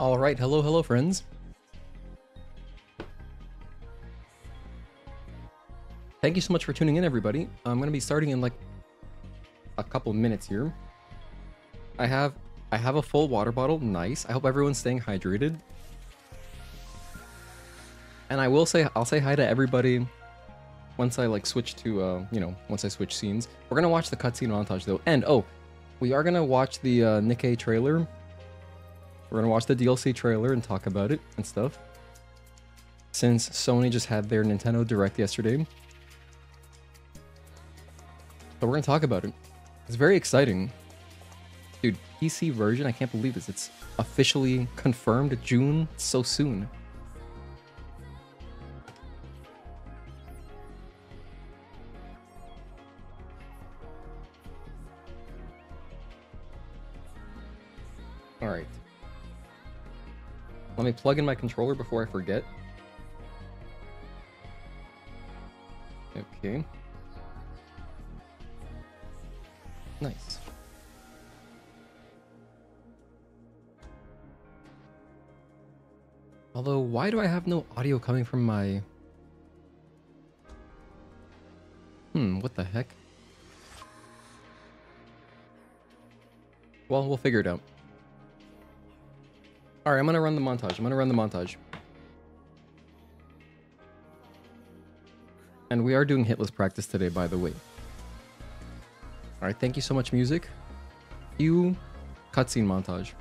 All right, hello, friends. Thank you so much for tuning in, everybody. I'm gonna be starting in like a couple minutes here. I have a full water bottle. Nice. I hope everyone's staying hydrated. And I'll say hi to everybody once I like switch to once I switch scenes. We're gonna watch the cutscene montage though, and we are gonna watch the Nikke trailer. We're gonna watch the DLC trailer and talk about it and stuff. Since Sony just had their Nintendo Direct yesterday. So we're gonna talk about it. It's very exciting. Dude, PC version, I can't believe this. It's officially confirmed June so soon. Alright. Let me plug in my controller before I forget. Okay. Nice. Although, why do I have no audio coming from my... what the heck? Well, we'll figure it out. Alright, I'm gonna run the montage. And we are doing Hitless practice today, by the way. Alright, thank you so much, music. Cue cutscene montage.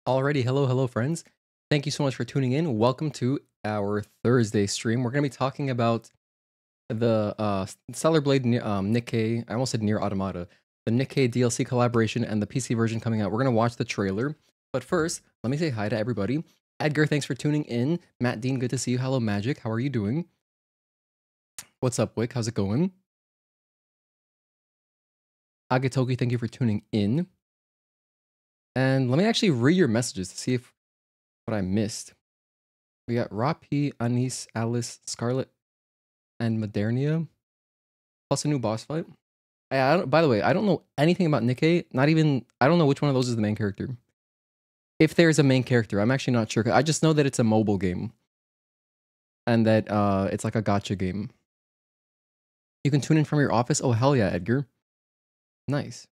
Alrighty, hello, friends. Thank you so much for tuning in. Welcome to our Thursday stream. We're going to be talking about the Stellar Blade Nikke, I almost said Nier Automata, the Nikke DLC collaboration and the PC version coming out. We're going to watch the trailer. But first, let me say hi to everybody. Edgar, thanks for tuning in. Matt Dean, good to see you. Hello, Magic. How are you doing? What's up, Wick? How's it going? Agatoki, thank you for tuning in. And let me actually read your messages to see if what I missed. We got Rapi, Anis, Alice, Scarlet, and Modernia. Plus a new boss fight. By the way, I don't know anything about Nikke. I don't know which one of those is the main character. If there's a main character, I'm actually not sure. I just know that it's a mobile game. And that it's like a gacha game. You can tune in from your office? Oh, hell yeah, Edgar. Nice.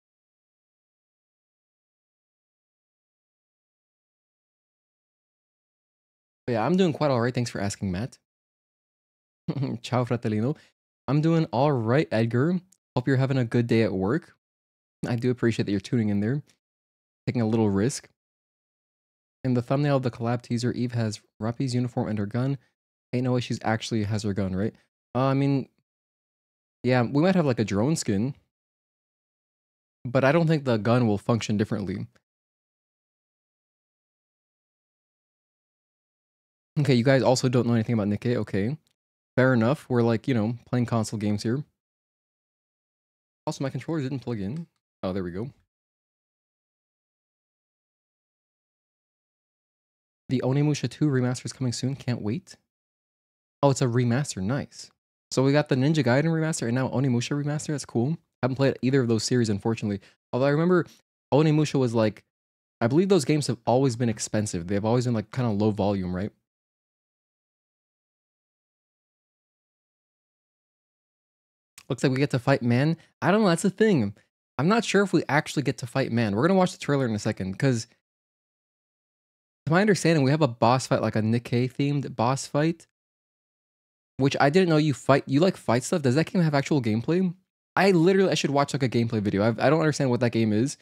But yeah, I'm doing quite alright. Thanks for asking, Matt. Ciao, fratellino. I'm doing alright, Edgar. Hope you're having a good day at work. I do appreciate that you're tuning in there. Taking a little risk. In the thumbnail of the collab teaser, Eve has Rapi's uniform and her gun. Ain't no way she's actually has her gun, right? I mean, yeah, we might have like a drone skin. but I don't think the gun will function differently. Okay, you guys also don't know anything about Nikke. Okay, fair enough. We're like, you know, playing console games here. Also, my controller didn't plug in. Oh, there we go. The Onimusha 2 remaster is coming soon. Can't wait. Oh, it's a remaster. Nice. So we got the Ninja Gaiden remaster and now Onimusha remaster. That's cool. Haven't played either of those series, unfortunately. Although I remember Onimusha was like, I believe those games have always been expensive. They've always been like kind of low volume, right? Looks like we get to fight man. I don't know. That's the thing. I'm not sure if we actually get to fight man. We're going to watch the trailer in a second because to my understanding, we have a boss fight, like a Nikke themed boss fight, which I didn't know you fight. You like fight stuff? Does that game have actual gameplay? I should watch like a gameplay video. I don't understand what that game is,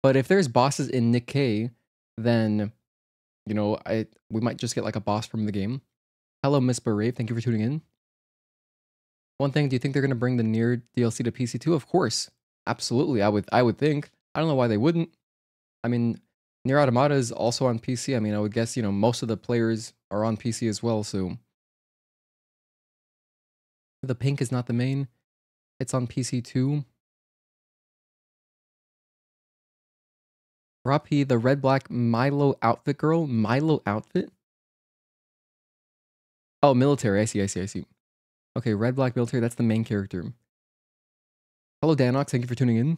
but if there's bosses in Nikke, then you know we might just get like a boss from the game. Hello, Miss Brave. Thank you for tuning in. One thing, do you think they're gonna bring the Nier DLC to PC too? Of course, absolutely. I would think. I don't know why they wouldn't. I mean, Nier Automata is also on PC. I mean, I would guess, you know, most of the players are on PC as well, so the pink is not the main. It's on PC too. Rapi, the red black Milo outfit girl. Milo outfit? Oh, military. I see. Okay, red black military. That's the main character. Hello, Danox. Thank you for tuning in.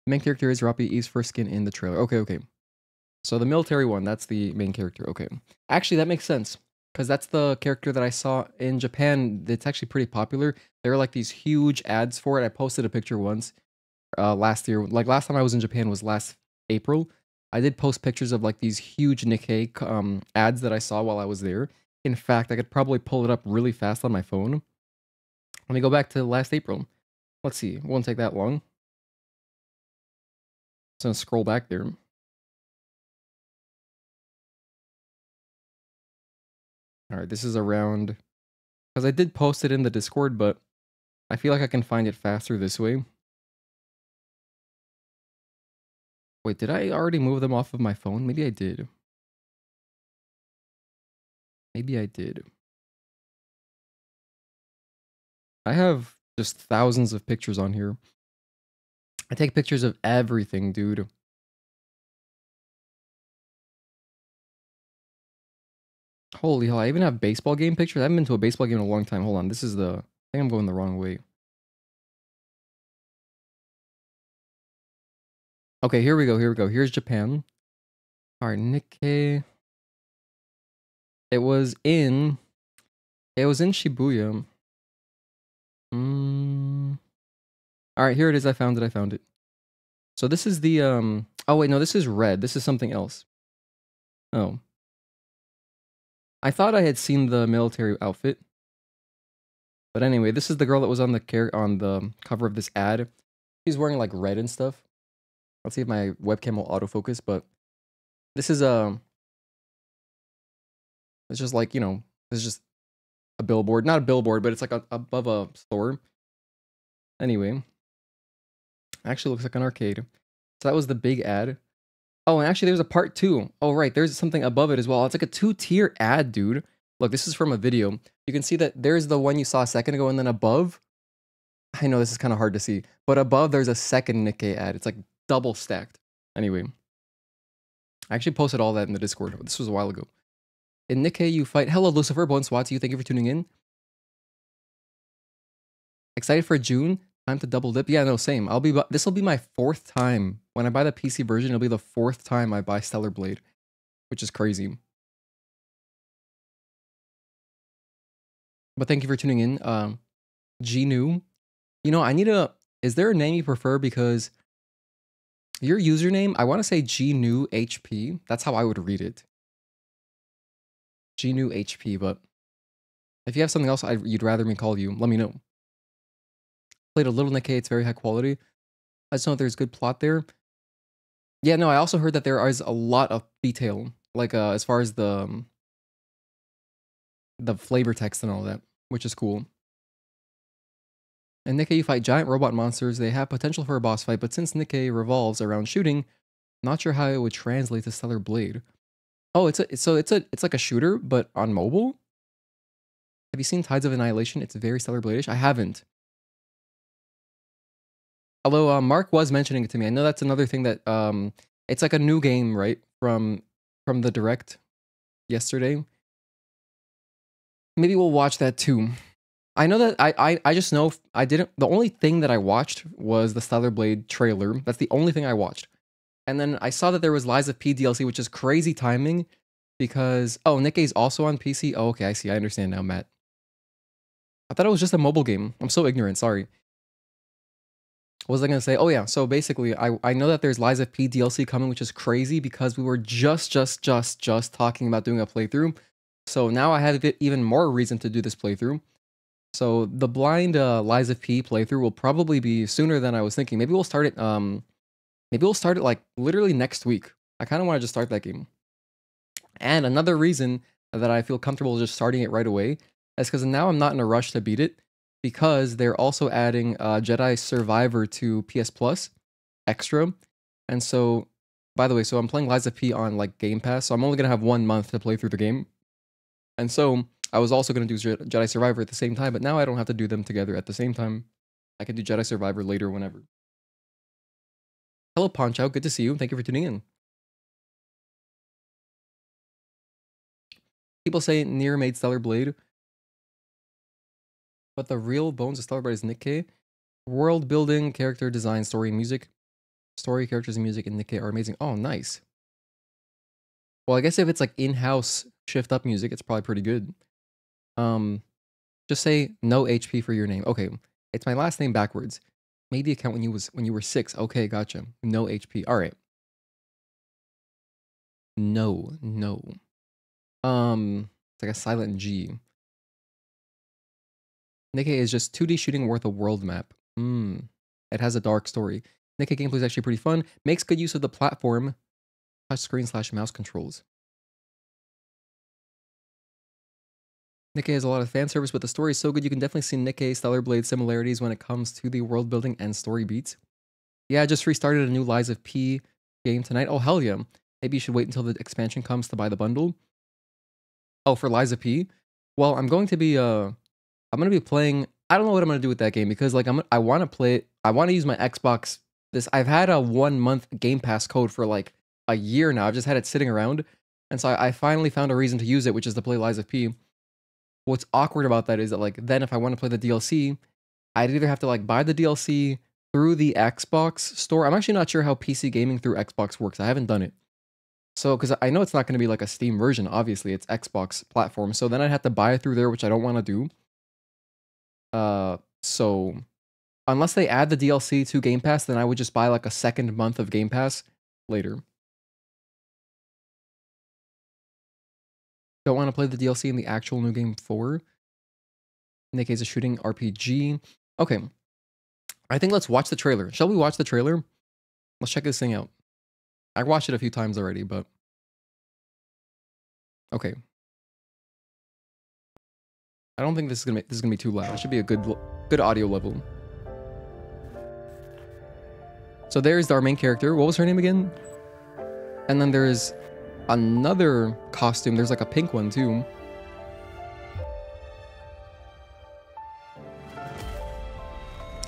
The main character is Rapi E's first skin in the trailer. Okay. So the military one, that's the main character. Okay. Actually, that makes sense. Because that's the character that I saw in Japan. It's actually pretty popular. There are like these huge ads for it. I posted a picture once last year. Like last time I was in Japan was last April. I did post pictures of like these huge Nikke ads that I saw while I was there. In fact, I could probably pull it up really fast on my phone. Let me go back to last April. Let's see. It won't take that long. Just gonna scroll back there. All right, this is around, because I did post it in the Discord, but I feel like I can find it faster this way. Wait, did I already move them off of my phone? Maybe I did. Maybe I did. I have just thousands of pictures on here. I take pictures of everything, dude. Holy hell, I even have baseball game pictures. I haven't been to a baseball game in a long time. Hold on, this is the... I think I'm going the wrong way. Okay, here we go. Here's Japan. All right, Nikke. It was in Shibuya. All right, here it is. I found it. So this is the oh wait, no, this is red. This is something else. Oh. I thought I had seen the military outfit. But anyway, this is the girl that was on the cover of this ad. She's wearing like red and stuff. Let's see if my webcam will autofocus, but this is it's just like, you know, it's just a billboard. Not a billboard, but it's like above a store. Anyway. Actually looks like an arcade. So that was the big ad. Oh, and actually there's a part 2. Oh, right. There's something above it as well. It's like a 2-tier ad, dude. Look, this is from a video. You can see that there's the one you saw a second ago, and then above, I know this is kind of hard to see, but above there's a second Nikke ad. It's like double stacked. Anyway, I actually posted all that in the Discord. This was a while ago. In Nikke, you fight... Hello, Lucifer. Bonsoir to you. Thank you for tuning in. Excited for June? Time to double dip? Yeah, no, same. This will be my 4th time. When I buy the PC version, it'll be the 4th time I buy Stellar Blade, which is crazy. But thank you for tuning in. Gnu. You know, I need a... Is there a name you prefer? Because your username, I want to say Gnu HP. That's how I would read it. Gnu HP, but if you have something else you'd rather me call you, let me know. Played a little Nikke, it's very high quality. I just know there's good plot there. Yeah, no, I also heard that there is a lot of detail, like as far as the flavor text and all that, which is cool. In Nikke, you fight giant robot monsters. They have potential for a boss fight, but since Nikke revolves around shooting, not sure how it would translate to Stellar Blade. Oh, it's like a shooter, but on mobile? Have you seen Tides of Annihilation? It's very Stellar Blade-ish. I haven't. Although Mark was mentioning it to me. I know that's another thing that it's like a new game, right? From the direct yesterday. Maybe we'll watch that too. I know that I just know the only thing that I watched was the Stellar Blade trailer. That's the only thing I watched. And then I saw that there was Lies of P DLC, which is crazy timing because Nikke is also on PC. Oh, okay, I see. I understand now, Matt. I thought it was just a mobile game. I'm so ignorant, sorry. What was I gonna say? Oh yeah, so basically I know that there's Lies of P DLC coming, which is crazy because we were just talking about doing a playthrough. So now I have even more reason to do this playthrough. So the blind Lies of P playthrough will probably be sooner than I was thinking. Maybe we'll start it like literally next week. I kind of want to just start that game. And another reason that I feel comfortable just starting it right away is because now I'm not in a rush to beat it because they're also adding Jedi Survivor to PS Plus extra. And so, by the way, so I'm playing Lies of P on like Game Pass, so I'm only going to have 1 month to play through the game. And so I was also going to do Jedi Survivor at the same time, but now I don't have to do them together at the same time. I can do Jedi Survivor later whenever. Hello, Poncho. Good to see you. Thank you for tuning in. People say Nier made Stellar Blade, but the real bones of Stellar Blade is Nikke. World building, character design, story, music. Story, characters, and music in Nikke are amazing. Oh, nice. Well, I guess if it's like in-house shift up music, it's probably pretty good. Just say no HP for your name. Okay, it's my last name backwards. Made the account when you were 6. Okay, gotcha. No HP. All right. No. It's like a silent G. Nikke is just 2D shooting worth a world map. It has a dark story. Nikke gameplay is actually pretty fun. Makes good use of the platform touchscreen / mouse controls. Nikke has a lot of fan service, but the story is so good you can definitely see Nikke Stellar Blade similarities when it comes to the world building and story beats. Yeah, I just restarted a new Lies of P game tonight. Oh, hell yeah. Maybe you should wait until the expansion comes to buy the bundle. Oh, for Lies of P? Well, I'm going to be playing, I don't know what I'm going to do with that game because like I want to play it. I want to use my Xbox. I've had a 1 month Game Pass code for like a year now. I've just had it sitting around. And so I finally found a reason to use it, which is to play Lies of P. What's awkward about that is that like then if I want to play the DLC, I'd either have to like buy the DLC through the Xbox store. I'm actually not sure how PC gaming through Xbox works. I haven't done it. So, because I know it's not going to be like a Steam version, obviously, it's Xbox platform. So then I'd have to buy it through there, which I don't want to do. So unless they add the DLC to Game Pass, then I would just buy like a second month of Game Pass later. Don't want to play the DLC in the actual new game 4. Nikke is a shooting RPG. Okay. I think let's watch the trailer. Shall we watch the trailer? Let's check this thing out. I watched it a few times already, but okay. I don't think this is gonna be too loud. It should be a good audio level. So there's our main character. What was her name again? And then there's another costume. There's like a pink one too.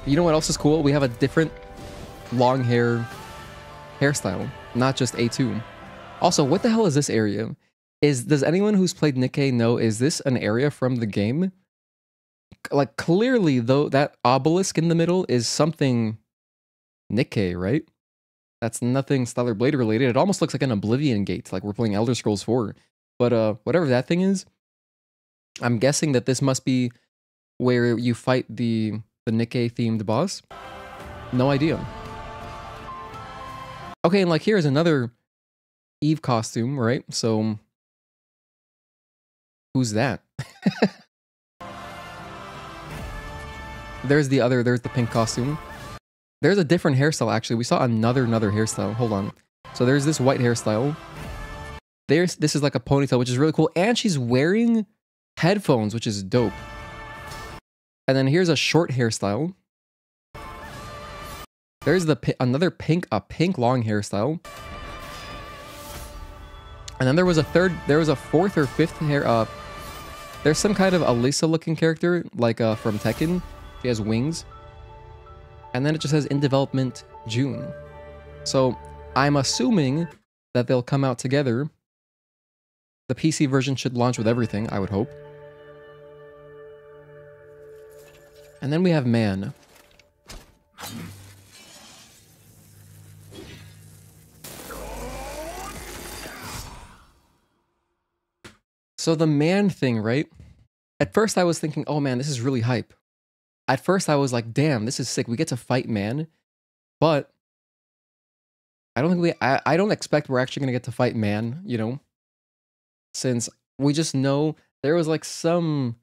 You know what else is cool? We have a different long hairstyle, not just A2. Also, what the hell is this area? Does anyone who's played Nikke know, is this an area from the game? Like, clearly, though, that obelisk in the middle is something Nikke, right? That's nothing Stellar Blade related. It almost looks like an Oblivion Gate, like we're playing Elder Scrolls 4. But whatever that thing is, I'm guessing that this must be where you fight the Nikke-themed boss. No idea. Okay, and like here's another Eve costume, right? So who's that? There's the pink costume. There's a different hairstyle actually. We saw another hairstyle. Hold on. So there's this white hairstyle. This is like a ponytail, which is really cool. And she's wearing headphones, which is dope. And then here's a short hairstyle. There's another pink long hairstyle. And then there was a fourth or fifth hair. There's some kind of Alisa looking character, like from Tekken. She has wings. And then it just says in development June. So I'm assuming that they'll come out together. The PC version should launch with everything, I would hope. And then we have Man. So the Man thing, right? At first I was thinking, oh man, this is really hype. At first I was like, damn, this is sick. We get to fight Man. But I don't think I don't expect we're actually gonna get to fight Man, you know? Since we just know there was like some,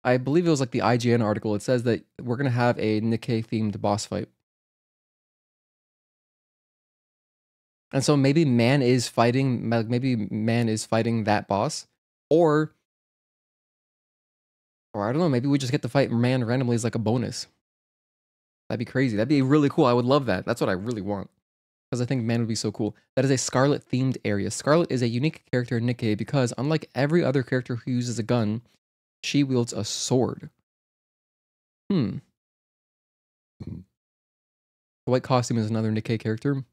I believe it was like the IGN article. It says that we're gonna have a Nikke themed boss fight. And so maybe Man is fighting, maybe Man is fighting that boss. Or I don't know, maybe we just get to fight Man randomly as like a bonus. That'd be crazy. That'd be really cool. I would love that. That's what I really want. Because I think Man would be so cool. That is a Scarlet themed area. Scarlet is a unique character in Nikke because unlike every other character who uses a gun, she wields a sword. The white costume is another Nikke character.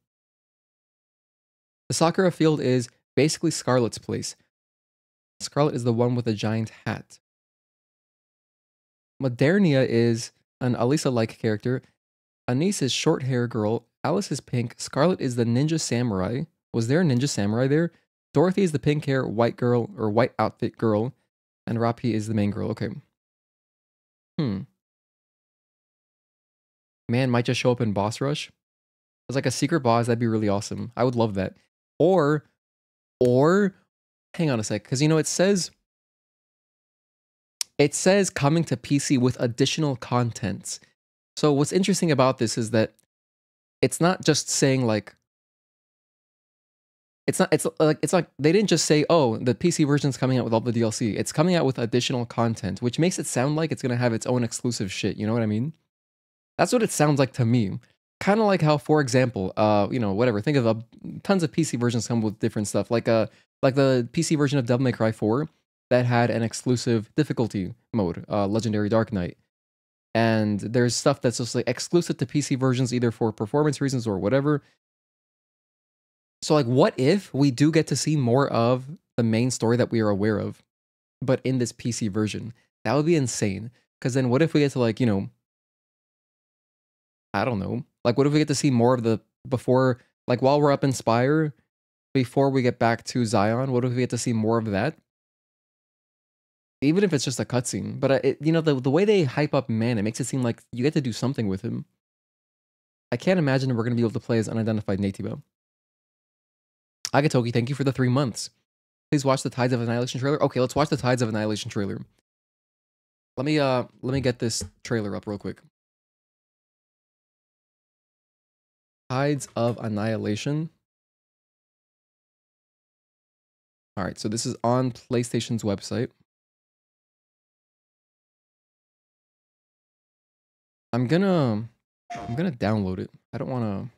The Sakura field is basically Scarlet's place. Scarlet is the one with a giant hat. Modernia is an Alisa-like character. Anise is short hair girl. Alice is pink. Scarlet is the ninja samurai. Was there a ninja samurai there? Dorothy is the pink hair white girl or white outfit girl. And Rapi is the main girl. Okay. Man might just show up in Boss Rush. It's like a secret boss. That'd be really awesome. I would love that. Or hang on a sec, because you know it says coming to PC with additional contents. So what's interesting about this is that it's not just saying like it's like they didn't just say, oh, the PC version's coming out with all the DLC. It's coming out with additional content, which makes it sound like it's gonna have its own exclusive shit. You know what I mean? That's what it sounds like to me. Kind of like how, for example, you know, whatever. Think of tons of PC versions come with different stuff, like the PC version of Devil May Cry 4 that had an exclusive difficulty mode, Legendary Dark Knight. And there's stuff that's just like exclusive to PC versions, either for performance reasons or whatever. So like, what if we do get to see more of the main story that we are aware of, but in this PC version? That would be insane. Because then what if we get to like, you know, I don't know. Like, what if we get to see more of the before, like while we're up in Spire, before we get back to Zion, what if we get to see more of that? Even if it's just a cutscene. But, you know, the way they hype up Man, it makes it seem like you get to do something with him. I can't imagine we're going to be able to play as Unidentified Naytiba. Agatoki, thank you for the 3 months. Please watch the Tides of Annihilation trailer. Okay, let's watch the Tides of Annihilation trailer. Let me get this trailer up real quick. Tides of Annihilation. All right, so this is on PlayStation's website. I'm gonna download it. I don't want to.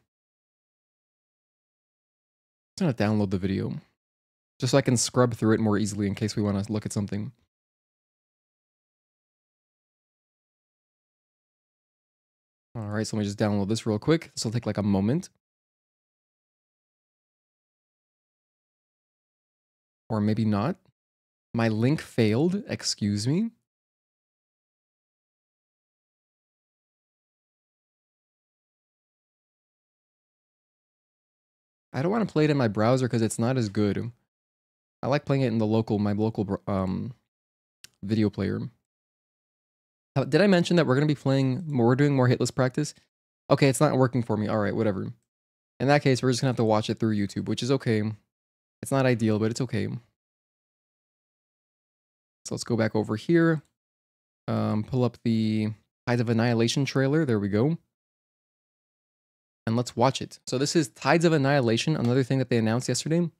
I'm gonna download the video just so I can scrub through it more easily in case we want to look at something. All right, so let me just download this real quick. This will take like a moment. Or maybe not. My link failed, excuse me. I don't want to play it in my browser because it's not as good. I like playing it in the my local video player. Did I mention that we're going to be we're doing more Hitless practice? Okay, it's not working for me. All right, whatever. In that case, we're just going to have to watch it through YouTube, which is okay. It's not ideal, but it's okay. So let's go back over here. Pull up the Tides of Annihilation trailer. There we go. And let's watch it. So this is Tides of Annihilation, another thing that they announced yesterday.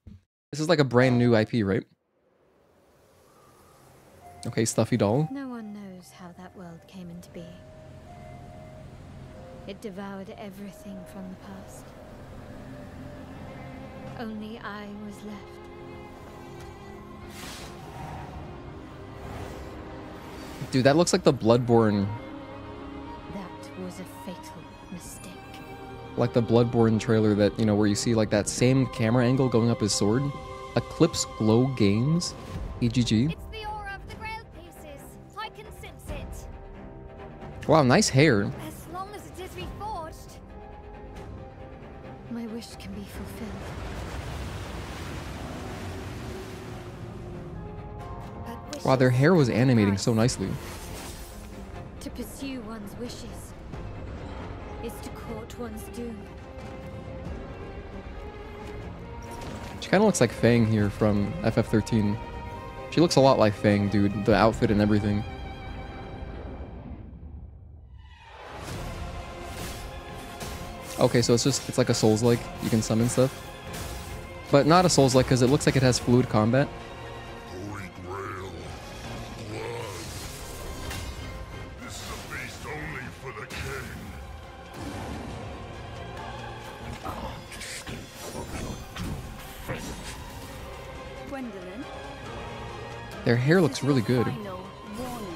This is like a brand new IP, right? Okay, Stuffy Doll. No one knows how that world came into being. It devoured everything from the past. Only I was left. Dude, that looks like the Bloodborne. That was a fatal mistake. Like the Bloodborne trailer that, you know, where you see like that same camera angle going up his sword. Eclipse Glow Games. EGG. It's the aura of the grail pieces. I can sense it. Wow, nice hair. As long as it is reforged. My wish can be fulfilled. But Wow, their wishes hair was have a animating price. so nicely. To pursue one's wishes is to court one's doom. She kind of looks like Fang here from FF13. She looks a lot like Fang, dude. The outfit and everything. Okay, so it's like a Souls-like. You can summon stuff. But not a Souls-like because it looks like it has fluid combat. Holy Grail. Blood. This is a feast only for the king. Can't escape from your doomed fate. Gwendolyn. Their hair looks really good. Final warning.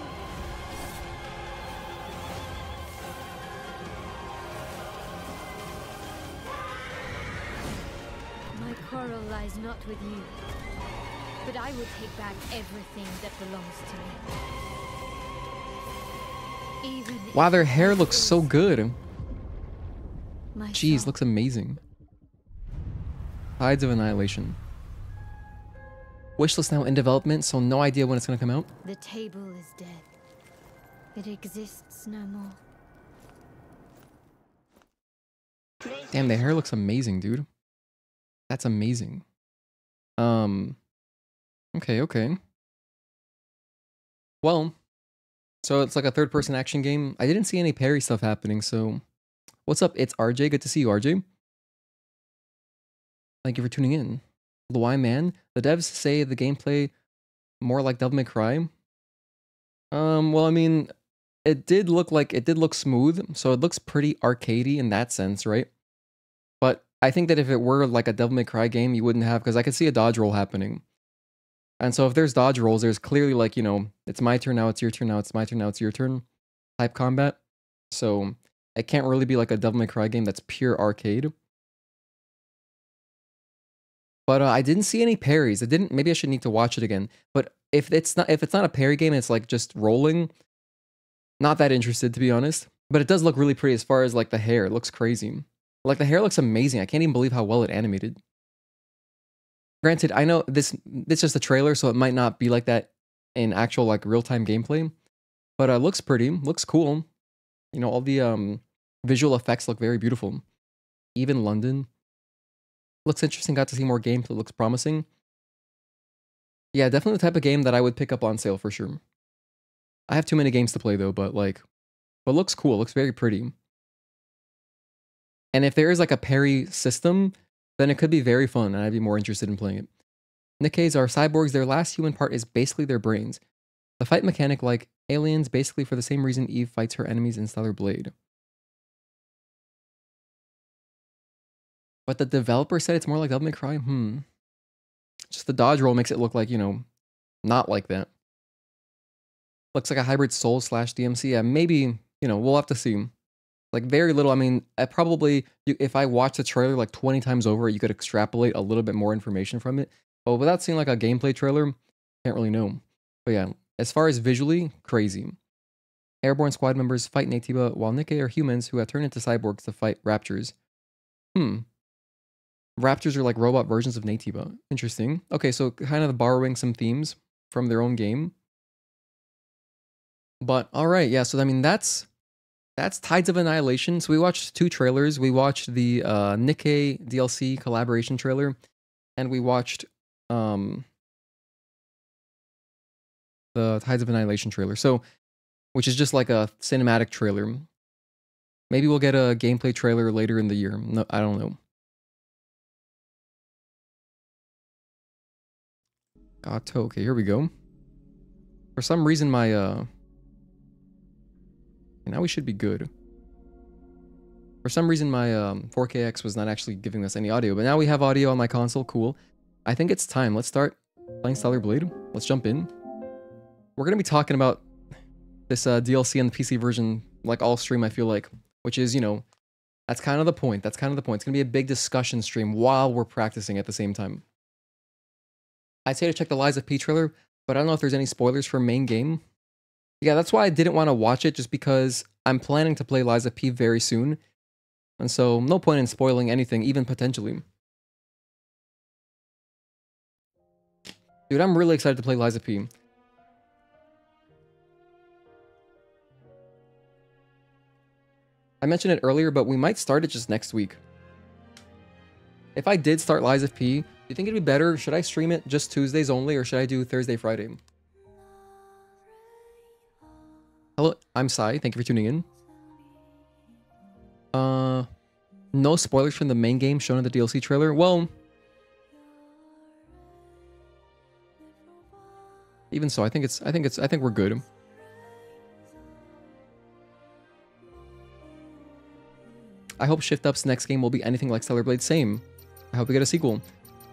My quarrel lies not with you, but I will take back everything that belongs to me. Even Wow, if their it hair looks so is good. my Jeez, soul. looks amazing. Tides of Annihilation. Wishlist now in development, so no idea when it's gonna come out. The table is dead. It exists no more. Damn, the hair looks amazing, dude. That's amazing. Okay. Well, so it's like a third-person action game. I didn't see any parry stuff happening, so... What's up? It's RJ. Good to see you, RJ. Thank you for tuning in. Why, man? The devs say the gameplay more like Devil May Cry. Well, I mean, it did look smooth, so it looks pretty arcadey in that sense, right? But I think that if it were like a Devil May Cry game, you wouldn't have, because I could see a dodge roll happening. And so if there's dodge rolls, there's clearly like, you know, it's my turn now, it's your turn now, it's my turn now, it's your turn type combat. So it can't really be like a Devil May Cry game that's pure arcade. But I didn't see any parries. Maybe I should need to watch it again. But if it's not a parry game, it's like just rolling. Not that interested, to be honest. But it does look really pretty as far as like the hair. It looks crazy. Like the hair looks amazing. I can't even believe how well it animated. Granted, I know it's just a trailer, so it might not be like that in actual like real-time gameplay. But it looks pretty. Looks cool. You know, all the visual effects look very beautiful. Even London. Looks interesting. Got to see more gameplay. Looks promising. Yeah, definitely the type of game that I would pick up on sale for sure. I have too many games to play though, but looks cool. Looks very pretty. And if there is like a parry system, then it could be very fun and I'd be more interested in playing it. Nikkes are cyborgs. Their last human part is basically their brains. The fight mechanic like aliens, basically for the same reason Eve fights her enemies in Stellar Blade. But the developer said it's more like Devil May Cry. Just the dodge roll makes it look like, you know, not like that. Looks like a hybrid Souls/DMC. Yeah, maybe, you know, we'll have to see. Like very little. I mean, if I watch the trailer like 20 times over, you could extrapolate a little bit more information from it. But without seeing like a gameplay trailer, can't really know. But yeah, as far as visually, crazy. Airborne squad members fight Naytiba, while Nikke are humans who have turned into cyborgs to fight raptors. Raptors are like robot versions of Naytiba. Interesting. Okay, so kind of borrowing some themes from their own game. But all right, yeah. So I mean, that's Tides of Annihilation. So we watched 2 trailers. We watched the Nikke DLC collaboration trailer, and we watched the Tides of Annihilation trailer. So, which is just like a cinematic trailer. Maybe we'll get a gameplay trailer later in the year. No, I don't know. Gato. Okay, here we go. For some reason, my now we should be good. For some reason, my 4KX was not actually giving us any audio, but now we have audio on my console. Cool. I think it's time. Let's start playing Stellar Blade. Let's jump in. We're going to be talking about this DLC and the PC version like all stream, I feel like, which is, you know, that's kind of the point. That's kind of the point. It's going to be a big discussion stream while we're practicing at the same time. I'd say to check the Lies of P trailer, but I don't know if there's any spoilers for main game. Yeah, that's why I didn't want to watch it, just because I'm planning to play Lies of P very soon. And so, no point in spoiling anything, even potentially. Dude, I'm really excited to play Lies of P. I mentioned it earlier, but we might start it just next week. If I did start Lies of P, do you think it'd be better? Should I stream it just Tuesdays only, or should I do Thursday, Friday? Hello, I'm Sai. Thank you for tuning in. No spoilers from the main game shown in the DLC trailer. Well, even so, I think we're good. I hope Shift Up's next game will be anything like Stellar Blade. Same. I hope we get a sequel.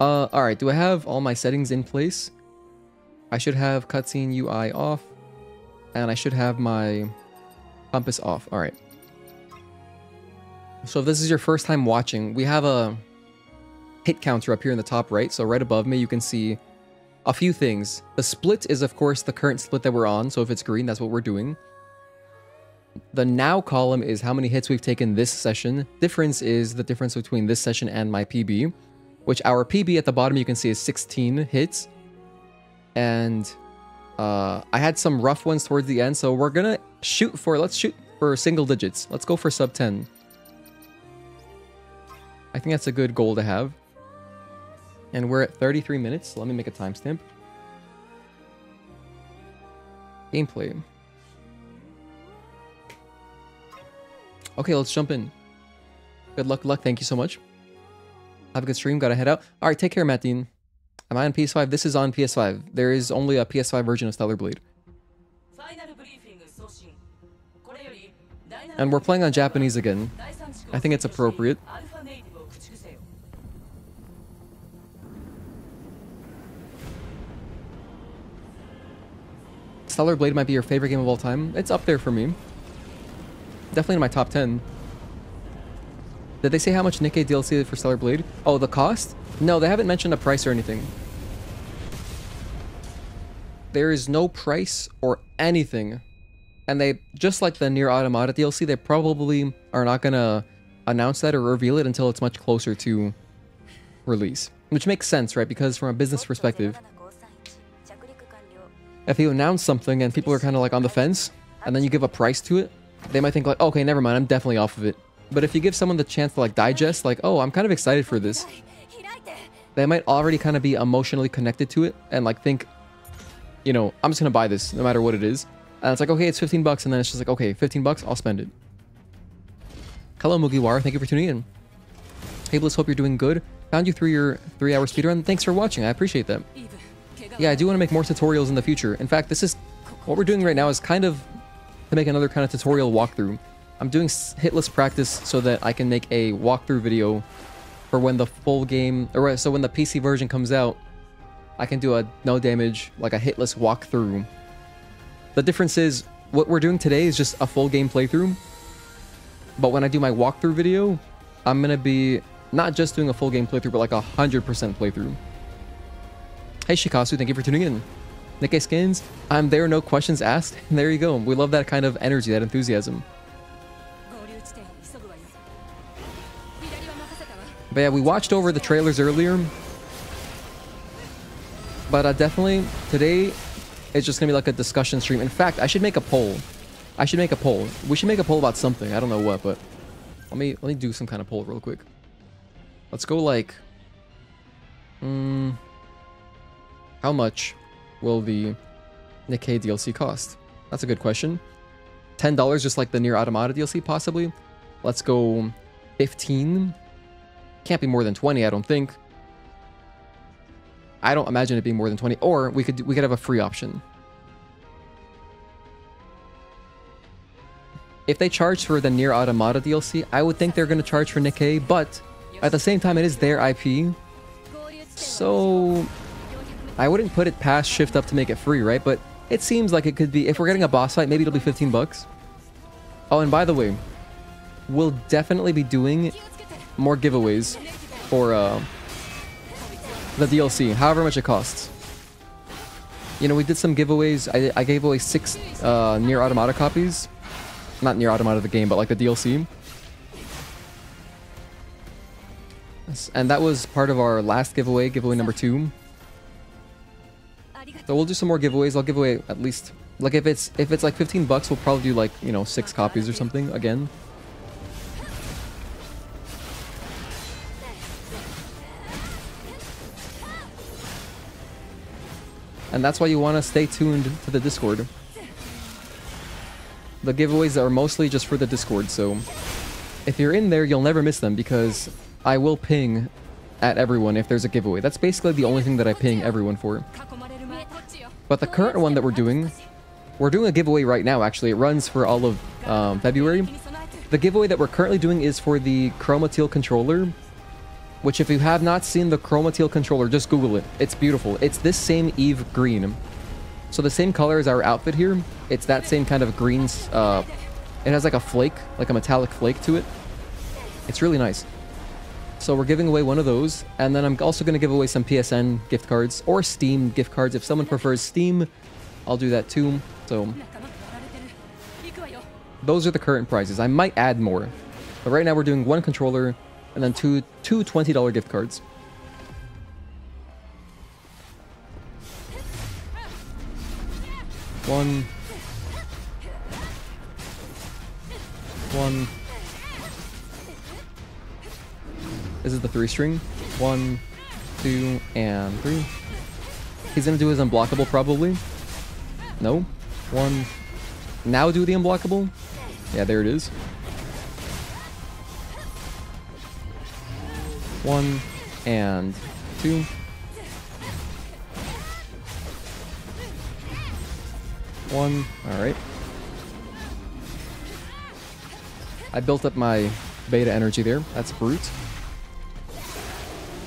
Alright, do I have all my settings in place? I should have cutscene UI off. And I should have my compass off. Alright. So if this is your first time watching, we have a hit counter up here in the top right. So right above me, you can see a few things. The split is, of course, the current split that we're on. So if it's green, that's what we're doing. The now column is how many hits we've taken this session. Difference is the difference between this session and my PB, which our PB at the bottom you can see is 16 hits. And I had some rough ones towards the end, so we're gonna let's shoot for single digits. Let's go for sub 10. I think that's a good goal to have. And we're at 33 minutes. So let me make a timestamp. Gameplay. Okay, let's jump in. Good luck. Thank you so much. Have a good stream. Gotta head out. All right, take care, Matt Dean. Am I on PS5? This is on PS5. There is only a PS5 version of Stellar Blade. And we're playing on Japanese again. I think it's appropriate. Stellar Blade might be your favorite game of all time. It's up there for me. Definitely in my top 10. Did they say how much Nikke DLC for Stellar Blade? Oh, the cost? No, they haven't mentioned a price or anything. There is no price or anything. And they, just like the Nier Automata DLC, they probably are not gonna announce that or reveal it until it's much closer to release. Which makes sense, right? Because from a business perspective, if you announce something and people are kind of like on the fence, and then you give a price to it, they might think like, okay, never mind, I'm definitely off of it. But if you give someone the chance to like digest, like, oh, I'm kind of excited for this, they might already kind of be emotionally connected to it and like think, you know, I'm just gonna buy this no matter what it is. And it's like, okay, it's 15 bucks, and then it's just like, okay, 15 bucks, I'll spend it. Hello, Mugiwara, thank you for tuning in. Hey, Bliss, hope you're doing good. Found you through your 3-hour speedrun. Thanks for watching, I appreciate that. Yeah, I do want to make more tutorials in the future. In fact, this is, what we're doing right now is kind of to make another kind of tutorial walkthrough. I'm doing Hitless practice so that I can make a walkthrough video for when the full game, or so when the PC version comes out, I can do a no damage, like a Hitless walkthrough. The difference is, what we're doing today is just a full game playthrough. But when I do my walkthrough video, I'm going to be not just doing a full game playthrough, but like 100% playthrough. Hey Shikasu, thank you for tuning in. Nikke Skins, I'm there, no questions asked. And there you go. We love that kind of energy, that enthusiasm. But yeah, we watched over the trailers earlier. But definitely, today, it's just going to be like a discussion stream. In fact, I should make a poll. We should make a poll about something. I don't know what, but let me do some kind of poll real quick. Let's go like... how much will the Nikke DLC cost? That's a good question. $10 just like the Nier Automata DLC possibly. Let's go 15. Can't be more than 20, I don't think. I don't imagine it being more than 20. Or we could have a free option. if they charge for the Nier Automata DLC, I would think they're going to charge for Nikke, but at the same time, it is their IP. So I wouldn't put it past Shift Up to make it free, right? But it seems like it could be, if we're getting a boss fight, maybe it'll be 15 bucks. Oh, and by the way, we'll definitely be doing more giveaways for the DLC, however much it costs. You know, we did some giveaways. I gave away 6 Nier Automata copies. Not Nier Automata the game, but like the DLC. And that was part of our last giveaway, giveaway number 2. So we'll do some more giveaways. I'll give away at least, like if it's like 15 bucks, we'll probably do like, you know, 6 copies or something again. And that's why you want to stay tuned to the Discord. The giveaways are mostly just for the Discord, so if you're in there, you'll never miss them because I will ping at everyone if there's a giveaway. That's basically the only thing that I ping everyone for. But the current one that we're doing a giveaway right now, actually. It runs for all of February. The giveaway that we're currently doing is for the Chroma Teal controller, which if you have not seen the Chroma Teal controller, just Google it. It's beautiful. It's this same Eve green. So the same color as our outfit here. It's that same kind of greens. It has like a flake, like a metallic flake to it. It's really nice. So we're giving away one of those. And then I'm also going to give away some PSN gift cards or Steam gift cards. If someone prefers Steam, I'll do that too. So those are the current prizes. I might add more. But right now we're doing 1 controller and then two $20 gift cards. One. This is the 3-string. 1, 2, and 3. He's gonna do his unblockable probably. No. 1. Now do the unblockable. Yeah, there it is. 1 and 2. 1. Alright. I built up my beta energy there. That's brute.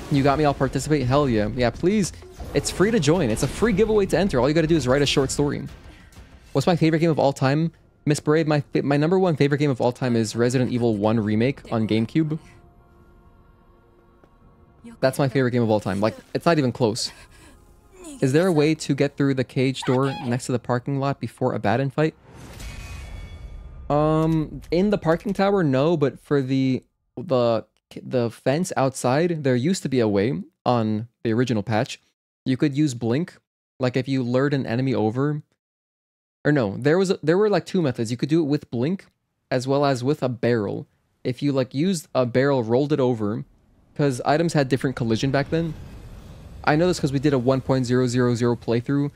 You got me, I'll participate? Hell yeah. Yeah, please. It's free to join. It's a free giveaway to enter. All you gotta do is write a short story. What's my favorite game of all time? Miss Brave, my number 1 favorite game of all time is Resident Evil 1 Remake on GameCube. That's my favorite game of all time. Like, it's not even close. Is there a way to get through the cage door next to the parking lot before a Batten fight? In the parking tower, no, but for the fence outside, there used to be a way on the original patch. You could use blink, like if you lured an enemy over. Or no, there were like 2 methods. You could do it with blink as well as with a barrel. If you like used a barrel, rolled it over, because items had different collision back then. I know this because we did a 1.000 playthrough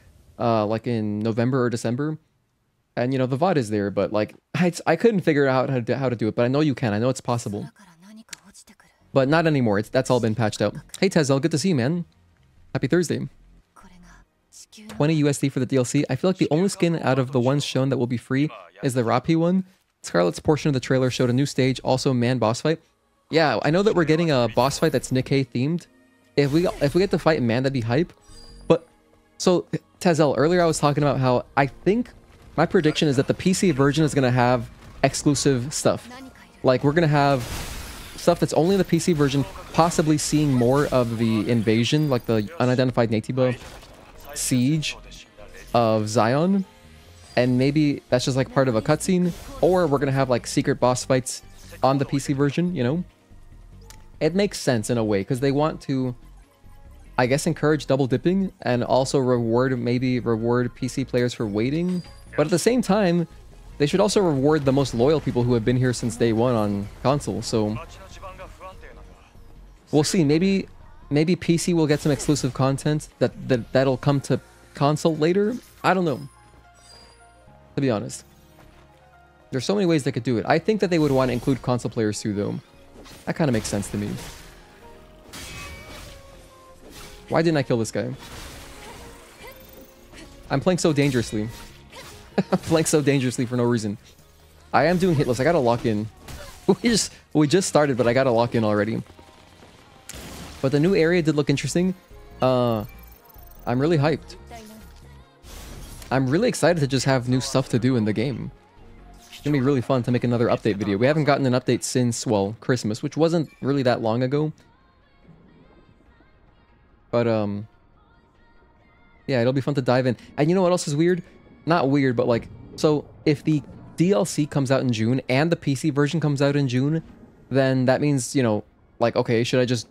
like in November or December. And, you know, the VOD is there, but, like, I couldn't figure out how to do it, but I know you can. I know it's possible. But not anymore. That's all been patched out. Hey, Tezel, good to see you, man. Happy Thursday. 20 USD for the DLC. I feel like the only skin out of the ones shown that will be free is the Rapi one. Scarlet's portion of the trailer showed a new stage, also man boss fight. Yeah, I know that we're getting a boss fight that's Nikke themed. If we get to fight man, that'd be hype. But, so, Tezel, earlier I was talking about how I think my prediction is that the PC version is going to have exclusive stuff. Like, we're going to have stuff that's only in the PC version, possibly seeing more of the invasion, like the Unidentified Naytiba siege of Zion. And maybe that's just like part of a cutscene. Or we're going to have like secret boss fights on the PC version, you know? It makes sense in a way, because they want to, I guess, encourage double dipping and also reward PC players for waiting. But at the same time, they should also reward the most loyal people who have been here since day 1 on console. So we'll see. Maybe PC will get some exclusive content that'll come to console later. I don't know. To be honest, there's so many ways they could do it. I think that they would want to include console players too, though. That kind of makes sense to me. Why didn't I kill this guy? I'm playing so dangerously. I'm playing so dangerously for no reason. I am doing Hitless. I gotta lock in. We just started, but I gotta lock in already. But the new area did look interesting. I'm really hyped. I'm really excited to just have new stuff to do in the game. It's gonna be really fun to make another update video. We haven't gotten an update since, well, Christmas, which wasn't really that long ago. But, yeah, it'll be fun to dive in. And you know what else is weird? Not weird, but like, so if the DLC comes out in June and the PC version comes out in June, then that means, you know, like, okay, should I just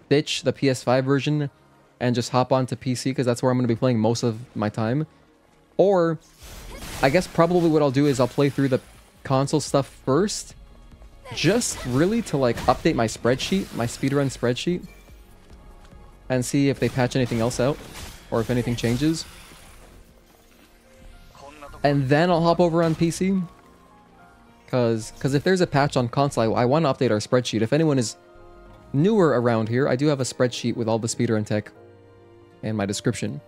ditch the PS5 version and just hop onto PC because that's where I'm going to be playing most of my time? Or, I guess probably what I'll do is I'll play through the console stuff first, just really to like update my spreadsheet, my speedrun spreadsheet, and see if they patch anything else out or if anything changes. And then I'll hop over on PC. Because if there's a patch on console, I want to update our spreadsheet. If anyone is newer around here, I do have a spreadsheet with all the speedrun tech and my description.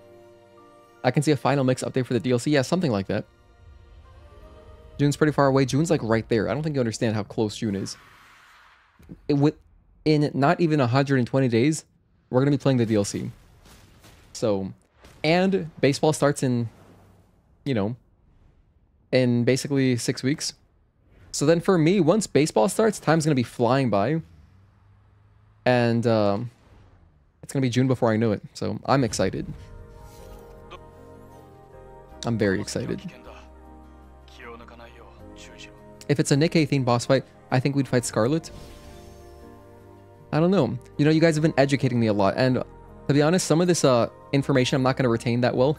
I can see a final mix update for the DLC. Yeah, something like that. June's pretty far away. June's like right there. I don't think you understand how close June is. In not even 120 days, we're going to be playing the DLC. So, and baseball starts in, you know, in basically 6 weeks. So then for me, once baseball starts, time's going to be flying by. And it's going to be June before I know it. So I'm excited. I'm very excited. If it's a Nikke themed boss fight, I think we'd fight Scarlet. I don't know. You know, you guys have been educating me a lot. And to be honest, some of this information I'm not going to retain that well.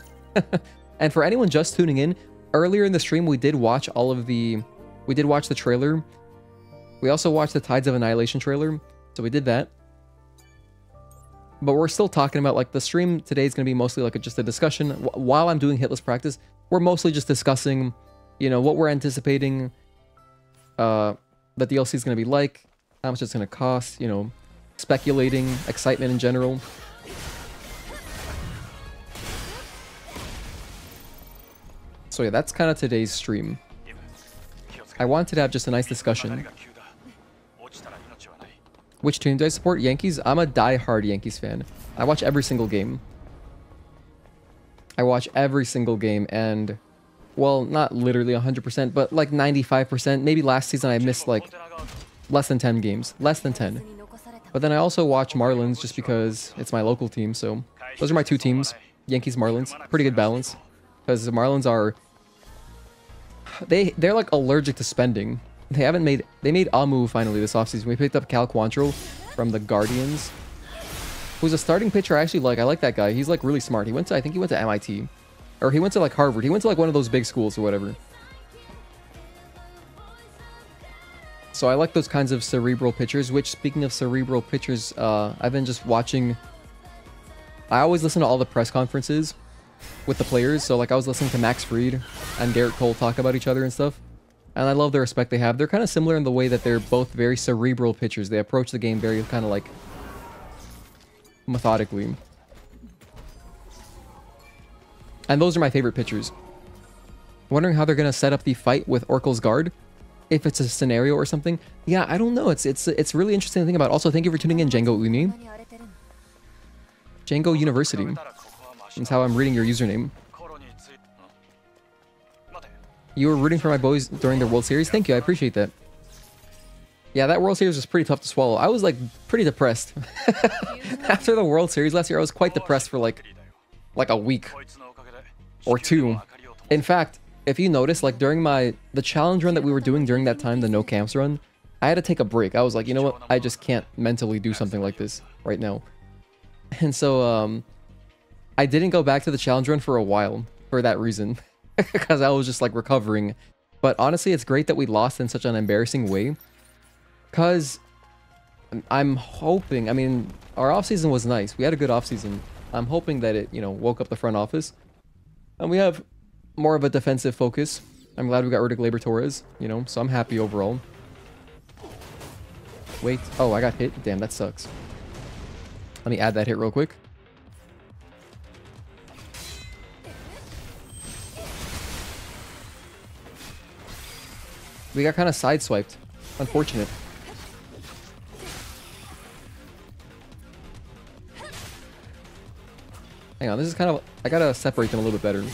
And for anyone just tuning in, earlier in the stream, we did watch the trailer. We also watched the Tides of Annihilation trailer. So we did that. But we're still talking about, like, the stream today is going to be mostly like just a discussion. While I'm doing Hitless practice, we're mostly just discussing, you know, what we're anticipating the DLC is going to be like, how much it's going to cost, you know, speculating, excitement in general. So yeah, that's kind of today's stream. I wanted to have just a nice discussion. Which team do I support? Yankees? I'm a die-hard Yankees fan. I watch every single game. I watch every single game and, well, not literally 100%, but like 95%. Maybe last season I missed like less than 10 games. Less than 10. But then I also watch Marlins just because it's my local team, so those are my two teams. Yankees, Marlins. Pretty good balance. Because the Marlins are... They're like allergic to spending. They made Amu finally this offseason. We picked up Cal Quantrill from the Guardians, who's a starting pitcher I actually like. I like that guy. He's like really smart. I think he went to MIT. Or he went to like Harvard. He went to like one of those big schools or whatever. So I like those kinds of cerebral pitchers, which, speaking of cerebral pitchers, I've been just watching... I always listen to all the press conferences with the players. So like I was listening to Max Fried and Garrett Cole talk about each other and stuff. And I love the respect they have. They're kind of similar in the way that they're both very cerebral pitchers. They approach the game very kind of like methodically. And those are my favorite pitchers. Wondering how they're going to set up the fight with Oracle's Guard. If it's a scenario or something. Yeah, I don't know. It's really interesting to think about. Also, thank you for tuning in, Django Uni. Django University. That's how I'm reading your username. You were rooting for my boys during the World Series? Thank you, I appreciate that. Yeah, that World Series was pretty tough to swallow. I was like pretty depressed. After the World Series last year, I was quite depressed for like a week or two. In fact, if you notice, like during the challenge run that we were doing during that time, the no camps run, I had to take a break. I was like, you know what? I just can't mentally do something like this right now. And so I didn't go back to the challenge run for a while for that reason. Because I was just like recovering. But honestly, it's great that we lost in such an embarrassing way. Because I'm hoping, I mean, our offseason was nice. We had a good offseason. I'm hoping that it, you know, woke up the front office. And we have more of a defensive focus. I'm glad we got rid of Gleyber Torres, you know, so I'm happy overall. Wait, oh, I got hit. Damn, that sucks. Let me add that hit real quick. We got kind of sideswiped. Unfortunate. Hang on, this is kind of... I gotta separate them a little bit better.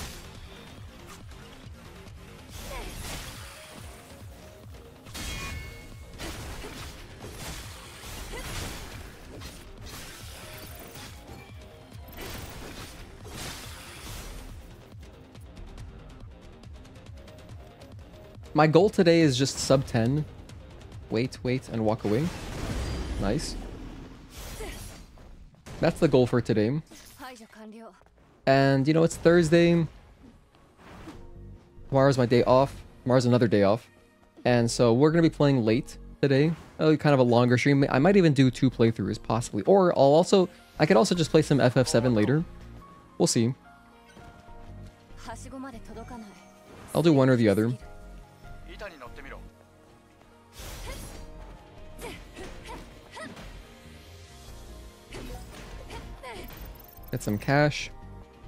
My goal today is just sub 10. Wait, and walk away. Nice. That's the goal for today. And, you know, it's Thursday. Tomorrow's my day off. Tomorrow's another day off. And so we're going to be playing late today. Kind of a longer stream. I might even do 2 playthroughs, possibly. Or I could also just play some FF7 later. We'll see. I'll do one or the other. Get some cash.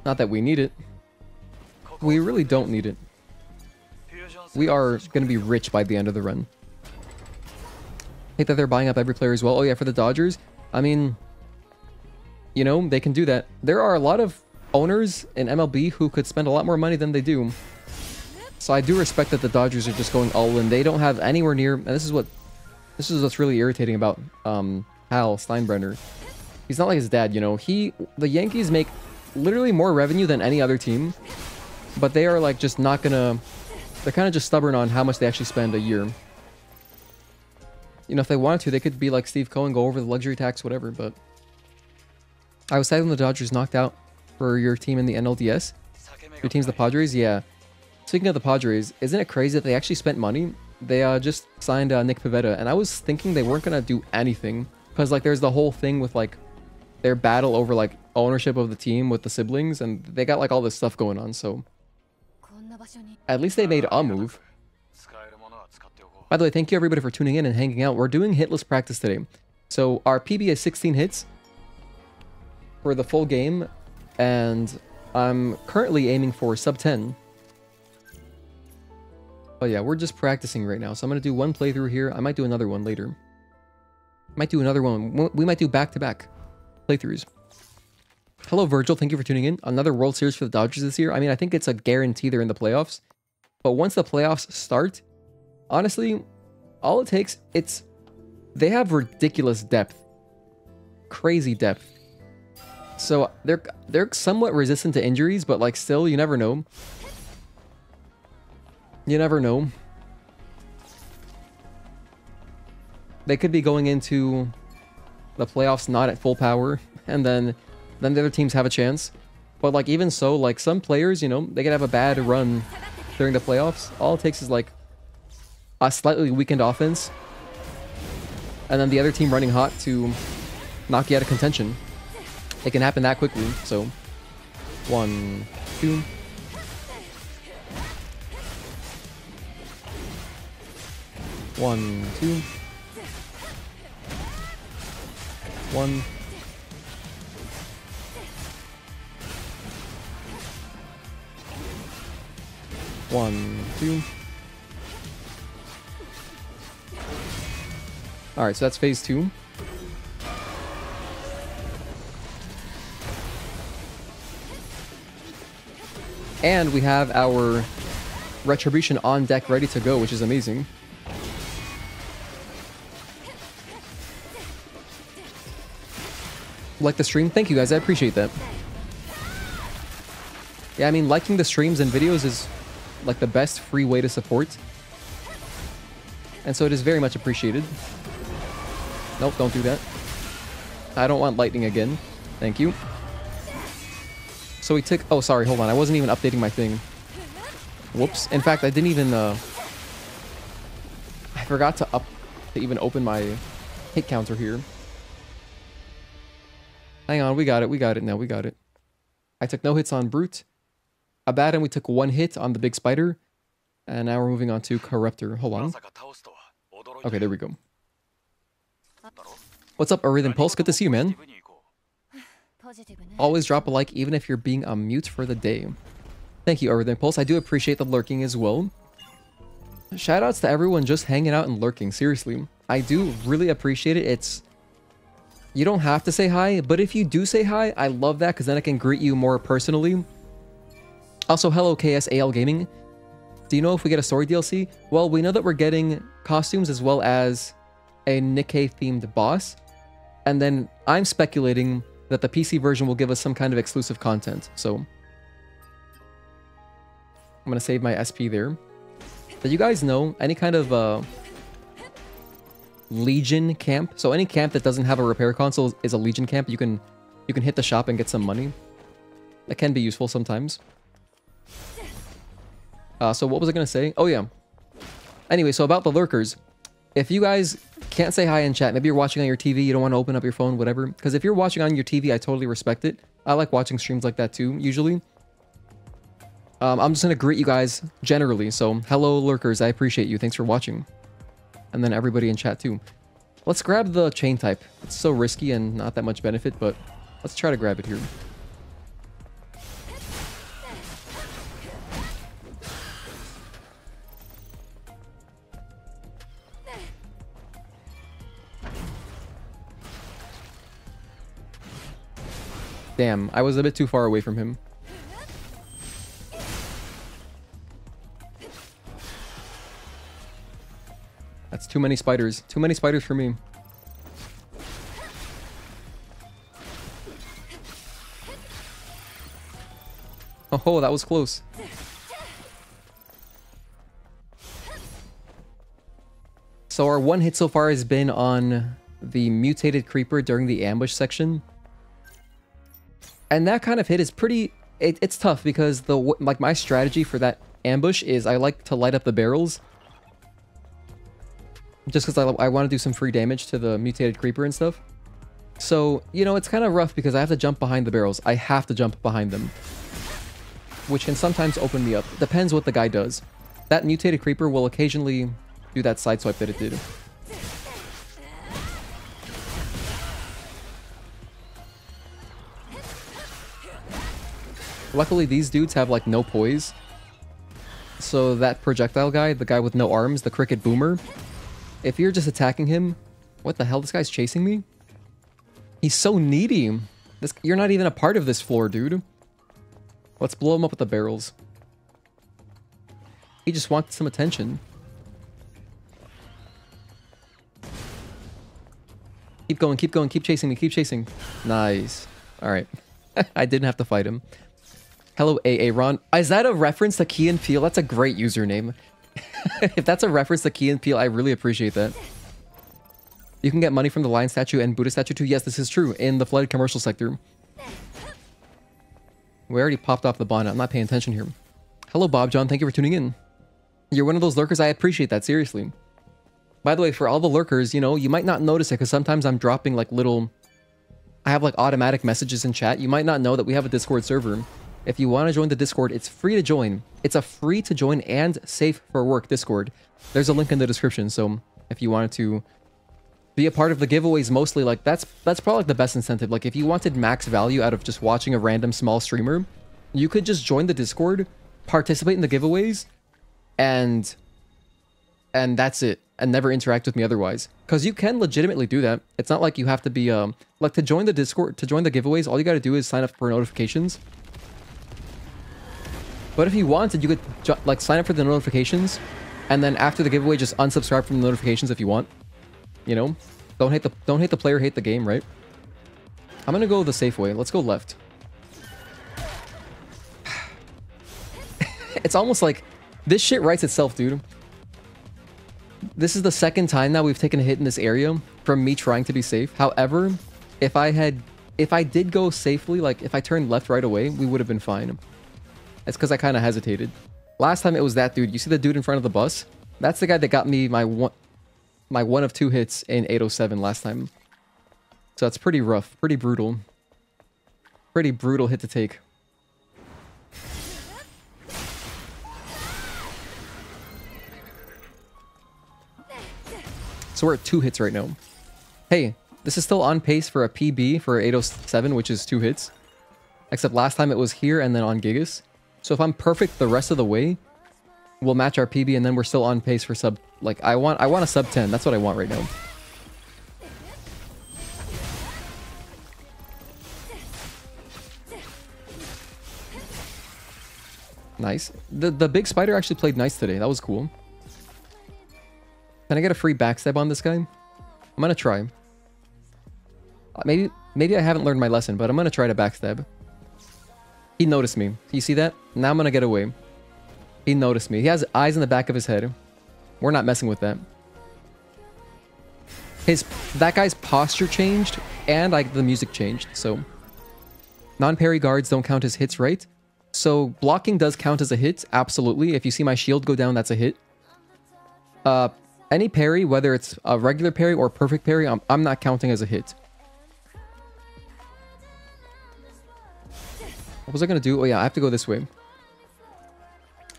Not that we need it. We really don't need it. We are going to be rich by the end of the run. Hate that they're buying up every player as well. Oh yeah, for the Dodgers. I mean, you know, they can do that. There are a lot of owners in MLB who could spend a lot more money than they do. So I do respect that the Dodgers are just going all in. They don't have anywhere near... And this is what's really irritating about Hal Steinbrenner. He's not like his dad, you know. The Yankees make literally more revenue than any other team. But they are like just not gonna... They're kind of just stubborn on how much they actually spend a year. You know, if they wanted to, they could be like Steve Cohen, go over the luxury tax, whatever, but... I was sad when the Dodgers knocked out for your team in the NLDS. Your team's the Padres? Yeah. Speaking of the Padres, isn't it crazy that they actually spent money? They just signed Nick Pivetta, and I was thinking they weren't gonna do anything. Because, like, there's the whole thing with, like, their battle over, like, ownership of the team with the siblings, and they got, like, all this stuff going on, so... At least they made a move. By the way, thank you everybody for tuning in and hanging out. We're doing hitless practice today. So, our PB is 16 hits for the full game, and I'm currently aiming for sub 10. But yeah, we're just practicing right now, so I'm going to do one playthrough here. I might do another one later. Might do another one. We might do back-to-back playthroughs. Hello, Virgil. Thank you for tuning in. Another World Series for the Dodgers this year. I mean, I think it's a guarantee they're in the playoffs. But once the playoffs start, honestly, all it takes, they have ridiculous depth. Crazy depth. So they're somewhat resistant to injuries, but like still, you never know. You never know. They could be going into the playoffs not at full power, and then the other teams have a chance. But like even so, like some players, you know, they could have a bad run during the playoffs. All it takes is like a slightly weakened offense, and then the other team running hot to knock you out of contention. It can happen that quickly. So 1, 2. One, 2. 1. One, 2. Alright, so that's phase 2. And we have our Retribution on deck ready to go, which is amazing. Like the stream? Thank you guys, I appreciate that. Yeah, I mean, liking the streams and videos is like the best free way to support. And so it is very much appreciated. Nope, don't do that. I don't want lightning again. Thank you. So we took... Oh, sorry, hold on. I wasn't even updating my thing. Whoops. In fact, I didn't even... I forgot to even open my hit counter here. Hang on, we got it. We got it now. We got it. I took no hits on Brute. Abaddon, we took 1 hit on the big spider. And now we're moving on to Corruptor. Hold on. Okay, there we go. What's up, Arith Pulse? Good to see you, man. Always drop a like, even if you're being a mute for the day. Thank you, Arith Pulse. I do appreciate the lurking as well. Shoutouts to everyone just hanging out and lurking. Seriously, I do really appreciate it. You don't have to say hi, but if you do say hi, I love that because then I can greet you more personally. Also, hello KSAL Gaming. Do you know if we get a story DLC? Well, we know that we're getting costumes as well as a Nikke themed boss. And then I'm speculating that the PC version will give us some kind of exclusive content. So I'm going to save my SP there. Did you guys know any kind of Legion camp? So any camp that doesn't have a repair console is a Legion camp. You can hit the shop and get some money. That can be useful sometimes. So what was I going to say? Oh yeah. Anyway, so about the lurkers. If you guys can't say hi in chat, maybe you're watching on your TV, you don't want to open up your phone, whatever. Because if you're watching on your TV, I totally respect it. I like watching streams like that too, usually. I'm just going to greet you guys generally. So hello lurkers, I appreciate you. Thanks for watching. And then everybody in chat too. Let's grab the chain type. It's so risky and not that much benefit, but let's try to grab it here. Damn, I was a bit too far away from him. That's too many spiders. Too many spiders for me. Oh, that was close. So our one hit so far has been on the mutated creeper during the ambush section. And that kind of hit is pretty... It's tough because like my strategy for that ambush is I like to light up the barrels. Just because I want to do some free damage to the mutated creeper and stuff. So, you know, it's kind of rough because I have to jump behind the barrels. I have to jump behind them. Which can sometimes open me up. Depends what the guy does. That mutated creeper will occasionally do that side swipe that it did. Luckily, these dudes have, like, no poise. So that projectile guy, the guy with no arms, the cricket boomer, if you're just attacking him... What the hell? This guy's chasing me? He's so needy. You're not even a part of this floor, dude. Let's blow him up with the barrels. He just wants some attention. Keep going, keep going, keep chasing me, keep chasing. Nice. Alright. I didn't have to fight him. Hello, AA Ron. Is that a reference to Key and Peele? That's a great username. If that's a reference to Key and Peele, I really appreciate that. You can get money from the lion statue and Buddha statue too. Yes, this is true. In the flooded commercial sector. We already popped off the bonnet. I'm not paying attention here. Hello, Bob John. Thank you for tuning in. You're one of those lurkers. I appreciate that, seriously. By the way, for all the lurkers, you know, you might not notice it because sometimes I'm dropping like little... I have like automatic messages in chat. You might not know that we have a Discord server. If you want to join the Discord, it's free to join. It's a free to join and safe for work Discord. There's a link in the description, so if you wanted to be a part of the giveaways mostly, like that's probably like the best incentive. Like if you wanted max value out of just watching a random small streamer, you could just join the Discord, participate in the giveaways, and that's it, and never interact with me otherwise. Because you can legitimately do that. It's not like you have to be like to join the Discord, to join the giveaways, all you got to do is sign up for notifications. But if you wanted, you could like sign up for the notifications, and then after the giveaway, just unsubscribe from the notifications if you want. You know, don't hate the player, hate the game, right? I'm gonna go the safe way. Let's go left. It's almost like this shit writes itself, dude. This is the second time now we've taken a hit in this area from me trying to be safe. However, if I did go safely, like if I turned left right away, we would have been fine. It's because I kind of hesitated. Last time it was that dude. You see the dude in front of the bus? That's the guy that got me my one of two hits in 807 last time. So that's pretty rough, pretty brutal. Pretty brutal hit to take. So we're at 2 hits right now. Hey, this is still on pace for a PB for 807, which is 2 hits. Except last time it was here and then on Gigas. So if I'm perfect the rest of the way, we'll match our PB, and then we're still on pace for sub. Like I want a sub 10. That's what I want right now. Nice. The big spider actually played nice today. That was cool. Can I get a free backstab on this guy? I'm gonna try. Maybe I haven't learned my lesson, but I'm gonna try to backstab. He noticed me. You see that? Now I'm gonna get away. He noticed me. He has eyes in the back of his head. We're not messing with that. That guy's posture changed, and the music changed. So non-parry guards don't count as hits, right? So blocking does count as a hit, absolutely. If you see my shield go down, that's a hit. Any parry, whether it's a regular parry or perfect parry, I'm not counting as a hit. What was I gonna do? Oh yeah, I have to go this way.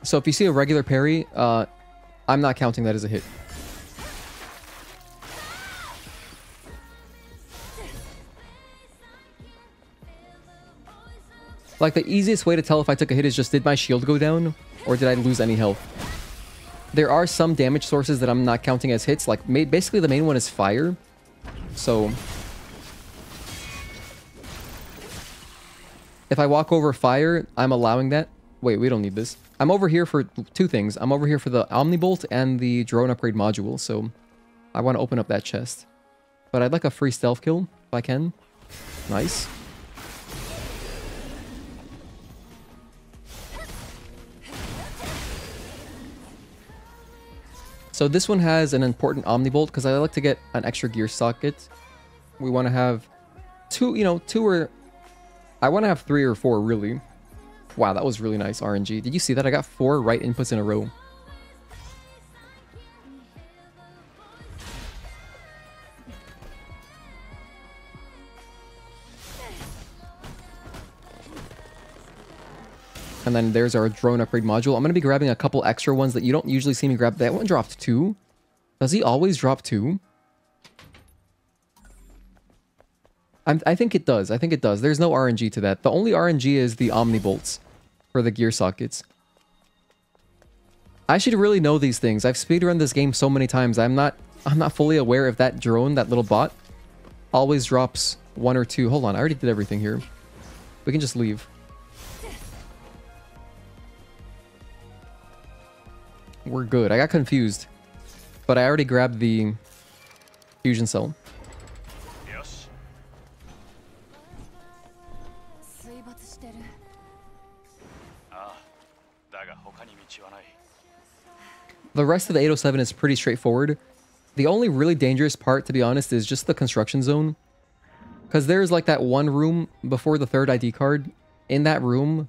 So if you see a regular parry, I'm not counting that as a hit. Like, the easiest way to tell if I took a hit is just, did my shield go down? Or did I lose any health? There are some damage sources that I'm not counting as hits. Like, basically the main one is fire. So if I walk over fire, I'm allowing that. Wait, we don't need this. I'm over here for two things. I'm over here for the Omnibolt and the drone upgrade module. So I want to open up that chest. But I'd like a free stealth kill, if I can. Nice. So this one has an important Omnibolt because I like to get an extra gear socket. We want to have two or I want to have 3 or 4 really. Wow, that was really nice RNG. Did you see that? I got 4 right inputs in a row. And then there's our drone upgrade module. I'm going to be grabbing a couple extra ones that you don't usually see me grab. That one dropped 2. Does he always drop 2? I think it does. I think it does. There's no RNG to that. The only RNG is the Omnibolts for the gear sockets. I should really know these things. I've speedrun this game so many times. I'm not fully aware if that drone, that little bot, always drops 1 or 2. Hold on, I already did everything here. We can just leave. We're good. I got confused. But I already grabbed the fusion cell. The rest of the 807 is pretty straightforward. The only really dangerous part, to be honest, is just the construction zone. Because there's like that one room before the 3rd ID card. In that room,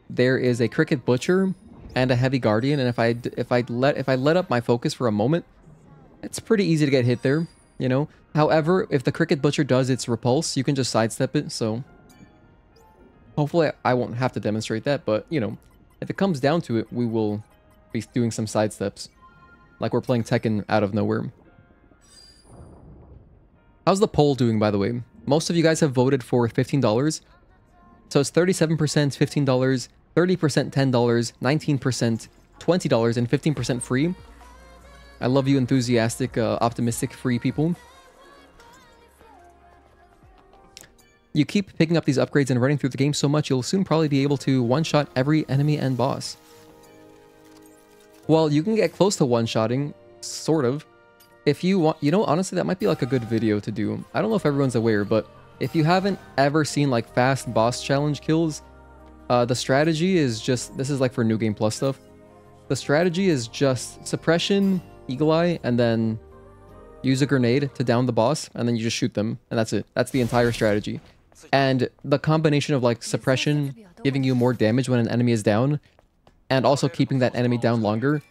there is a cricket butcher and a heavy guardian, and if I let up my focus for a moment, it's pretty easy to get hit there, you know. However, if the cricket butcher does its repulse, you can just sidestep it. So hopefully I won't have to demonstrate that, but you know, if it comes down to it, we will be doing some sidesteps, like we're playing Tekken out of nowhere. How's the poll doing, by the way? Most of you guys have voted for $15, so it's 37%, $15. 30% $10, 19% $20, and 15% free. I love you enthusiastic, optimistic, free people. You keep picking up these upgrades and running through the game so much, you'll soon probably be able to one-shot every enemy and boss. Well, you can get close to one-shotting, sort of. If you want, you know, honestly, that might be like a good video to do. I don't know if everyone's aware, but if you haven't ever seen like fast boss challenge kills, the strategy is just, this is like for New Game Plus stuff. The strategy is just suppression, eagle eye, and then use a grenade to down the boss, and then you just shoot them, and that's it. That's the entire strategy. And the combination of like suppression giving you more damage when an enemy is down, and also keeping that enemy down longer,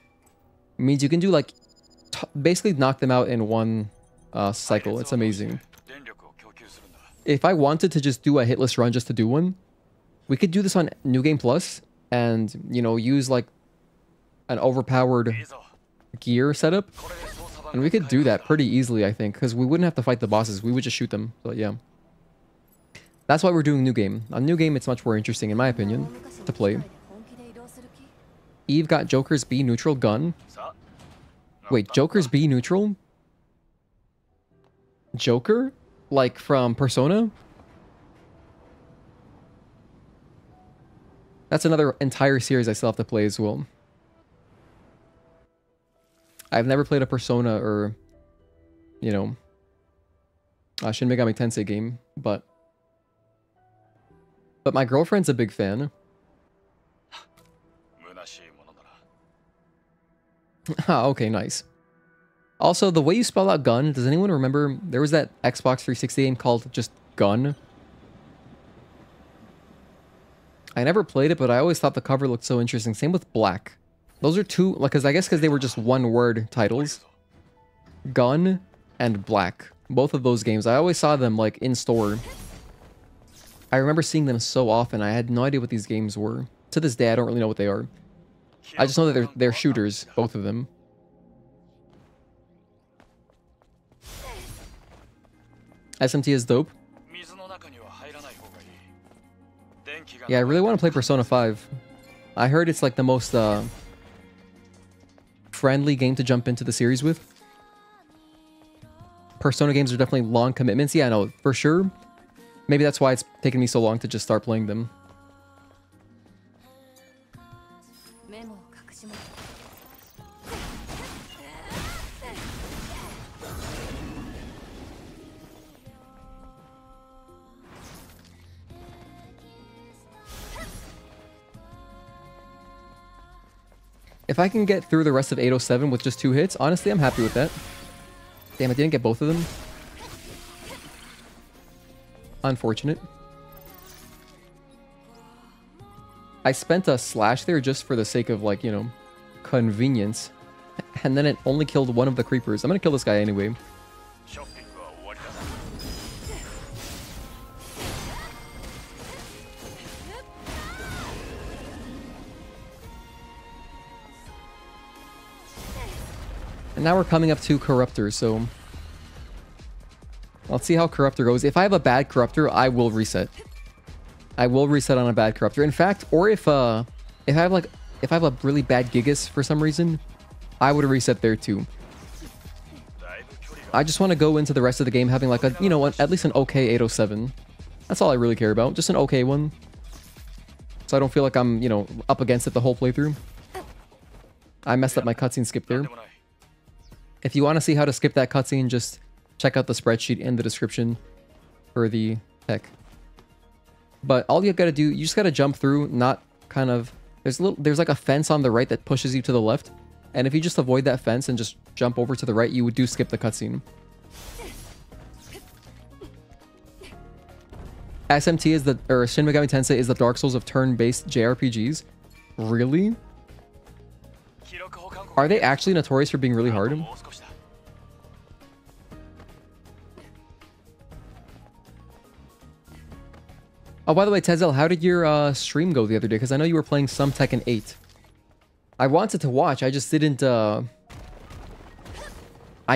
means you can do like, basically knock them out in one cycle. It's amazing. If I wanted to just do a hitless run just to do one, we could do this on New Game Plus and, you know, use like an overpowered gear setup. And we could do that pretty easily, I think, because we wouldn't have to fight the bosses. We would just shoot them. But yeah. That's why we're doing New Game. On New Game, it's much more interesting, in my opinion, to play. Eve got Joker's B neutral gun. Wait, Joker's B neutral? Joker? Like from Persona? That's another entire series I still have to play as well. I've never played a Persona or, you know, Shin Megami Tensei game, but my girlfriend's a big fan. Ah, okay, nice. Also, the way you spell out gun, does anyone remember there was that Xbox 360 game called just Gun? I never played it, but I always thought the cover looked so interesting. Same with Black. Those are two, like, because I guess because they were just one-word titles. Gun and Black. Both of those games. I always saw them, like, in store. I remember seeing them so often. I had no idea what these games were. To this day, I don't really know what they are. I just know that they're shooters, both of them. SMT is dope. Yeah, I really want to play Persona 5. I heard it's like the most friendly game to jump into the series with. Persona games are definitely long commitments. Yeah, I know, for sure. Maybe that's why it's taken me so long to just start playing them. If I can get through the rest of 807 with just 2 hits, honestly, I'm happy with that. Damn, I didn't get both of them. Unfortunate. I spent a slash there just for the sake of, like, you know, convenience. And then it only killed one of the creepers. I'm gonna kill this guy anyway. And now we're coming up to Corruptor, so let's see how Corruptor goes. If I have a bad Corruptor, I will reset. I will reset on a bad Corruptor. In fact, or if I have a really bad Gigas for some reason, I would reset there too. I just want to go into the rest of the game having like a, you know, at least an okay 807. That's all I really care about. Just an okay one. So I don't feel like I'm, you know, up against it the whole playthrough. I messed up my cutscene skip there. If you want to see how to skip that cutscene, just check out the spreadsheet in the description for the tech. But all you gotta do, you just gotta jump through, not kind of... There's like a fence on the right that pushes you to the left. And if you just avoid that fence and just jump over to the right, you do skip the cutscene. SMT is the... or Shin Megami Tensei is the Dark Souls of turn-based JRPGs. Really? Are they actually notorious for being really hard? Oh, by the way, Tezel, how did your stream go the other day? Because I know you were playing some Tekken 8. I wanted to watch, I just didn't... I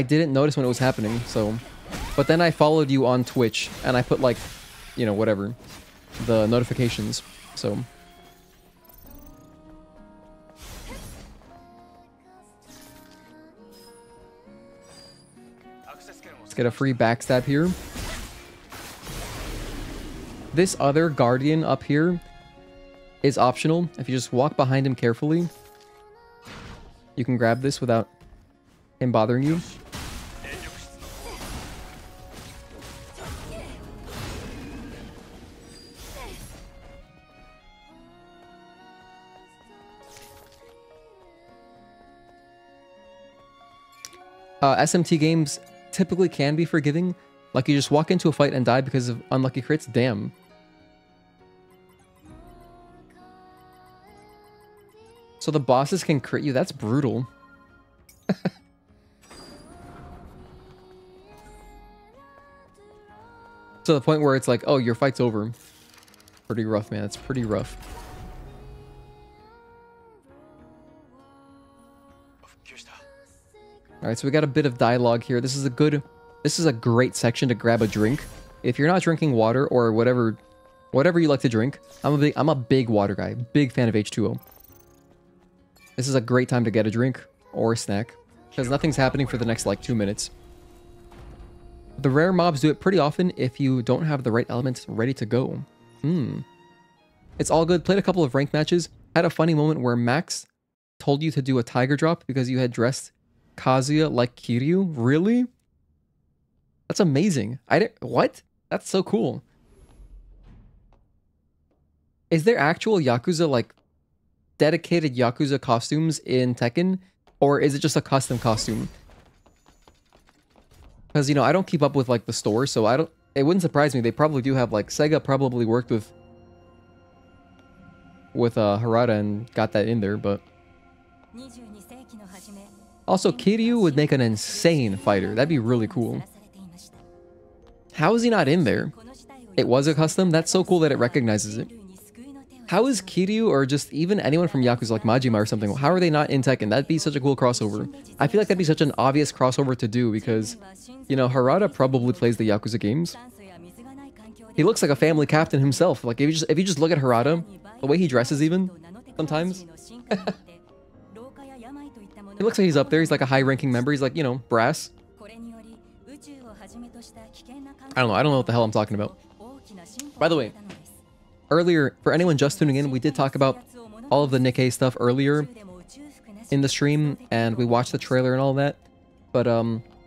didn't notice when it was happening, so... But then I followed you on Twitch, and I put, like, you know, whatever. The notifications, so... Let's get a free backstab here. This other guardian up here is optional. If you just walk behind him carefully, you can grab this without him bothering you. SMT games typically can be forgiving. Like, you just walk into a fight and die because of unlucky crits? Damn. So the bosses can crit you? That's brutal. To the point where it's like, oh, your fight's over. Pretty rough, man. It's pretty rough. Alright, so we got a bit of dialogue here. This is a great section to grab a drink. If you're not drinking water or whatever you like to drink, I'm a big water guy. Big fan of H2O. This is a great time to get a drink or a snack, because nothing's happening for the next like 2 minutes. The rare mobs do it pretty often if you don't have the right elements ready to go. It's all good. Played a couple of ranked matches. Had a funny moment where Max told you to do a tiger drop because you had dressed Kazuya like Kiryu. Really? That's amazing. What? That's so cool. Is there actual Yakuza, like, dedicated Yakuza costumes in Tekken? Or is it just a custom costume? Because, you know, I don't keep up with, like, the store, so it wouldn't surprise me. They probably do have, like, Sega probably worked with Harada and got that in there, but... Also, Kiryu would make an insane fighter. That'd be really cool. How is he not in there? It was a custom? That's so cool that it recognizes it. How is Kiryu, or just even anyone from Yakuza like Majima or something, how are they not in Tekken? That'd be such a cool crossover. I feel like that'd be such an obvious crossover to do because, you know, Harada probably plays the Yakuza games. He looks like a family captain himself. Like, if you just look at Harada, the way he dresses even, sometimes. He looks like he's up there. He's like a high-ranking member. He's like, you know, brass. I don't know what the hell I'm talking about. By the way, earlier, for anyone just tuning in, we did talk about all of the Nikke stuff earlier in the stream, and we watched the trailer and all that. But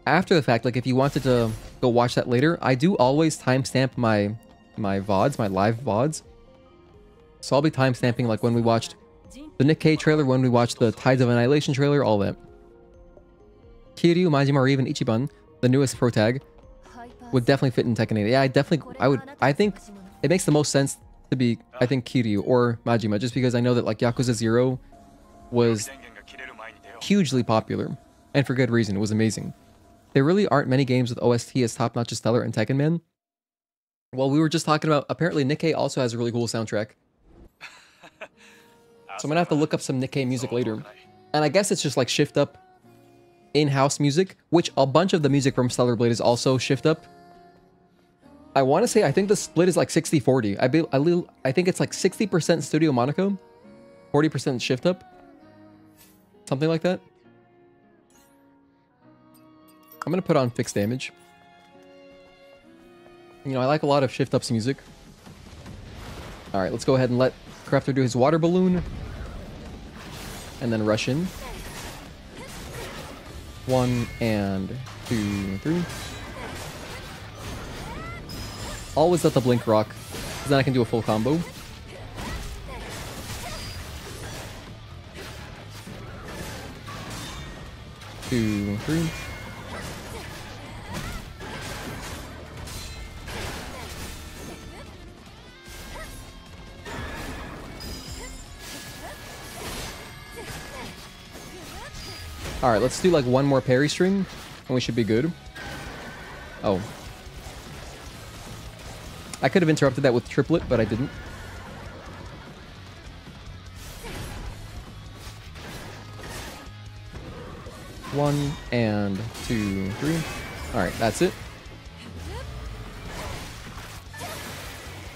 after the fact, like if you wanted to go watch that later, I do always timestamp my VODs, my live VODs. So I'll be timestamping like when we watched the Nikke trailer, when we watched the Tides of Annihilation trailer, all that. Kiryu, Majima, or even Ichiban, the newest pro tag, would definitely fit in Tekken 8. Yeah, I think it makes the most sense to be, I think, Kiryu or Majima, just because I know that like Yakuza 0 was hugely popular, and for good reason. It was amazing. There really aren't many games with OST as top-notch as Stellar and Tekken, man. Well, we were just talking about, apparently Nikke also has a really cool soundtrack. So I'm gonna have to look up some Nikke music later. And I guess it's just like shift up in-house music, which a bunch of the music from Stellar Blade is also shift up. I want to say, I think the split is like 60-40. I think it's like 60% Studio Monaco, 40% shift up. Something like that. I'm going to put on fixed damage. You know, I like a lot of shift ups music. Alright, let's go ahead and let Crafter do his water balloon. And then rush in. 1 and 2, 3. Always let the blink rock, because then I can do a full combo. Two, 3. Alright, let's do like one more parry string, and we should be good. Oh. I could have interrupted that with triplet, but I didn't. One and 2, 3. Alright, that's it.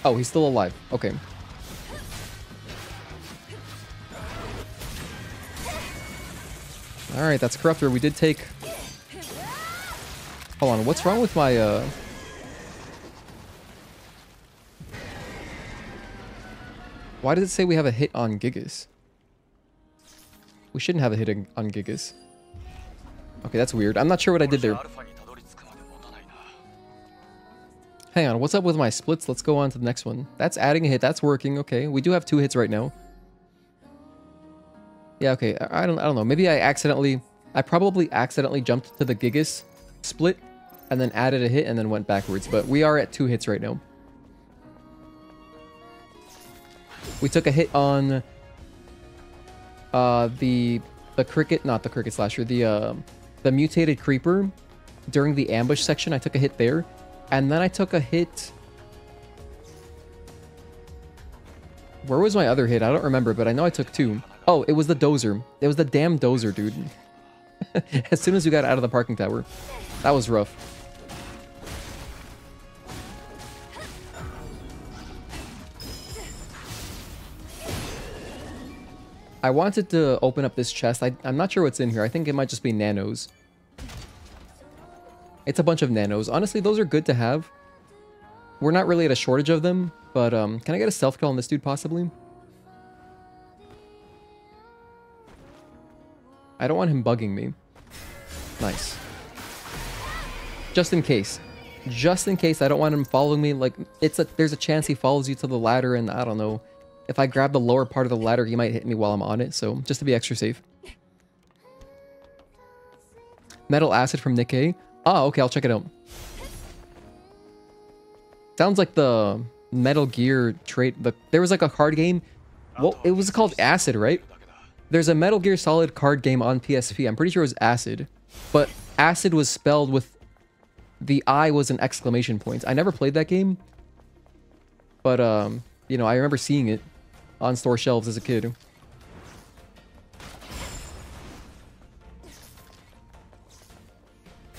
Oh, he's still alive. Okay. Alright, that's Corruptor. We did take... Hold on, what's wrong with my, Why does it say we have a hit on Gigas? We shouldn't have a hit on Gigas. Okay, that's weird. I'm not sure what I did there. Hang on, what's up with my splits? Let's go on to the next one. That's adding a hit. That's working. Okay, we do have 2 hits right now. Yeah, okay. I don't know. Maybe I probably accidentally jumped to the Gigas split and then added a hit and then went backwards. But we are at 2 hits right now. We took a hit on the cricket, not the cricket slasher, the mutated creeper during the ambush section. I took a hit there, and then I took a hit. Where was my other hit? I don't remember, but I know I took 2. Oh, it was the dozer. It was the damn dozer, dude. As soon as we got out of the parking tower, that was rough. I wanted to open up this chest. I'm not sure what's in here. I think it might just be nanos. It's a bunch of nanos. Honestly, those are good to have. We're not really at a shortage of them, but can I get a self kill on this dude possibly? I don't want him bugging me. Nice. Just in case. Just in case I don't want him following me. Like, there's a chance he follows you to the ladder, and I don't know. If I grab the lower part of the ladder, he might hit me while I'm on it, so just to be extra safe. Metal acid from Nikke. Oh, okay, I'll check it out. Sounds like the Metal Gear trait. There was like a card game. Well, it was called Acid, right? There's a Metal Gear Solid card game on PSP. I'm pretty sure it was Acid. But Acid was spelled with... The I was an exclamation point. I never played that game. But, you know, I remember seeing it on store shelves as a kid.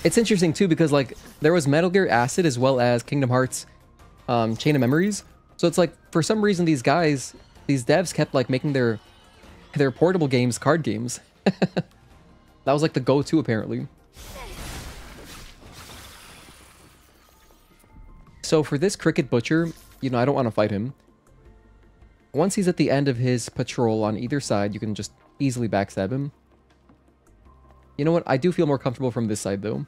It's interesting too because like there was Metal Gear Acid as well as Kingdom Hearts Chain of Memories. So it's like for some reason these devs kept like making their portable games card games. That was like the go-to apparently. So for this Cricket Butcher, you know, I don't want to fight him. Once he's at the end of his patrol on either side, you can just easily backstab him. You know what? I do feel more comfortable from this side, though.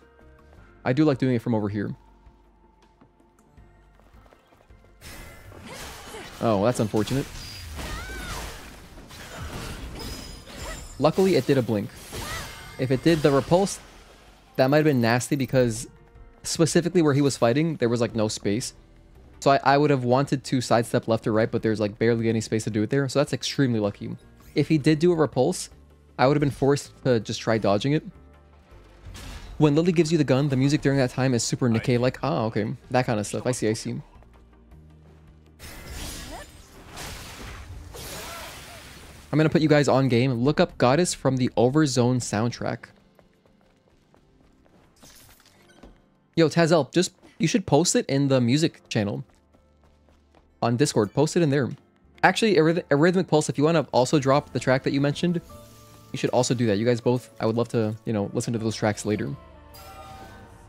I do like doing it from over here. Oh, that's unfortunate. Luckily, it did a blink. If it did the repulse, that might have been nasty because specifically where he was fighting, there was like no space. So I would have wanted to sidestep left or right, but there's like barely any space to do it there. So that's extremely lucky. If he did do a repulse, I would have been forced to just try dodging it. When Lily gives you the gun, the music during that time is super Nikke, like, oh, okay. That kind of stuff. I see, I see. I'm going to put you guys on game. Look up Goddess from the Overzone soundtrack. Yo, Tazel, you should post it in the music channel. On Discord. Post it in there. Actually, Arrhythmic Pulse, if you want to also drop the track that you mentioned, you should also do that. You guys both, I would love to, you know, listen to those tracks later.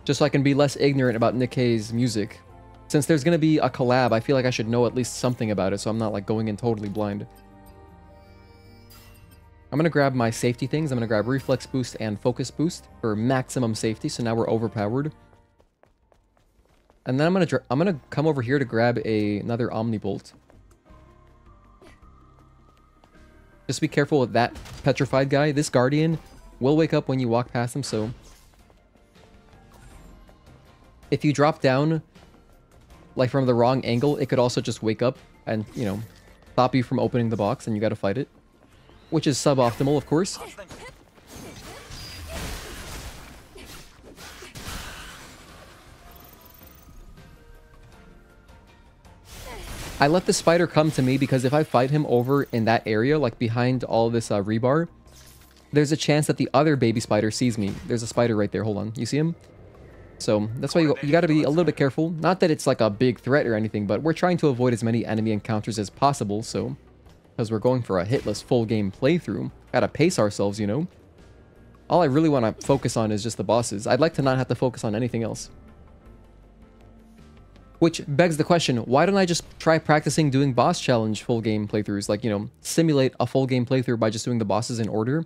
Just so I can be less ignorant about Nikke's music. Since there's going to be a collab, I feel like I should know at least something about it, so I'm not like going in totally blind. I'm going to grab my safety things. I'm going to grab Reflex Boost and Focus Boost for maximum safety, so now we're overpowered. And then I'm gonna come over here to grab another Omnibolt. Just be careful with that petrified guy. This Guardian will wake up when you walk past him, so... If you drop down, like from the wrong angle, it could also just wake up and, you know, stop you from opening the box and you gotta fight it. Which is suboptimal, of course. I let the spider come to me because if I fight him over in that area, like behind all this rebar, there's a chance that the other baby spider sees me. There's a spider right there. Hold on. You see him? So that's why you got to be a little bit careful. Not that it's like a big threat or anything, but we're trying to avoid as many enemy encounters as possible. So, because we're going for a hitless full game playthrough, gotta pace ourselves, you know? All I really want to focus on is just the bosses. I'd like to not have to focus on anything else. Which begs the question, why don't I just try practicing doing boss challenge full game playthroughs? Like, you know, simulate a full game playthrough by just doing the bosses in order.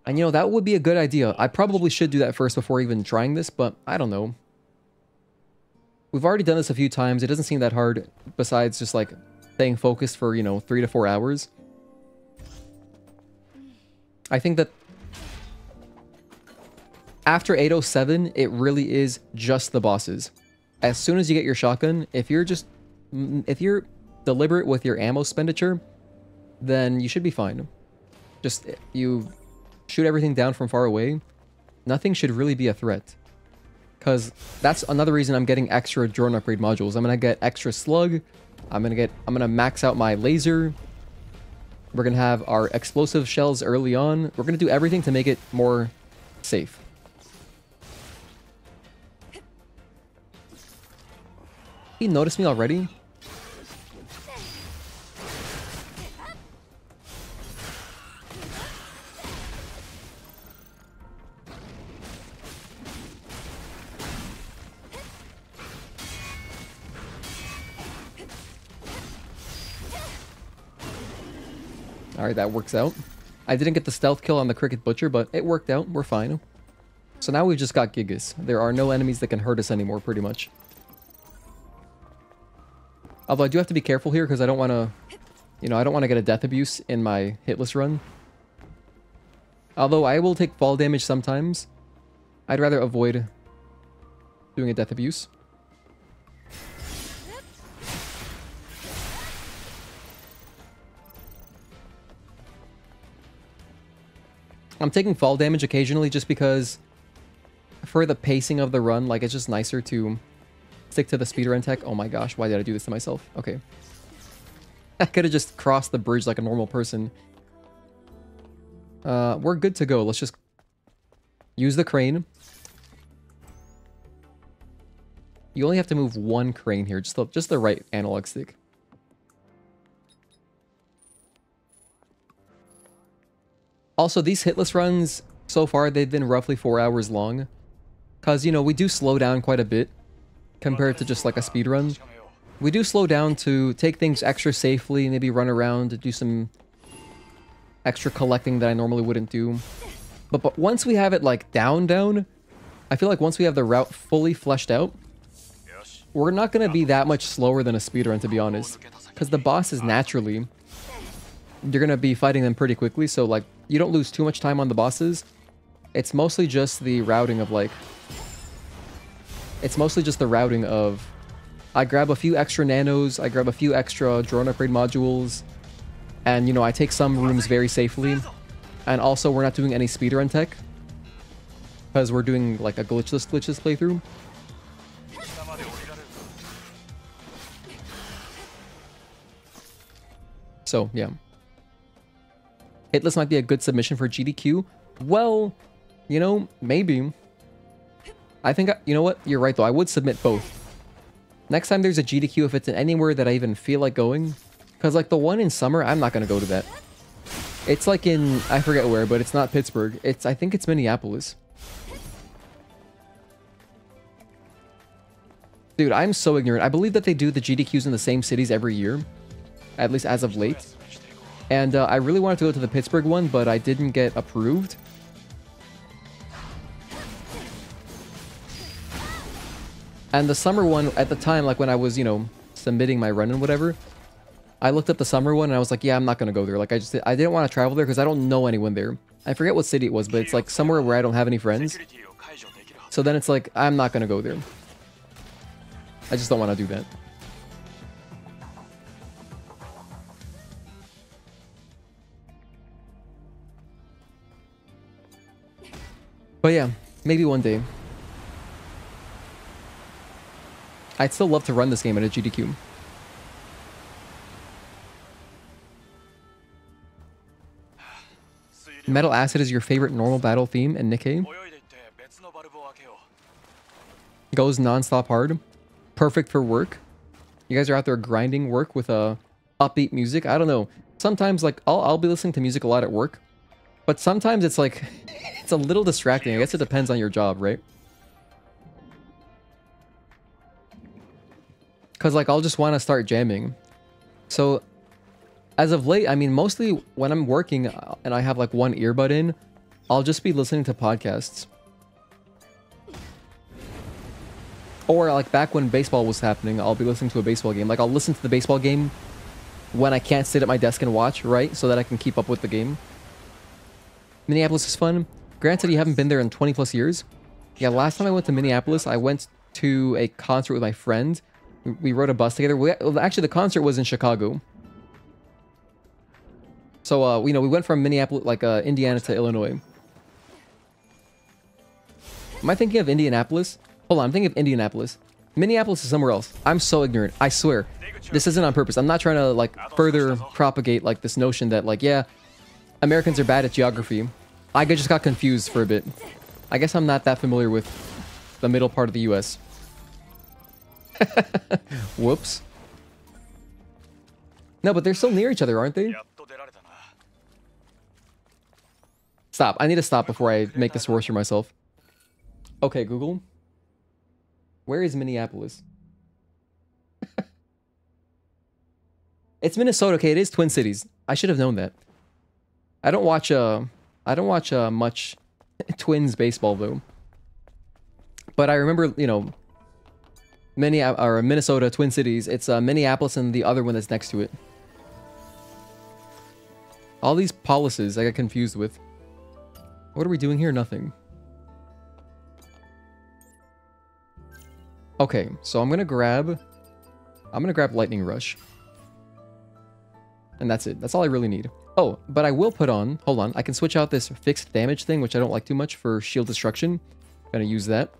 And, you know, that would be a good idea. I probably should do that first before even trying this, but I don't know. We've already done this a few times. It doesn't seem that hard, besides just, like, staying focused for, you know, 3 to 4 hours. I think that after Eidos 7, it really is just the bosses. As soon as you get your shotgun, if you're deliberate with your ammo expenditure, then you should be fine. Just, you shoot everything down from far away. Nothing should really be a threat. Because that's another reason I'm getting extra drone upgrade modules. I'm going to get extra slug. I'm going to max out my laser. We're going to have our explosive shells early on. We're going to do everything to make it more safe. He noticed me already? Alright, that works out. I didn't get the stealth kill on the Cricket Butcher, but it worked out. We're fine. So now we've just got Gigas. There are no enemies that can hurt us anymore, pretty much. Although I do have to be careful here, because I don't want to... You know, I don't want to get a death abuse in my Hitless run. Although I will take fall damage sometimes. I'd rather avoid doing a death abuse. I'm taking fall damage occasionally just because for the pacing of the run, like, it's just nicer to stick to the speedrun tech. Oh my gosh, why did I do this to myself? Okay. I could have just crossed the bridge like a normal person. We're good to go. Let's just use the crane. You only have to move one crane here, just the right analog stick. Also, these Hitless runs, so far, they've been roughly 4 hours long. Because, you know, we do slow down quite a bit compared to just like a speedrun. We do slow down to take things extra safely, maybe run around, do some extra collecting that I normally wouldn't do. But once we have it like down, I feel like once we have the route fully fleshed out, we're not going to be that much slower than a speedrun, to be honest. Because the bosses naturally, you're going to be fighting them pretty quickly, so like you don't lose too much time on the bosses. It's mostly just the routing of like... I grab a few extra nanos, I grab a few extra drone upgrade modules, and, you know, I take some rooms very safely. And also, we're not doing any speedrun tech, because we're doing, like, a glitchless playthrough. So, yeah. Hitless might be a good submission for GDQ. Well, you know, maybe. I think, you know what? You're right, though. I would submit both. Next time there's a GDQ, if it's anywhere that I even feel like going, because like the one in summer, I'm not going to go to that. It's like in, I forget where, but it's not Pittsburgh. I think it's Minneapolis. Dude, I'm so ignorant. I believe that they do the GDQs in the same cities every year, at least as of late. And I really wanted to go to the Pittsburgh one, but I didn't get approved. And the summer one, at the time, like when I was, you know, submitting my run and whatever, I looked up the summer one and I was like, yeah, I'm not going to go there. Like, I didn't want to travel there because I don't know anyone there. I forget what city it was, but it's like somewhere where I don't have any friends. So then it's like, I'm not going to go there. I just don't want to do that. But yeah, maybe one day. I'd still love to run this game at a GDQ. Metal Acid is your favorite normal battle theme in Nikke. Goes non-stop hard. Perfect for work. You guys are out there grinding work with upbeat music. I don't know. Sometimes like I'll be listening to music a lot at work. But sometimes it's like it's a little distracting. I guess it depends on your job, right? Because, like, I'll just want to start jamming. So, as of late, I mean, mostly when I'm working and I have, like, one earbud in, I'll just be listening to podcasts. Or, like, back when baseball was happening, I'll be listening to a baseball game. Like, I'll listen to the baseball game when I can't sit at my desk and watch, right? So that I can keep up with the game. Minneapolis is fun. Granted, you haven't been there in 20 plus years. Yeah, last time I went to Minneapolis, I went to a concert with my friend. We rode a bus together. Actually, the concert was in Chicago. So, you know, we went from Minneapolis, like, Indiana to Illinois. Am I thinking of Indianapolis? Hold on, I'm thinking of Indianapolis. Minneapolis is somewhere else. I'm so ignorant. I swear. This isn't on purpose. I'm not trying to, like, further propagate, like, this notion that, like, yeah, Americans are bad at geography. I just got confused for a bit. I guess I'm not that familiar with the middle part of the US. Whoops. No, but they're so near each other, aren't they? Stop. I need to stop before I make this worse for myself. Okay, Google. Where is Minneapolis? It's Minnesota. Okay, it is Twin Cities. I should have known that. I don't watch much Twins baseball though. But I remember, you know, Minnesota Twin Cities. It's Minneapolis and the other one that's next to it. All these policies I got confused with. What are we doing here? Nothing. Okay, so I'm gonna grab Lightning Rush. And that's it. That's all I really need. Oh, but I will put on, hold on, I can switch out this fixed damage thing, which I don't like too much, for shield destruction. Gonna use that.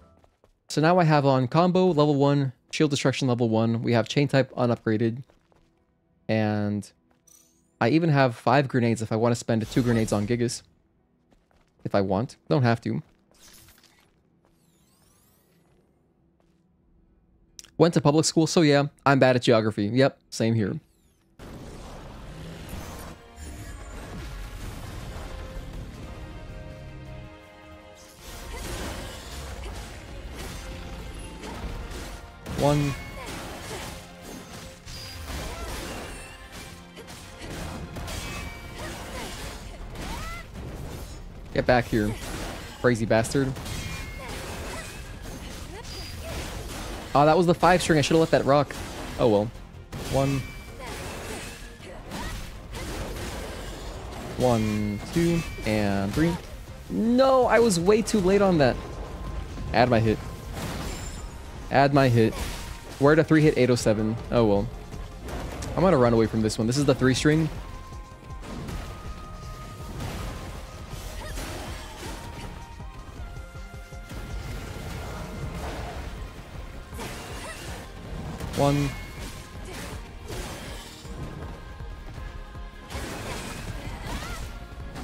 So now I have on combo level 1, shield destruction level 1. We have chain type unupgraded. And I even have 5 grenades if I want to spend 2 grenades on Gigas. If I want. Don't have to. Went to public school, so yeah, I'm bad at geography. Yep, same here. One. Get back here, crazy bastard. Oh, that was the 5 string. I should have let that rock. Oh well. 1. 1, 2, and 3. No, I was way too late on that. Add my hit. Add my hit. Where to 3-hit 807. Oh well. I'm gonna run away from this one. This is the 3 string. One.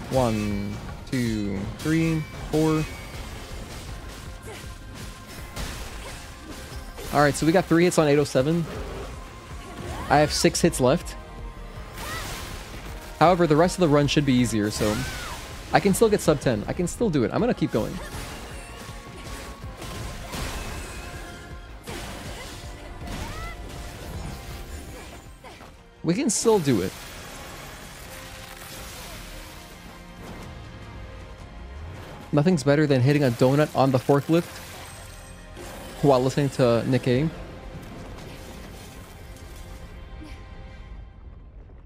One, 2, 3, 4. Alright, so we got 3 hits on 807. I have 6 hits left. However, the rest of the run should be easier, so I can still get sub 10. I can still do it. I'm gonna keep going. We can still do it. Nothing's better than hitting a donut on the forklift while listening to Nikke.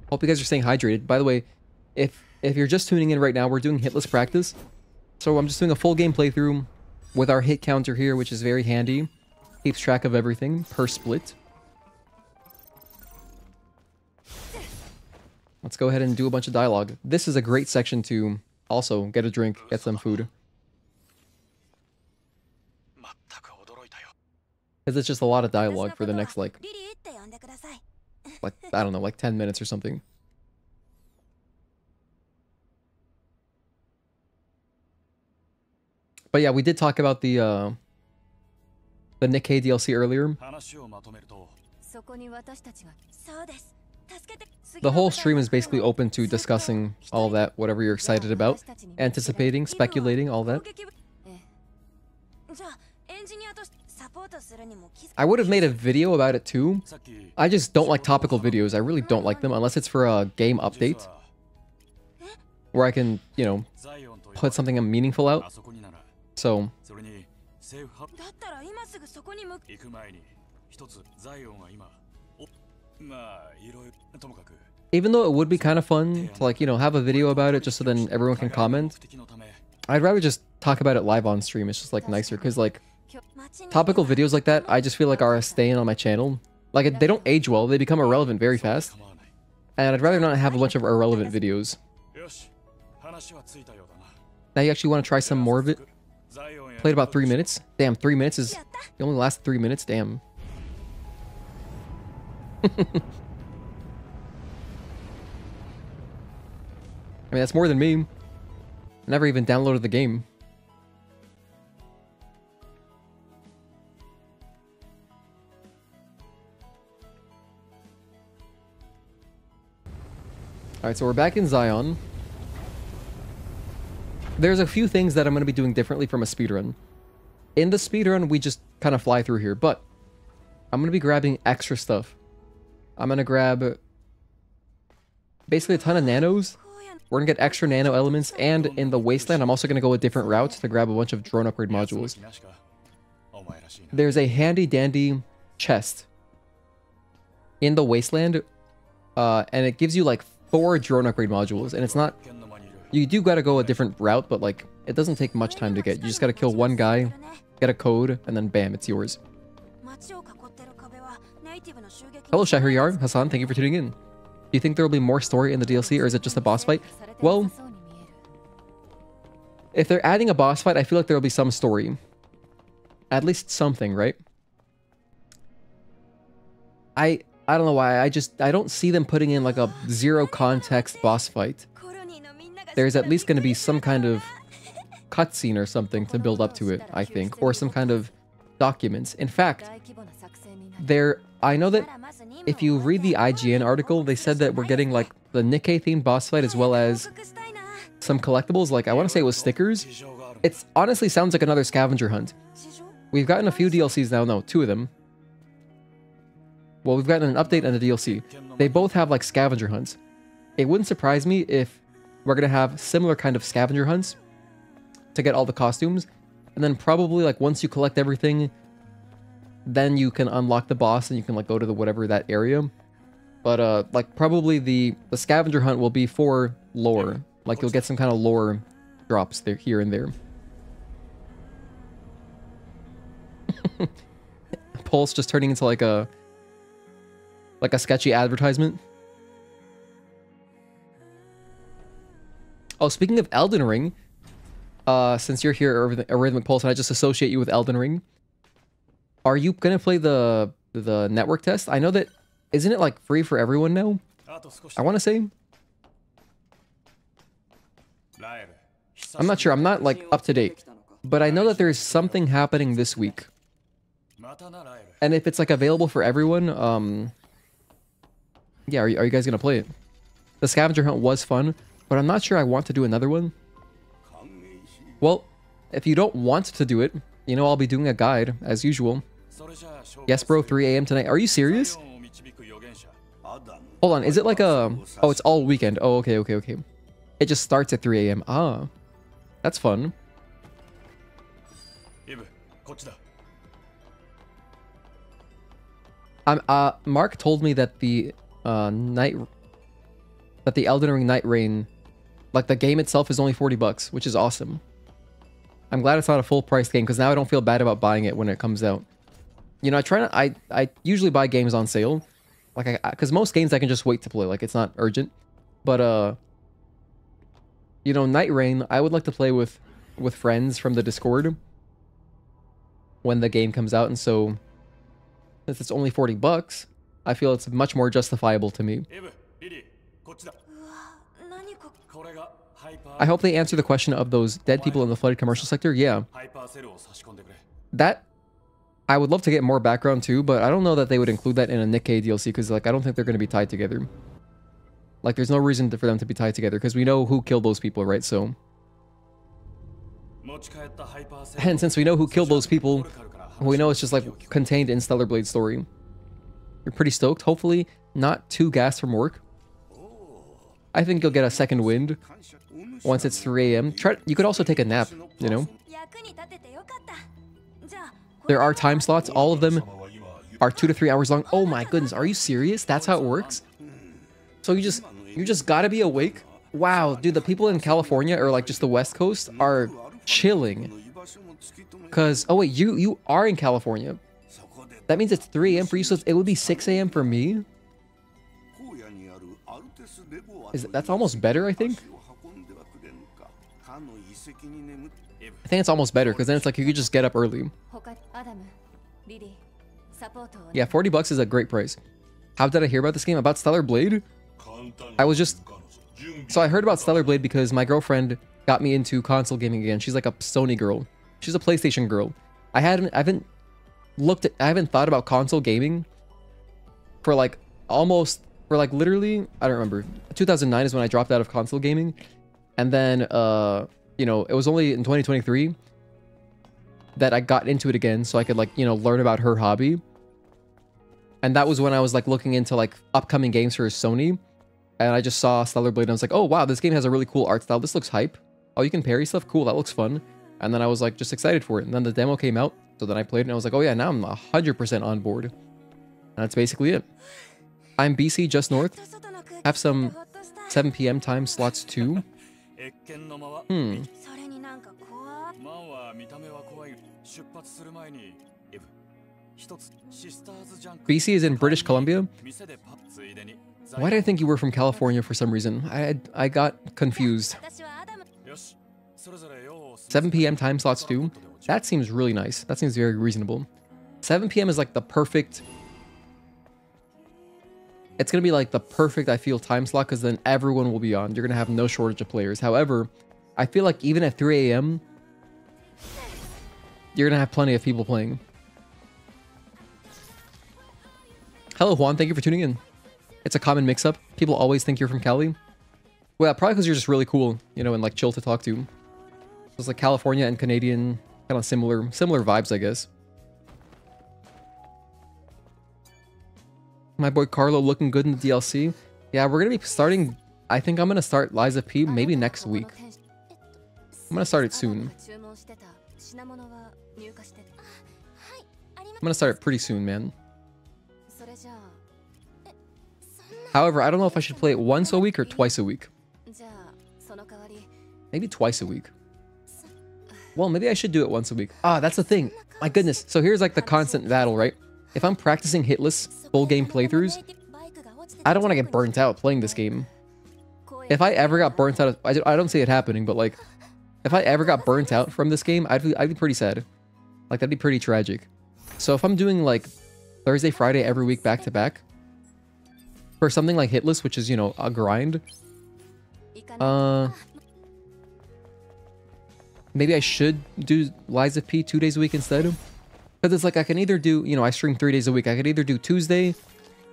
Hope you guys are staying hydrated. By the way, if you're just tuning in right now, we're doing hitless practice. So I'm just doing a full game playthrough with our hit counter here, which is very handy. Keeps track of everything per split. Let's go ahead and do a bunch of dialogue. This is a great section to also get a drink, get some food. Because it's just a lot of dialogue for the next, like, I don't know, like 10 minutes or something. But yeah, we did talk about the Nikke DLC earlier. The whole stream is basically open to discussing all that, whatever you're excited about, anticipating, speculating, all that. I would have made a video about it too. I just don't like topical videos. I really don't like them unless it's for a game update. Where I can, you know, put something meaningful out. So... even though it would be kind of fun to, like, you know, have a video about it just so then everyone can comment, I'd rather just talk about it live on stream. It's just, like, nicer, because, like, topical videos like that, I just feel like are a stain on my channel. Like, they don't age well, they become irrelevant very fast. And I'd rather not have a bunch of irrelevant videos. Now you actually want to try some more of it? Played about 3 minutes? Damn, 3 minutes is... it only lasted 3 minutes? Damn. I mean, that's more than me. I never even downloaded the game. Alright, so we're back in Zion. There's a few things that I'm going to be doing differently from a speedrun. In the speedrun, we just kind of fly through here, but I'm going to be grabbing extra stuff. I'm going to grab basically a ton of nanos We're gonna get extra nano elements, and in the Wasteland, I'm also gonna go a different route to grab a bunch of drone upgrade modules. There's a handy dandy chest in the Wasteland, and it gives you like 4 drone upgrade modules, and it's not... You do gotta go a different route, but like, it doesn't take much time to get. You just gotta kill one guy, get a code, and then bam, it's yours. Hello Shahriyar, Hassan, thank you for tuning in. Do you think there will be more story in the DLC, or is it just a boss fight? Well, if they're adding a boss fight, I feel like there will be some story. At least something, right? I don't know why, I don't see them putting in like a zero context boss fight. There's at least going to be some kind of cutscene or something to build up to it, I think, or some kind of documents. In fact, I know that if you read the IGN article, they said that we're getting like the Nikke themed boss fight as well as some collectibles, like I want to say it was stickers. It honestly sounds like another scavenger hunt. We've gotten a few DLCs now, no, 2 of them. Well, we've gotten an update and a DLC. They both have like scavenger hunts. It wouldn't surprise me if we're gonna have similar kind of scavenger hunts to get all the costumes, and then probably like once you collect everything, then you can unlock the boss and you can like go to the whatever that area. But like probably the scavenger hunt will be for lore. Like you'll get some kind of lore drops there here and there. Pulse just turning into like a sketchy advertisement. Oh, speaking of Elden Ring, since you're here, Arrhythmic Pulse, and I just associate you with Elden Ring, are you gonna play the network test? I know that, isn't it like free for everyone now? I want to say. I'm not sure. I'm not like up to date, but I know that there's something happening this week. And if it's like available for everyone, yeah, are you guys gonna play it? The scavenger hunt was fun, but I'm not sure I want to do another one. Well, if you don't want to do it, you know I'll be doing a guide, as usual. Yes, bro, 3 a.m. tonight. Are you serious? Hold on, is it like a... Oh, it's all weekend. Oh, okay. It just starts at 3 a.m. Ah, that's fun. Mark told me that the Elden Ring Night Rain, like the game itself, is only $40, which is awesome. I'm glad it's not a full price game, because now I don't feel bad about buying it when it comes out. You know, I usually buy games on sale, like because most games I can just wait to play, like it's not urgent. But you know, Night Rain, I would like to play with friends from the Discord when the game comes out, and so since it's only $40, I feel it's much more justifiable to me. I hope they answer the question of those dead people in the flooded commercial sector. Yeah. That, I would love to get more background too, but I don't know that they would include that in a Nikke DLC, because like I don't think they're going to be tied together. Like there's no reason for them to be tied together, because we know who killed those people, right? So, and since we know who killed those people, we know it's just like contained in Stellar Blade's story. You're pretty stoked. Hopefully not too gassed from work. I think you'll get a second wind once it's 3 a.m. You could also take a nap, you know? There are time slots. All of them are 2 to 3 hours long. Oh my goodness, are you serious? That's how it works? So you just gotta be awake? Wow, dude, the people in California, or like just the West Coast, are chilling. Cause, oh wait, you are in California. That means it's 3 a.m. for you, so it would be 6 a.m. for me? That's almost better, I think? I think it's almost better, because then it's like you could just get up early. Yeah, $40 is a great price. How did I hear about this game? About Stellar Blade? So I heard about Stellar Blade because my girlfriend got me into console gaming again. She's like a Sony girl. She's a PlayStation girl. I haven't thought about console gaming for like literally, I don't remember. 2009 is when I dropped out of console gaming. And then, you know, it was only in 2023 that I got into it again, so I could like, you know, learn about her hobby. And that was when I was like looking into like upcoming games for Sony. And I just saw Stellar Blade and I was like, oh wow, this game has a really cool art style. This looks hype. Oh, you can parry stuff? Cool, that looks fun. And then I was like, just excited for it. And then the demo came out. So then I played it and I was like, oh yeah, now I'm 100% on board. And that's basically it. I'm BC just north. Have some 7 p.m. time slots too. BC is in British Columbia. Why did I think you were from California for some reason? I got confused. 7 p.m. time slots too. That seems really nice. That seems very reasonable. 7 p.m. is like the perfect... It's going to be like the perfect, I feel, time slot because then everyone will be on. You're going to have no shortage of players. However, I feel like even at 3 a.m., you're going to have plenty of people playing. Hello, Juan. Thank you for tuning in. It's a common mix-up. People always think you're from Cali. Well, probably because you're just really cool, you know, and like chill to talk to. So it's like California and Canadian, kind of similar vibes, I guess. My boy Carlo looking good in the DLC. Yeah, we're going to be starting... I think I'm going to start Lies of P maybe next week. I'm going to start it soon. I'm going to start it pretty soon, man. However, I don't know if I should play it once a week or twice a week. Maybe twice a week. Well, maybe I should do it once a week. Ah, that's the thing. My goodness. So here's like the constant battle, right? If I'm practicing Hitless full game playthroughs, I don't want to get burnt out playing this game. If I ever got burnt out, I don't see it happening, but like, if I ever got burnt out from this game, I'd be pretty sad. Like, that'd be pretty tragic. So if I'm doing like Thursday, Friday every week back to back, for something like Hitless, which is, you know, a grind, maybe I should do Lies of P 2 days a week instead. Because it's like I can either do, you know, I stream 3 days a week. I could either do Tuesday,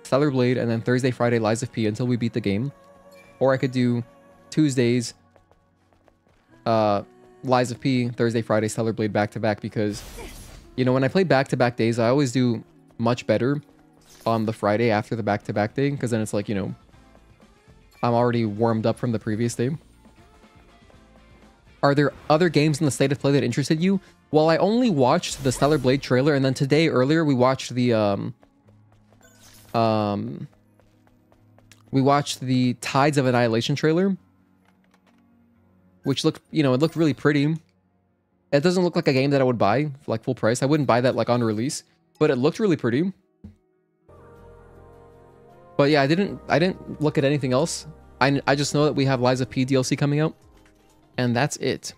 Stellar Blade, and then Thursday, Friday, Lies of P until we beat the game. Or I could do Tuesdays, Lies of P, Thursday, Friday, Stellar Blade back to back. Because, you know, when I play back to back days, I always do much better on the Friday after the back to back day. Because then it's like, you know, I'm already warmed up from the previous day. Are there other games in the state of play that interested you? Well, I only watched the Stellar Blade trailer, and then today, earlier, we watched the, Tides of Annihilation trailer. Which looked, you know, it looked really pretty. It doesn't look like a game that I would buy, like, full price. I wouldn't buy that, like, on release. But it looked really pretty. But yeah, I didn't look at anything else. I just know that we have Lies of P DLC coming out. And that's it.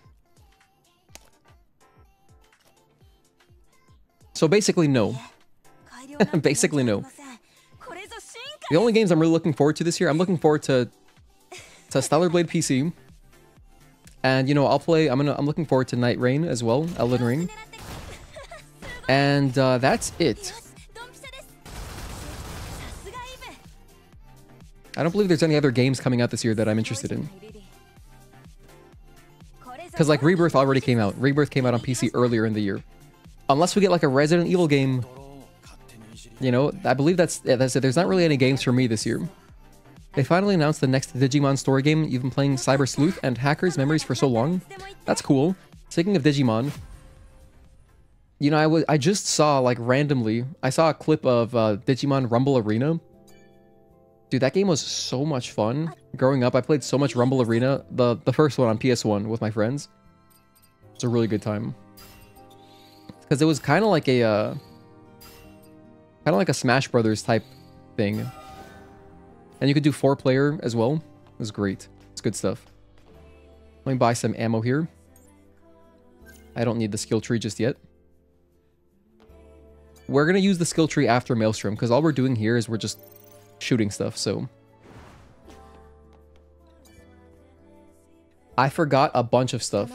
So basically, no. Basically, no. The only games I'm really looking forward to this year, I'm looking forward to Stellar Blade PC. And, you know, I'm looking forward to Night Rain as well, Elden Ring. And that's it. I don't believe there's any other games coming out this year that I'm interested in. Because, like, Rebirth already came out. Rebirth came out on PC earlier in the year. Unless we get, like, a Resident Evil game. You know, I believe that's it. There's not really any games for me this year. They finally announced the next Digimon story game. You've been playing Cyber Sleuth and Hackers Memories for so long. That's cool. Speaking of Digimon, you know, I just saw, like, randomly, I saw a clip of Digimon Rumble Arena. Dude, that game was so much fun. Growing up, I played so much Rumble Arena, the first one on PS1 with my friends. It's a really good time. Because it was kind of like a Smash Brothers type thing. And you could do 4-player as well. It was great. It's good stuff. Let me buy some ammo here. I don't need the skill tree just yet. We're going to use the skill tree after Maelstrom, because all we're doing here is we're just shooting stuff, so. I forgot a bunch of stuff.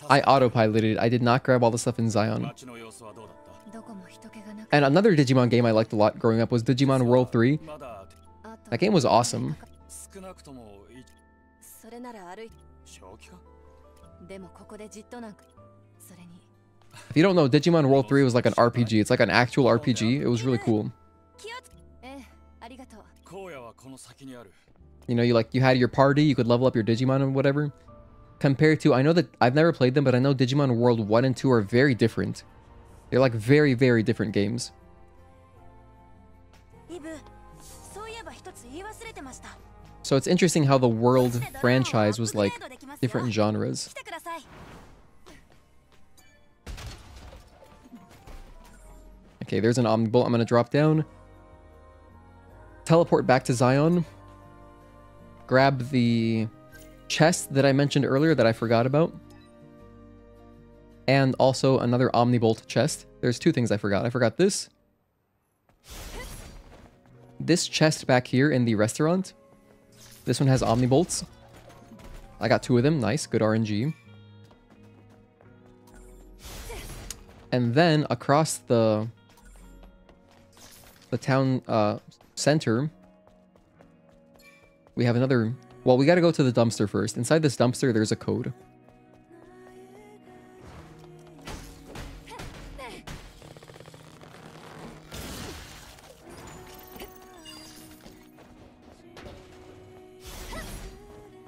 I autopiloted it. I did not grab all the stuff in Zion. And another Digimon game I liked a lot growing up was Digimon World 3. That game was awesome. If you don't know, Digimon World 3 was like an RPG. It's like an actual RPG. It was really cool. You know, you had your party, you could level up your Digimon and whatever. Compared to, I know that I've never played them, but I know Digimon World 1 and 2 are very different. They're like very, very different games. So it's interesting how the World franchise was like different genres. Okay, there's an Omnibolt I'm going to drop down. Teleport back to Zion. Grab the chest that I mentioned earlier that I forgot about. And also another Omnibolt chest. There's two things I forgot. I forgot this. This chest back here in the restaurant. This one has Omnibolts. I got two of them. Nice. Good RNG. And then across the town center, we have another... Well, we gotta go to the dumpster first. Inside this dumpster, there's a code.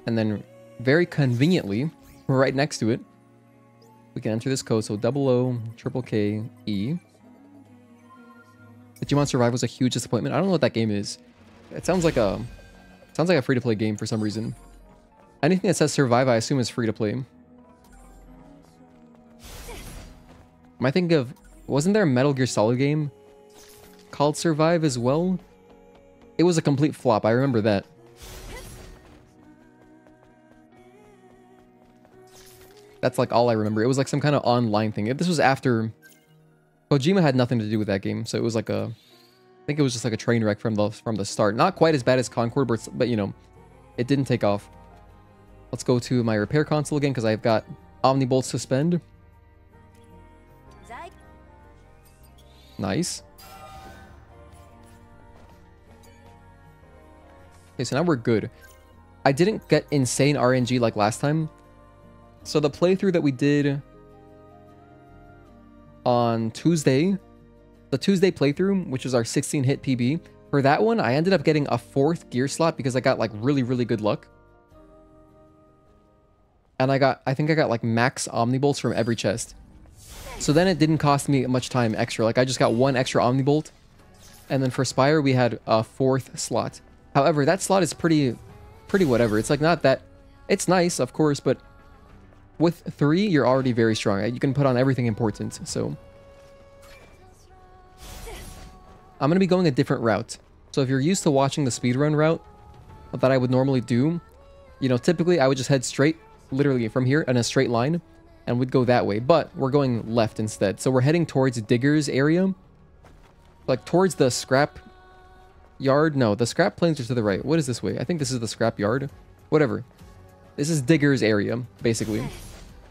And then, very conveniently, right next to it, we can enter this code. So 00KKE. Digimon Survive was a huge disappointment. I don't know what that game is. It sounds like a free-to-play game for some reason. Anything that says Survive, I assume is free-to-play. Am I thinking of... Wasn't there a Metal Gear Solid game called Survive as well? It was a complete flop. I remember that. That's like all I remember. It was like some kind of online thing. This was after... Kojima had nothing to do with that game, so it was like a... I think it was just like a train wreck from the start. Not quite as bad as Concord, but you know, it didn't take off. Let's go to my repair console again, because I've got Omnibolt Suspend. Nice. Okay, so now we're good. I didn't get insane RNG like last time. So the playthrough that we did on Tuesday, the Tuesday playthrough, which was our 16-hit PB, for that one, I ended up getting a 4th gear slot because I got like really, really good luck. And I think I got like max Omnibolts from every chest. So then it didn't cost me much time extra. Like I just got 1 extra Omnibolt. And then for Spire, we had a 4th slot. However, that slot is pretty whatever. It's like not that, it's nice, of course, but with 3, you're already very strong. You can put on everything important, so... I'm going to be going a different route. So if you're used to watching the speedrun route that I would normally do, you know, typically I would just head straight, literally from here in a straight line, and we'd go that way. But we're going left instead. So we're heading towards Digger's area. Like towards the scrap yard. No, the scrap planes are to the right. What is this way? I think this is the scrap yard. Whatever. This is Digger's area, basically.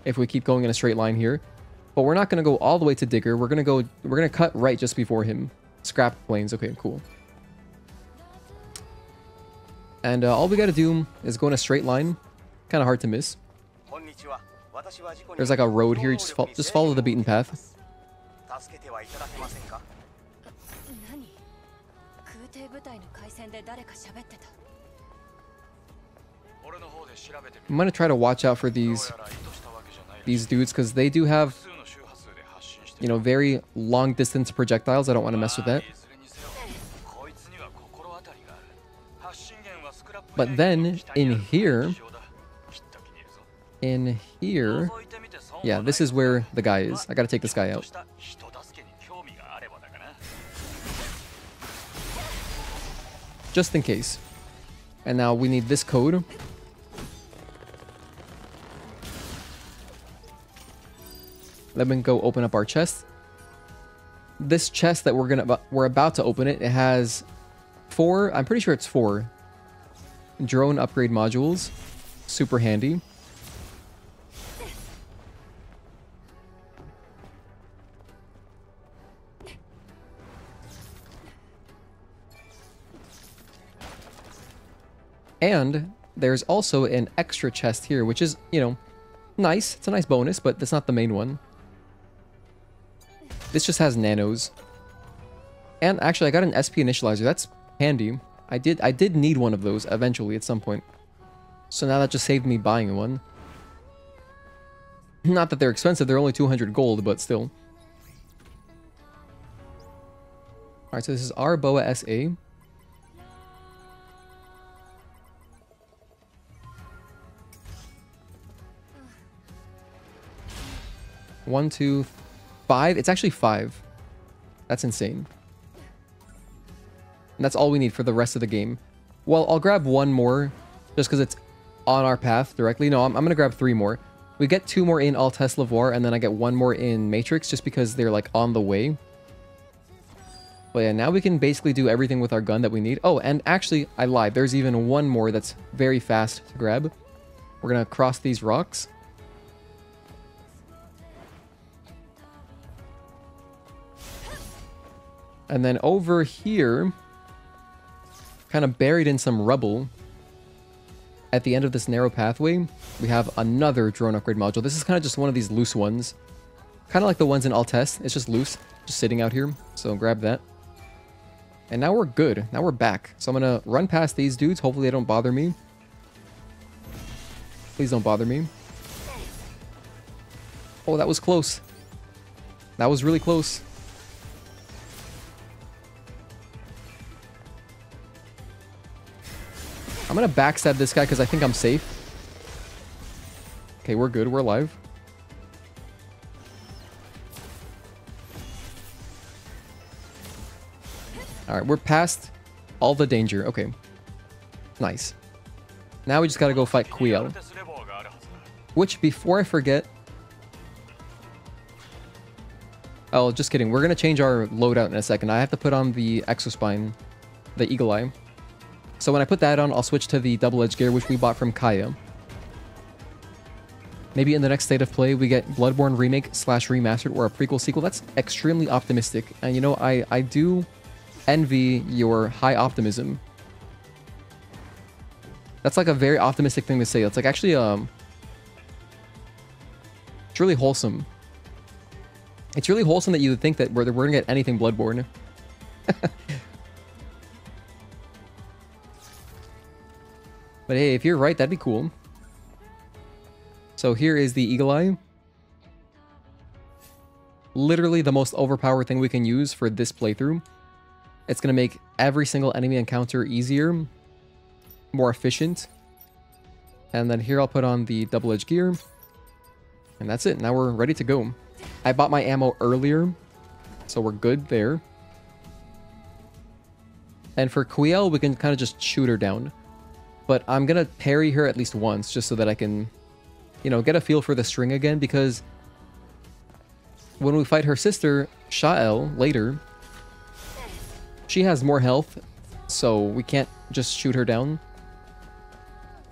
If we keep going in a straight line here. But we're not going to go all the way to Digger. We're going to cut right just before him. Scrap planes. Okay, cool. And all we got to do is go in a straight line. Kind of hard to miss. There's like a road here. You just follow the beaten path. I'm going to try to watch out for these dudes because they do have, you know, very long distance projectiles. I don't want to mess with that. But then in here, yeah, this is where the guy is. I got to take this guy out. Just in case. And now we need this code. Let me go open up our chest. This chest that we're about to open it has 4, I'm pretty sure it's 4 drone upgrade modules. Super handy. And there's also an extra chest here, which is, you know, nice. It's a nice bonus, but that's not the main one. This just has nanos. And actually, I got an SP initializer. That's handy. I did need one of those eventually at some point. So now that just saved me buying one. Not that they're expensive, they're only 200 gold, but still. Alright, so this is our Boa SA. One, two, 5. It's actually 5. That's insane. And that's all we need for the rest of the game. Well, I'll grab one more just because it's on our path directly. No, I'm going to grab 3 more. We get 2 more in Altess Lavoir, and then I get 1 more in Matrix just because they're like on the way. But yeah, now we can basically do everything with our gun that we need. Oh, and actually, I lied. There's even 1 more that's very fast to grab. We're going to cross these rocks. And then over here, kind of buried in some rubble, at the end of this narrow pathway, we have another drone upgrade module. This is kind of just one of these loose ones. Kind of like the ones in Altess. It's just loose, just sitting out here. So grab that. And now we're good. Now we're back. So I'm going to run past these dudes. Hopefully they don't bother me. Please don't bother me. Oh, that was close. That was really close. I'm going to backstab this guy because I think I'm safe. Okay, we're good. We're alive. Alright, we're past all the danger. Okay. Nice. Now we just gotta go fight Quiel. Which, before I forget... Oh, just kidding. We're gonna change our loadout in a second. I have to put on the Exospine, the Eagle Eye. So when I put that on, I'll switch to the double-edged gear, which we bought from Kaya. Maybe in the next state of play, we get Bloodborne Remake / Remastered or a prequel sequel. That's extremely optimistic. And you know, I do envy your high optimism. That's like a very optimistic thing to say. It's like actually, it's really wholesome. It's really wholesome that you would think that we're gonna get anything Bloodborne. But hey, if you're right, that'd be cool. So here is the Eagle Eye. Literally the most overpowered thing we can use for this playthrough. It's going to make every single enemy encounter easier, more efficient. And then here I'll put on the double-edged gear. And that's it. Now we're ready to go. I bought my ammo earlier, so we're good there. And for Quiel, we can kind of just shoot her down. But I'm going to parry her at least once, just so that I can, you know, get a feel for the string again. Because when we fight her sister, Shael, later, she has more health, so we can't just shoot her down.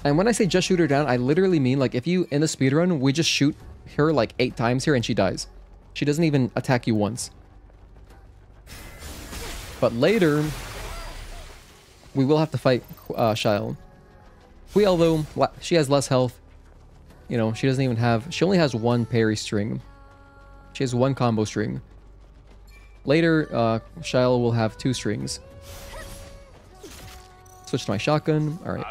And when I say just shoot her down, I literally mean, like, if you, in the speedrun, we just shoot her like 8 times here and she dies. She doesn't even attack you once. But later, we will have to fight Shael. Quiel, though, she has less health. You know, she doesn't even have... She only has 1 parry string. She has 1 combo string. Later, Shael will have 2 strings. Switch to my shotgun. Alright.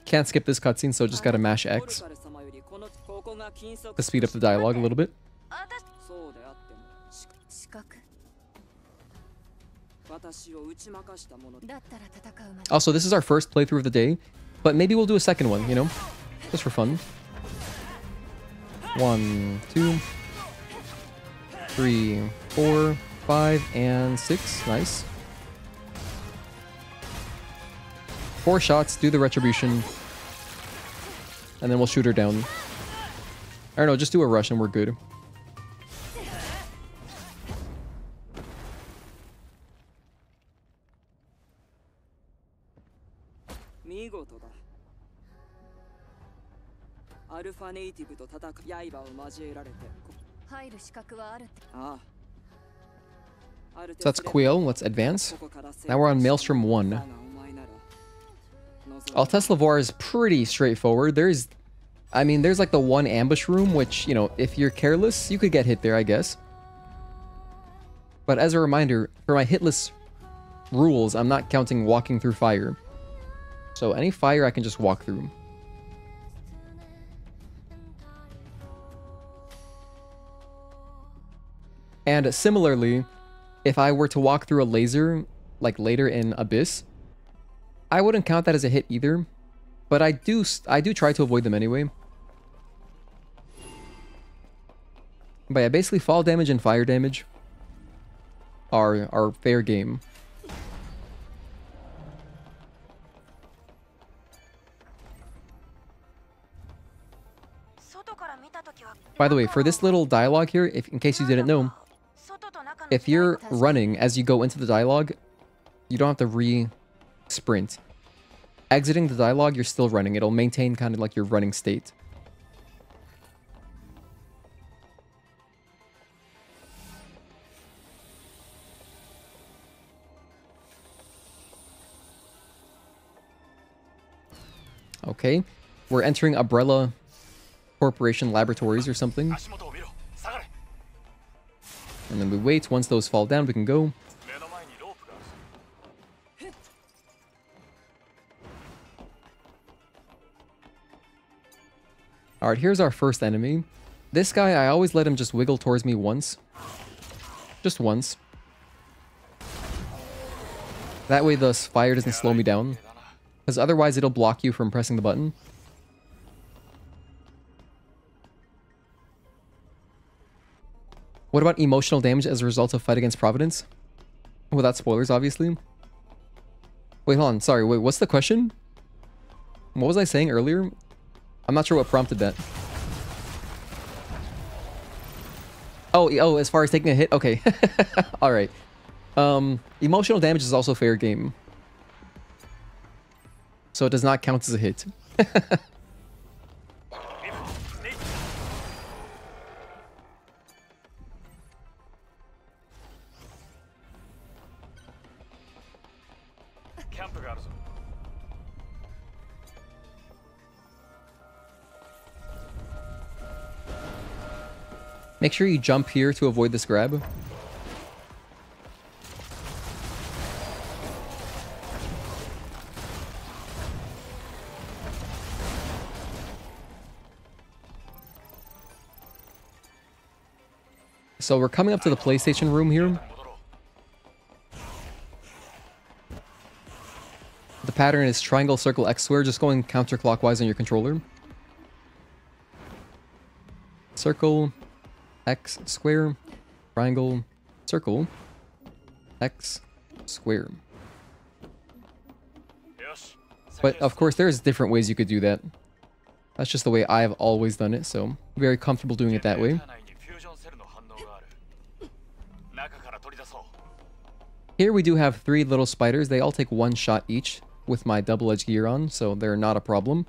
Can't skip this cutscene, so just gotta mash X to speed up the dialogue a little bit. Also, this is our first playthrough of the day, but maybe we'll do a second one, you know? Just for fun. 1, 2, 3, 4, 5, and 6. Nice. 4 shots, do the retribution, and then we'll shoot her down. I don't know, just do a rush and we're good. So that's Quiel. Let's advance. Now we're on Maelstrom 1. Altess Lavoir is pretty straightforward. There's I mean, there's like the one ambush room, which, you know, if you're careless, you could get hit there, I guess. But as a reminder, for my hitless rules, I'm not counting walking through fire. So any fire I can just walk through. And similarly, if I were to walk through a laser, like later in Abyss, I wouldn't count that as a hit either. But I do try to avoid them anyway. But yeah, basically fall damage and fire damage are fair game. By the way, for this little dialogue here, in case you didn't know, if you're running as you go into the dialogue, you don't have to re-sprint. Exiting the dialogue, you're still running. It'll maintain kind of like your running state. Okay, we're entering Umbrella Corporation Laboratories or something. And then we wait. Once those fall down, we can go. Alright, here's our first enemy. This guy, I always let him just wiggle towards me once. Just once. That way the fire doesn't slow me down. Because otherwise it'll block you from pressing the button. What about emotional damage as a result of fight against Providence? Without spoilers, obviously. Wait, hold on. Sorry, wait, what's the question? What was I saying earlier? I'm not sure what prompted that. Oh, as far as taking a hit? Okay. Alright. Emotional damage is also fair game. So it does not count as a hit. Make sure you jump here to avoid this grab. So we're coming up to the PlayStation room here. The pattern is triangle, circle, X square, just going counterclockwise on your controller. Circle, X square, triangle, circle, X square. But of course there's different ways you could do that. That's just the way I've always done it, so very comfortable doing it that way. Here we do have 3 little spiders. They all take 1 shot each with my double-edged gear on, so they're not a problem.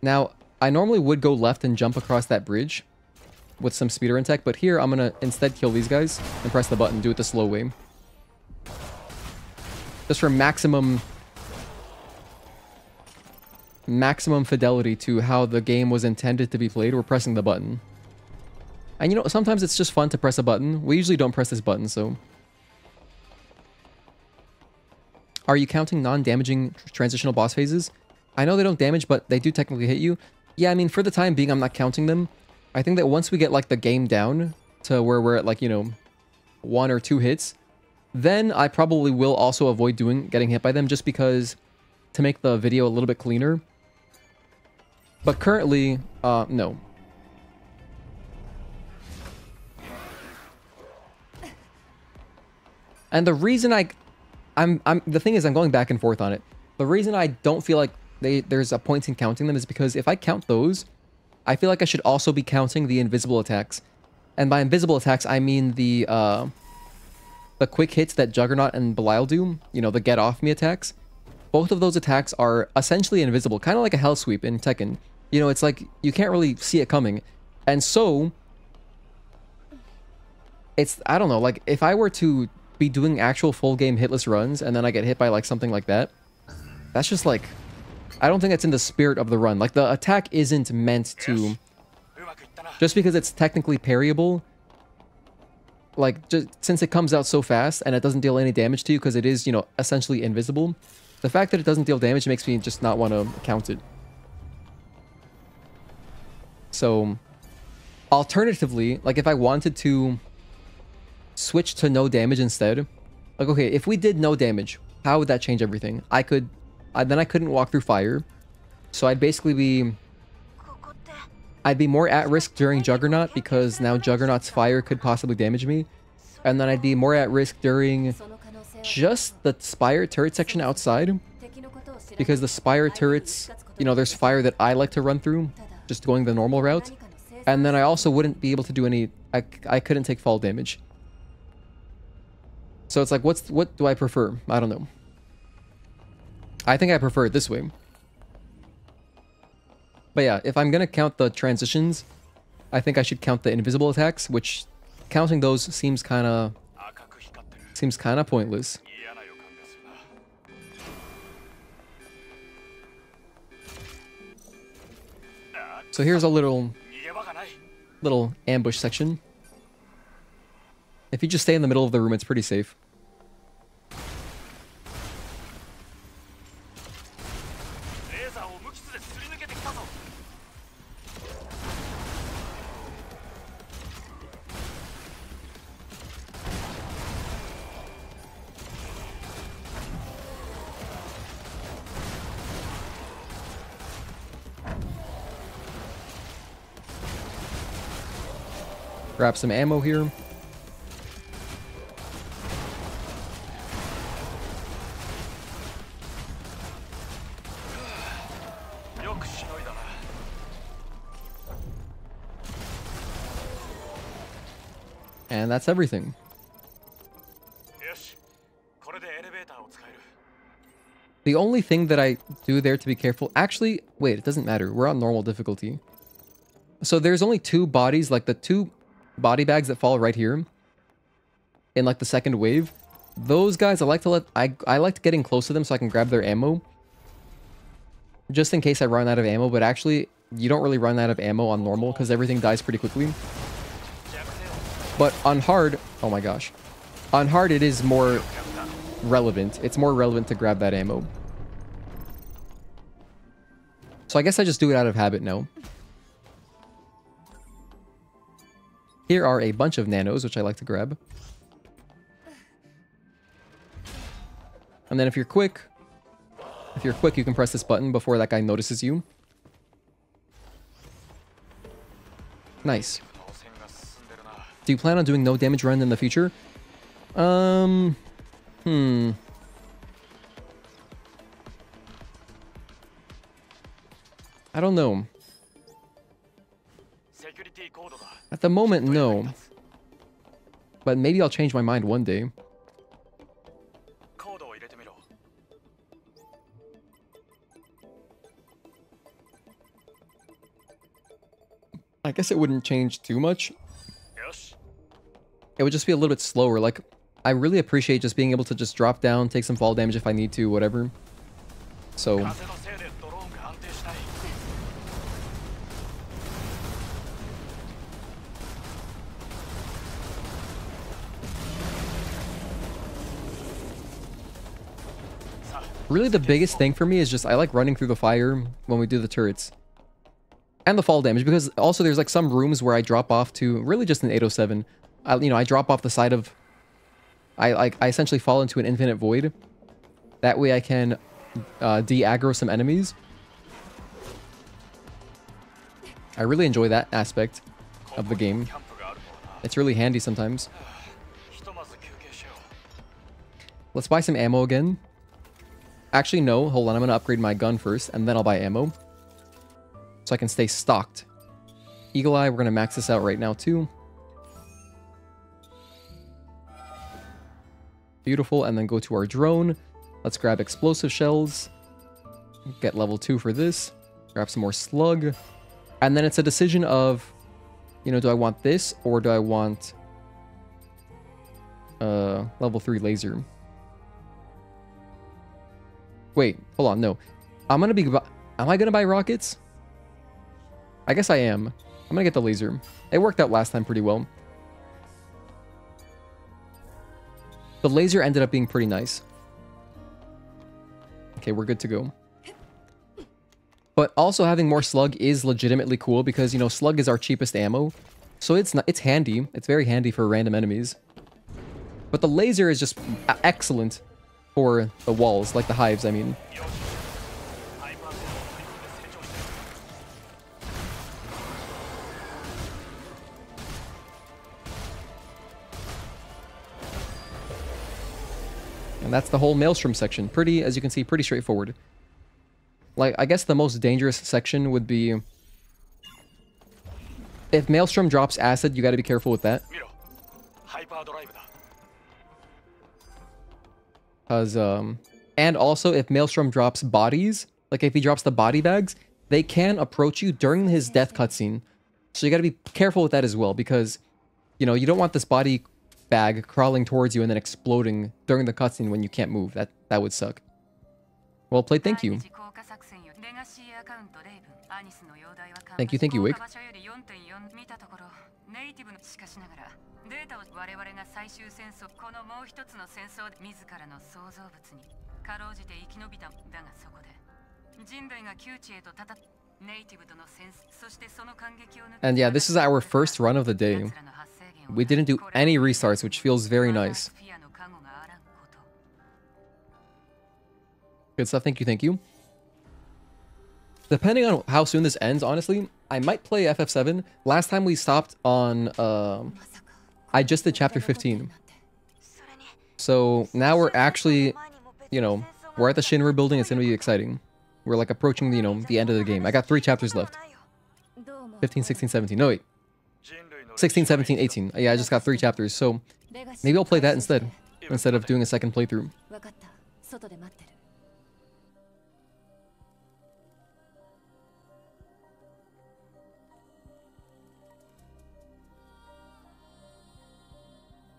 Now, I normally would go left and jump across that bridge with some speedrun tech, but here I'm gonna instead kill these guys and press the button, do it the slow way. Just for maximum fidelity to how the game was intended to be played, we're pressing the button. And you know, sometimes it's just fun to press a button. We usually don't press this button, so... Are you counting non-damaging transitional boss phases? I know they don't damage, but they do technically hit you. Yeah, I mean, for the time being, I'm not counting them. I think that once we get, like, the game down to where we're at, like, you know, 1 or 2 hits, then I probably will also avoid getting hit by them just because to make the video a little bit cleaner. But currently, no. And the reason the thing is, I'm going back and forth on it. The reason I don't feel like there's a point in counting them is because if I count those, I feel like I should also be counting the invisible attacks. And by invisible attacks, I mean the quick hits that Juggernaut and Belial do. You know, the get off me attacks. Both of those attacks are essentially invisible, kind of like a Hell Sweep in Tekken. You know, it's like you can't really see it coming. And so, I don't know, like if I were to be doing actual full game hitless runs and then I get hit by like something like that. That's just like, I don't think that's in the spirit of the run. Like the attack isn't meant to, just because it's technically parryable, like just since it comes out so fast and it doesn't deal any damage to you because it is, you know, essentially invisible. The fact that it doesn't deal damage makes me just not want to count it. So, alternatively, like if I wanted to switch to no damage instead, like okay, if we did no damage, how would that change everything? Then I couldn't walk through fire, so I'd be more at risk during Juggernaut because now Juggernaut's fire could possibly damage me, and then I'd be more at risk during just the Spire turret section outside, because the Spire turrets, you know, there's fire that I like to run through, just going the normal route, and then I also wouldn't be able to do any, I couldn't take fall damage. So it's like, what do I prefer? I don't know. I think I prefer it this way. But yeah, if I'm gonna count the transitions, I think I should count the invisible attacks, which counting those seems kind of pointless. So here's a little ambush section. If you just stay in the middle of the room, it's pretty safe. Grab some ammo here. And that's everything. The only thing that I do there to be careful... Actually, wait, it doesn't matter. We're on normal difficulty. So there's only two bodies, like the two body bags that fall right here in like the second wave. Those guys, I like getting close to them so I can grab their ammo, just in case I run out of ammo. But actually, you don't really run out of ammo on normal because everything dies pretty quickly. But on hard, oh my gosh, on hard it is more relevant. It's more relevant to grab that ammo. So I guess I just do it out of habit now. Here are a bunch of nanos, which I like to grab. And then if you're quick, you can press this button before that guy notices you. Nice. Do you plan on doing no damage run in the future? I don't know. At the moment, no. But maybe I'll change my mind one day. I guess it wouldn't change too much. It would just be a little bit slower. Like, I really appreciate just being able to just drop down, take some fall damage if I need to, whatever. So... really, the biggest thing for me is just I like running through the fire when we do the turrets. And the fall damage, because also there's like some rooms where I drop off to really just an 807. I drop off the side of... I essentially fall into an infinite void. That way I can de-aggro some enemies. I really enjoy that aspect of the game. It's really handy sometimes. Let's buy some ammo again. Actually, no. Hold on. I'm going to upgrade my gun first, and then I'll buy ammo. So I can stay stocked. Eagle Eye, we're going to max this out right now, too. Beautiful. And then go to our drone. Let's grab explosive shells. Get level 2 for this. Grab some more slug. And then it's a decision of, do I want this or do I want level 3 laser. Wait, hold on, no. Am I gonna buy rockets? I guess I am. I'm gonna get the laser. It worked out last time pretty well. The laser ended up being pretty nice. Okay, we're good to go. But also having more slug is legitimately cool because, you know, slug is our cheapest ammo. So it's handy. It's very handy for random enemies. But the laser is just excellent for the walls, like the hives, I mean. And that's the whole Maelstrom section. Pretty, as you can see, pretty straightforward. Like, I guess the most dangerous section would be... If Maelstrom drops acid, you gotta be careful with that. Because, and also, if Maelstrom drops bodies, like if he drops the body bags, they can approach you during his death cutscene. So you gotta be careful with that as well, because, you know, you don't want this body bag crawling towards you and then exploding during the cutscene when you can't move. That would suck. Well played, thank you. Thank you, Wick. And yeah, this is our first run of the day. We didn't do any restarts, which feels very nice. Good stuff, thank you. Depending on how soon this ends, honestly, I might play FF7. Last time we stopped on, I just did chapter 15. So now we're actually, you know, we're at the Shinra building, it's gonna be exciting. We're like approaching, you know, the end of the game. I got 3 chapters left. 15, 16, 17, no wait. 16, 17, 18. Yeah, I just got 3 chapters, so maybe I'll play that instead of doing a second playthrough.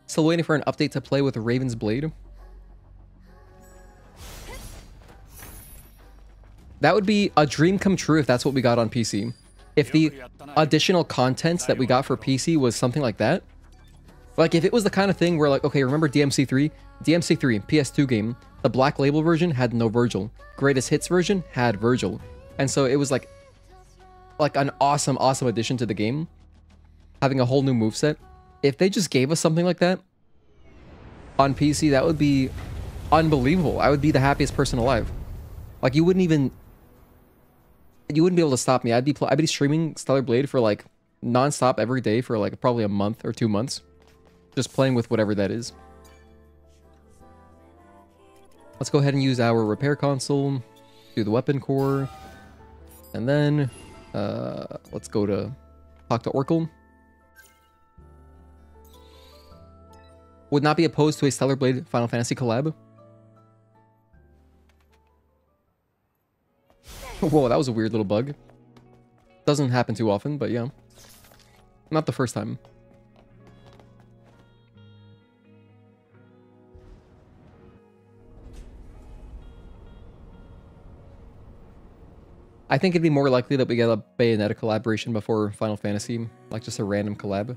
Still waiting for an update to play with Raven's Blade. That would be a dream come true if that's what we got on PC. If the additional content that we got for PC was something like that. Like if it was the kind of thing where like, okay, remember DMC3? DMC3, PS2 game, the Black Label version had no Virgil. Greatest Hits version had Virgil. And so it was like an awesome addition to the game. Having a whole new moveset. If they just gave us something like that on PC, that would be unbelievable. I would be the happiest person alive. Like you wouldn't be able to stop me. I'd be streaming Stellar Blade for like non-stop every day for like probably a month or 2 months. Just playing with whatever that is. Let's go ahead and use our repair console. Do the weapon core. And then let's go to talk to Oracle. Would not be opposed to a Stellar Blade Final Fantasy collab. Whoa, that was a weird little bug. Doesn't happen too often, but yeah. Not the first time. I think it'd be more likely that we get a Bayonetta collaboration before Final Fantasy. Like just a random collab.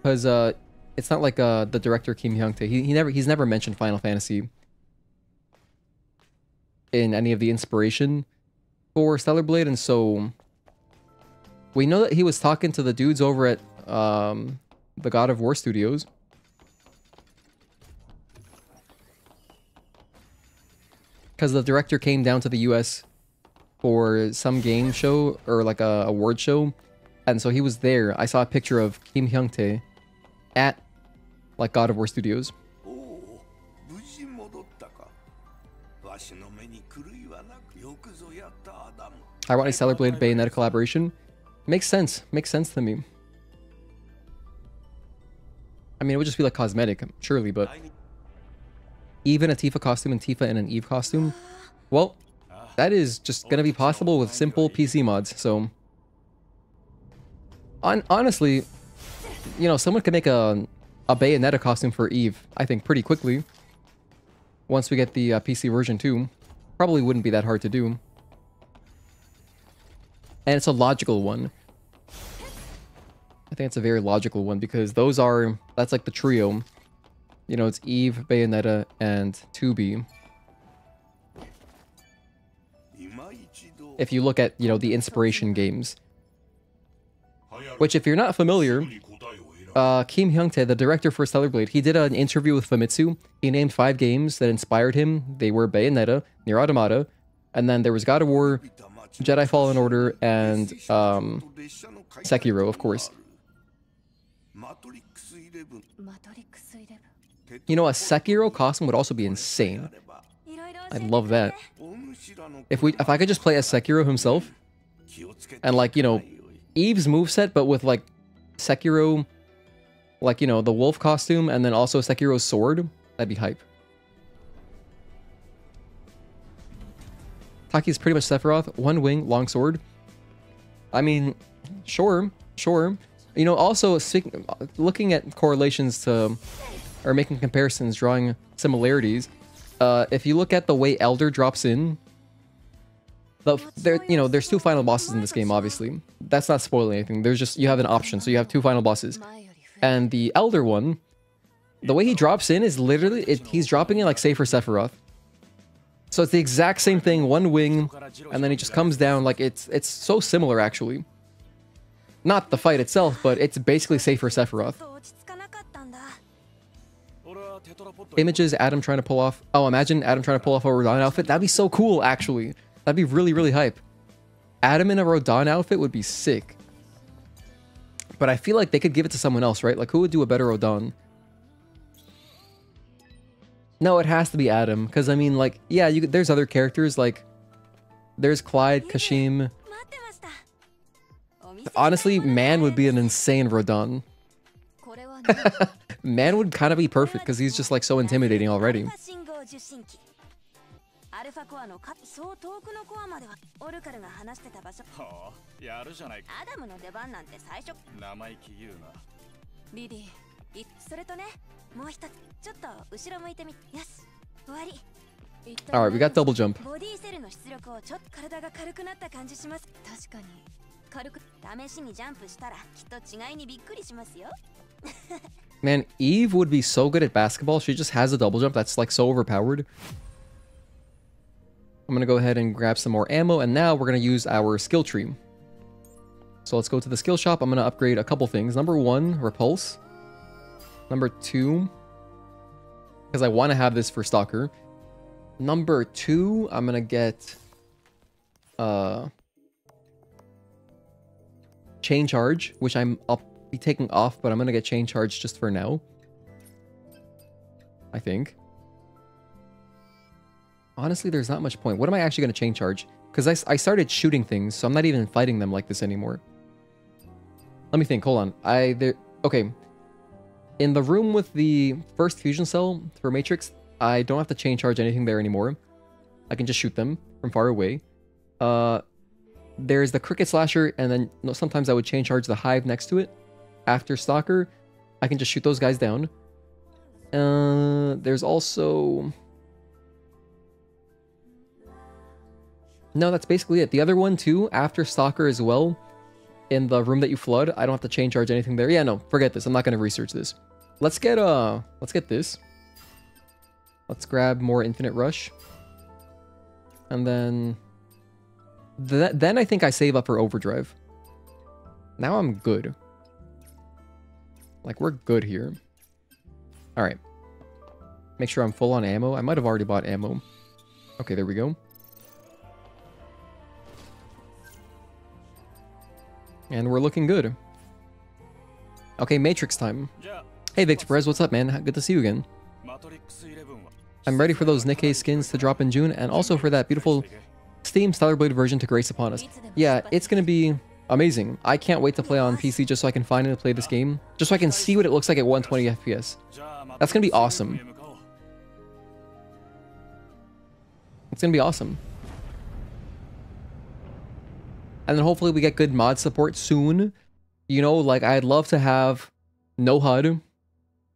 Because it's not like the director Kim Hyung-tae. He's never mentioned Final Fantasy in any of the inspiration for Stellar Blade, and so we know that he was talking to the dudes over at the God of War Studios. Because the director came down to the US for some game show or like a award show, and so he was there. I saw a picture of Kim Hyung-tae at like God of War Studios. I want a Stellar Blade Bayonetta collaboration. Makes sense. Makes sense to me. I mean, it would just be like cosmetic, surely, but even a Tifa costume and Tifa in an Eve costume, well, that is just gonna be possible with simple PC mods. So, honestly, you know, someone could make a a Bayonetta costume for Eve, I think, pretty quickly. Once we get the PC version too. Probably wouldn't be that hard to do. And it's a logical one. I think it's a very logical one because that's like the trio. You know, it's Eve, Bayonetta, and 2B. If you look at, you know, the inspiration games. Which, if you're not familiar, Kim Hyung-tae, the director for Stellar Blade, he did an interview with Famitsu. He named 5 games that inspired him. They were Bayonetta, Nier Automata, and then there was God of War, Jedi Fallen Order, and Sekiro, of course. You know, a Sekiro costume would also be insane. I'd love that. If I could just play as Sekiro himself, and like, you know, Eve's moveset, but with like Sekiro, like, you know, the wolf costume, and then also Sekiro's sword, that'd be hype. Taki's pretty much Sephiroth, 1 wing, long sword. I mean, sure. You know, also looking at correlations to, or making comparisons, drawing similarities. If you look at the way Elder drops in, you know, there's 2 final bosses in this game, obviously. That's not spoiling anything. There's just, you have an option, so you have 2 final bosses. And the Elder one, the way he drops in is literally, he's dropping in like Safer Sephiroth. So it's the exact same thing, 1 wing, and then he just comes down. Like, it's so similar, actually. Not the fight itself, but it's basically Safer Sephiroth. Images, Adam trying to pull off... Oh, imagine Adam trying to pull off a Rodan outfit. That'd be so cool, actually. That'd be really, really hype. Adam in a Rodan outfit would be sick. But I feel like they could give it to someone else, right? Like, who would do a better Rodan? No, it has to be Adam. Because, I mean, like, yeah, there's other characters. Like, there's Clyde, Kashim. Honestly, Man would be an insane Rodan. Man would kind of be perfect because he's just like so intimidating already. Alright, we got double jump. Man, Eve would be so good at basketball. She just has a double jump that's like so overpowered. I'm gonna go ahead and grab some more ammo, and now we're gonna use our skill tree. So let's go to the skill shop. I'm gonna upgrade a couple things. Number 1, repulse. Number 2, because I want to have this for Stalker. Number 2, I'm gonna get chain charge, which I'll be taking off, but I'm gonna get chain charge just for now, I think. Honestly, there's not much point. What am I actually gonna chain charge? Because I started shooting things, so I'm not even fighting them like this anymore. Let me think. Hold on. Okay. In the room with the first fusion cell for Matrix, I don't have to chain charge anything there anymore. I can just shoot them from far away. There's the Cricket Slasher, and then sometimes I would chain charge the Hive next to it. After Stalker, I can just shoot those guys down. There's also... No, that's basically it. The other one too, after Stalker as well, in the room that you flood, I don't have to chain charge anything there. Yeah, no, forget this. I'm not going to research this. Let's get this. Let's grab more Infinite Rush. And then I think I save up for Overdrive. Now I'm good. Like, we're good here. All right. Make sure I'm full on ammo. I might have already bought ammo. Okay, there we go. And we're looking good. Okay, Matrix time. Hey, Victor Perez, what's up, man? Good to see you again. I'm ready for those Nikke skins to drop in June, and also for that beautiful Steam Stellar Blade version to grace upon us. Yeah, it's gonna be amazing. I can't wait to play on PC just so I can finally play this game. Just so I can see what it looks like at 120 FPS. That's gonna be awesome. It's gonna be awesome. And then hopefully we get good mod support soon. You know, like, I'd love to have no HUD.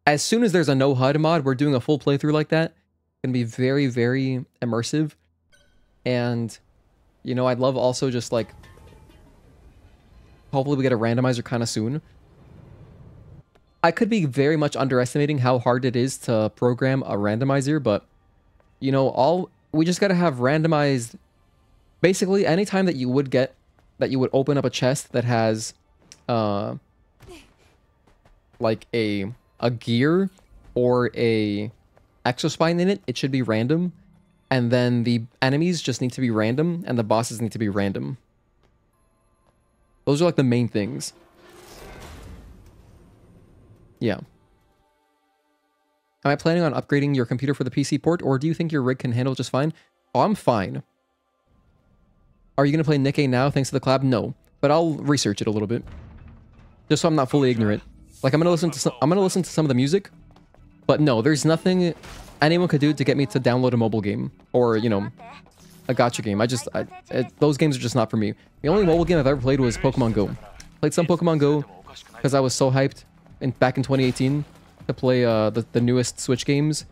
as soon as there's a no HUD mod, we're doing a full playthrough like that. It's gonna be very, very immersive. And, you know, I'd love also just like, hopefully we get a randomizer kind of soon. I could be very much underestimating how hard it is to program a randomizer, but, you know, we just gotta have randomized. Basically, anytime that you would open up a chest that has, like a gear or a exospine in it, it should be random. And then the enemies just need to be random, and the bosses need to be random. Those are like the main things. Yeah. Am I planning on upgrading your computer for the PC port, or do you think your rig can handle just fine? Oh, I'm fine. Are you going to play Nikke now thanks to the collab? No, but I'll research it a little bit. Just so I'm not fully ignorant. Like, I'm going to listen to some of the music, but no, there's nothing anyone could do to get me to download a mobile game or, you know, a gacha game. Those games are just not for me. The only mobile game I've ever played was Pokemon Go. Played some Pokemon Go because I was so hyped back in 2018 to play the newest Switch games.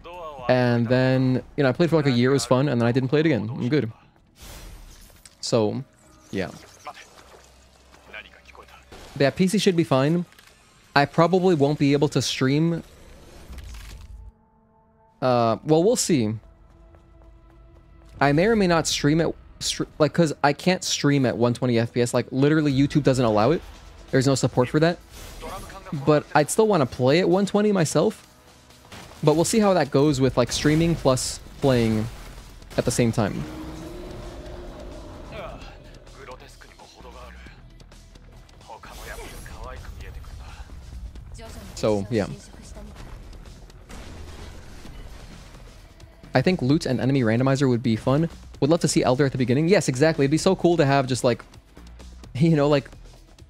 And then, you know, I played for like a year, it was fun, and then I didn't play it again. I'm good. So, yeah. But yeah, PC should be fine. I probably won't be able to stream. Well, we'll see. I may or may not stream it, like, because I can't stream at 120 FPS. Like, literally, YouTube doesn't allow it. There's no support for that. But I'd still want to play at 120 myself. But we'll see how that goes with, like, streaming plus playing at the same time. So, yeah. I think loot and enemy randomizer would be fun. Would love to see Elder at the beginning. Yes, exactly. It'd be so cool to have just like, you know, like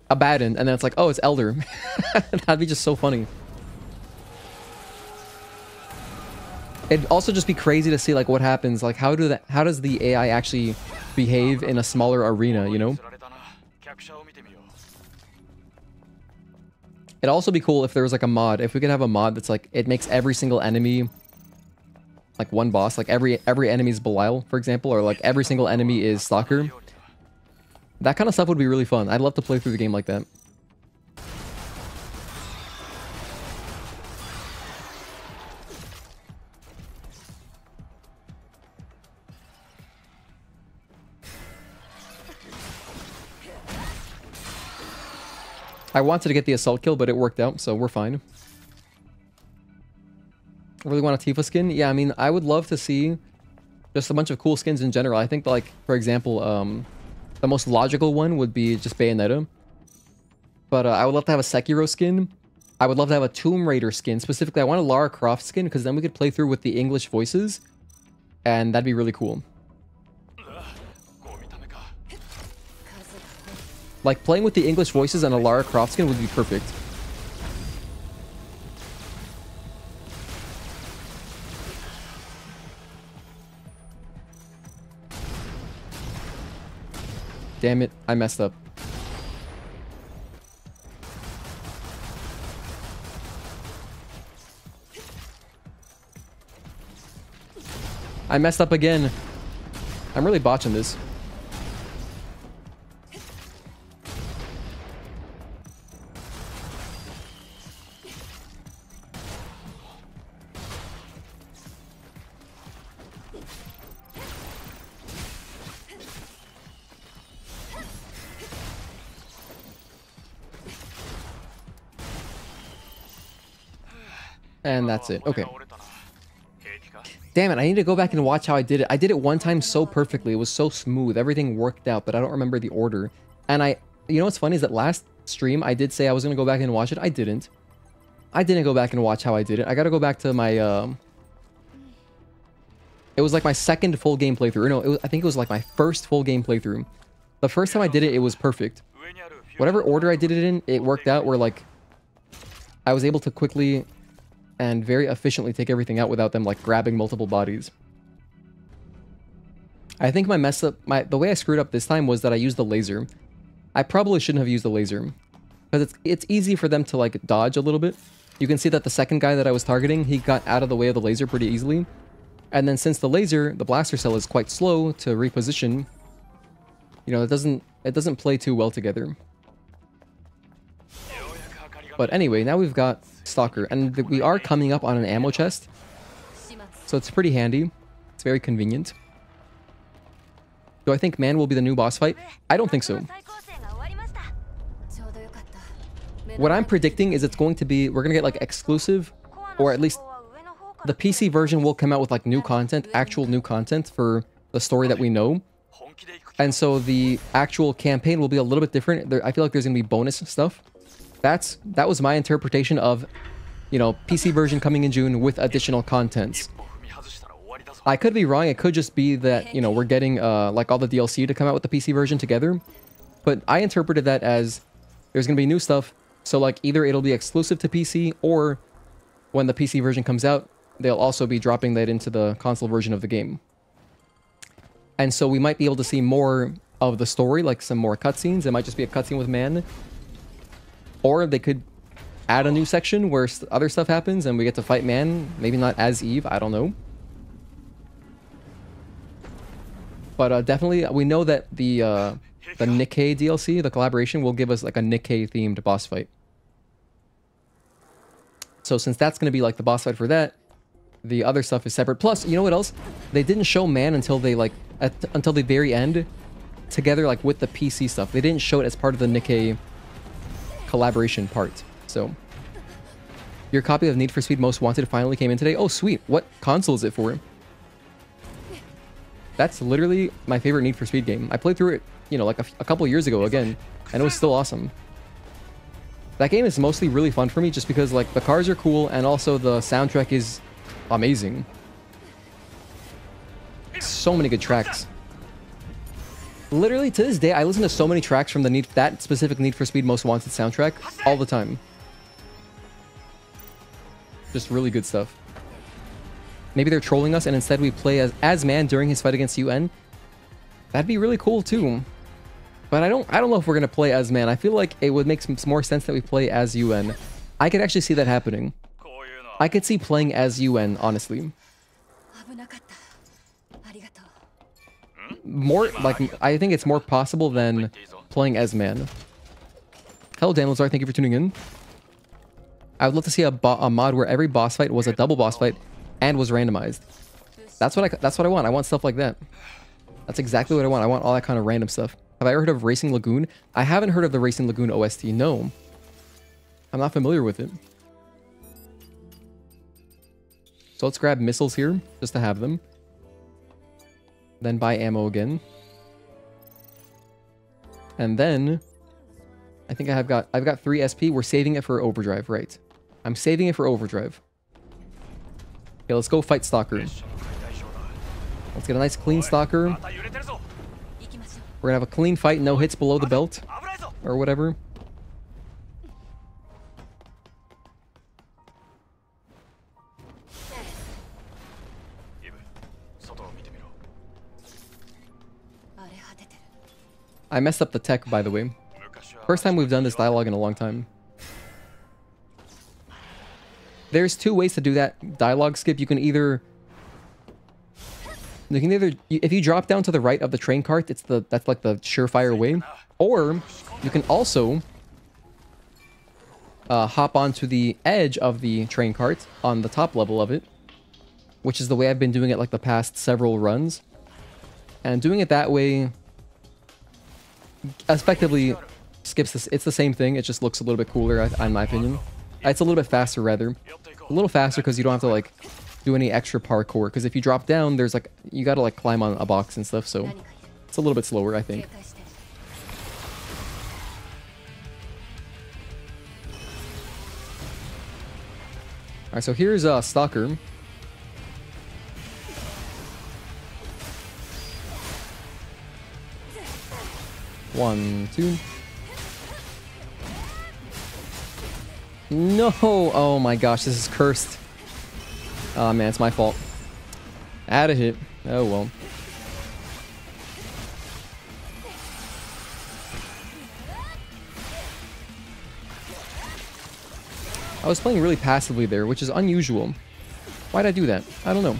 a Baden, and then it's like, oh, it's Elder. That'd be just so funny. It'd also just be crazy to see like what happens. Like, how does the AI actually behave in a smaller arena, you know? It'd also be cool if there was like a mod. If we could have a mod that's like, it makes every single enemy like one boss, like every enemy is Belial, for example, or like every single enemy is Stalker. That kind of stuff would be really fun. I'd love to play through the game like that. I wanted to get the assault kill, but it worked out, so we're fine. Really want a Tifa skin? Yeah, I mean, I would love to see just a bunch of cool skins in general. I think, like, for example, the most logical one would be just Bayonetta. But I would love to have a Sekiro skin. I would love to have a Tomb Raider skin. Specifically, I want a Lara Croft skin, because then we could play through with the English voices. And that'd be really cool. Like, playing with the English voices and a Lara Croft skin would be perfect. Damn it, I messed up. I messed up again. I'm really botching this. And that's it. Okay. Damn it, I need to go back and watch how I did it. I did it one time so perfectly. It was so smooth. Everything worked out, but I don't remember the order. And you know what's funny is that last stream, I did say I was going to go back and watch it. I didn't. I didn't go back and watch how I did it. I got to go back to my, it was like my second full game playthrough. No, I think it was like my first full game playthrough. The first time I did it, it was perfect. Whatever order I did it in, it worked out where like, I was able to quickly and very efficiently take everything out without them like grabbing multiple bodies. I think my mess up, the way I screwed up this time was that I used the laser. I probably shouldn't have used the laser because it's easy for them to like dodge a little bit. you can see that the second guy that I was targeting, he got out of the way of the laser pretty easily. And then since the laser, the blaster cell is quite slow to reposition, you know, it doesn't play too well together. But anyway, now we've got Stalker, and we are coming up on an ammo chest, so it's pretty handy. It's very convenient. Do I think man will be the new boss fight? I don't think so. What I'm predicting is it's going to be, we're going to get like exclusive, or at least the PC version will come out with like new content, actual new content for the story that we know. And so the actual campaign will be a little bit different. I feel like there's going to be bonus stuff. That was my interpretation of, you know, PC version coming in June with additional contents. I could be wrong. It could just be that, you know, we're getting like all the DLC to come out with the PC version together. But I interpreted that as there's going to be new stuff. So like either it'll be exclusive to PC, or when the PC version comes out, they'll also be dropping that into the console version of the game. And so we might be able to see more of the story, like some more cutscenes. It might just be a cutscene with man. Or they could add a new section where other stuff happens and we get to fight man. Maybe not as Eve, I don't know. But definitely, we know that the Nikke DLC, the collaboration, will give us like a Nikke-themed boss fight. So since that's going to be like the boss fight for that, the other stuff is separate. Plus, you know what else? They didn't show man until they like until the very end, together like with the PC stuff. They didn't show it as part of the Nikke collaboration part. So your copy of Need for Speed Most Wanted finally came in today. Oh, sweet. What console is it for? That's literally my favorite Need for Speed game. I played through it, you know, like a couple years ago again, and it was still awesome. That game is mostly really fun for me just because, like, the cars are cool and also the soundtrack is amazing. So many good tracks. Literally, to this day, I listen to so many tracks from that specific Need for Speed Most Wanted soundtrack all the time. Just really good stuff. Maybe they're trolling us and instead we play as man during his fight against UN. That'd be really cool too. But I don't know if we're gonna play as man. I feel like it would make some more sense that we play as UN. I could actually see that happening. I could see playing as UN, honestly. More like, I think it's more possible than playing as man. Hello, Dan Lazar, thank you for tuning in. I would love to see a mod where every boss fight was a double boss fight and was randomized. That's what I want. I want stuff like that. That's exactly what I want. I want all that kind of random stuff. Have I ever heard of Racing Lagoon? I haven't heard of the Racing Lagoon OST. No. I'm not familiar with it. So let's grab missiles here, just to have them. Then buy ammo again. And then I think I've got 3 SP. We're saving it for overdrive, right? I'm saving it for overdrive. Okay, let's go fight Stalker. Let's get a nice clean Stalker. We're gonna have a clean fight, no hits below the belt. Or whatever. I messed up the tech, by the way. First time we've done this dialogue in a long time. There's 2 ways to do that dialogue skip. You can either, if you drop down to the right of the train cart, that's like the surefire way. Or you can also hop onto the edge of the train cart on the top level of it, which is the way I've been doing it like the past several runs. And doing it that way effectively skips this. It's the same thing. It just looks a little bit cooler, in my opinion. It's a little bit faster, rather. A little faster because you don't have to like do any extra parkour. Because if you drop down, there's like you gotta like climb on a box and stuff. So it's a little bit slower, I think. All right, so here's Stalker. One, two. No! Oh my gosh, this is cursed. Oh man, it's my fault. Add a hit. Oh well. I was playing really passively there, which is unusual. Why'd I do that? I don't know.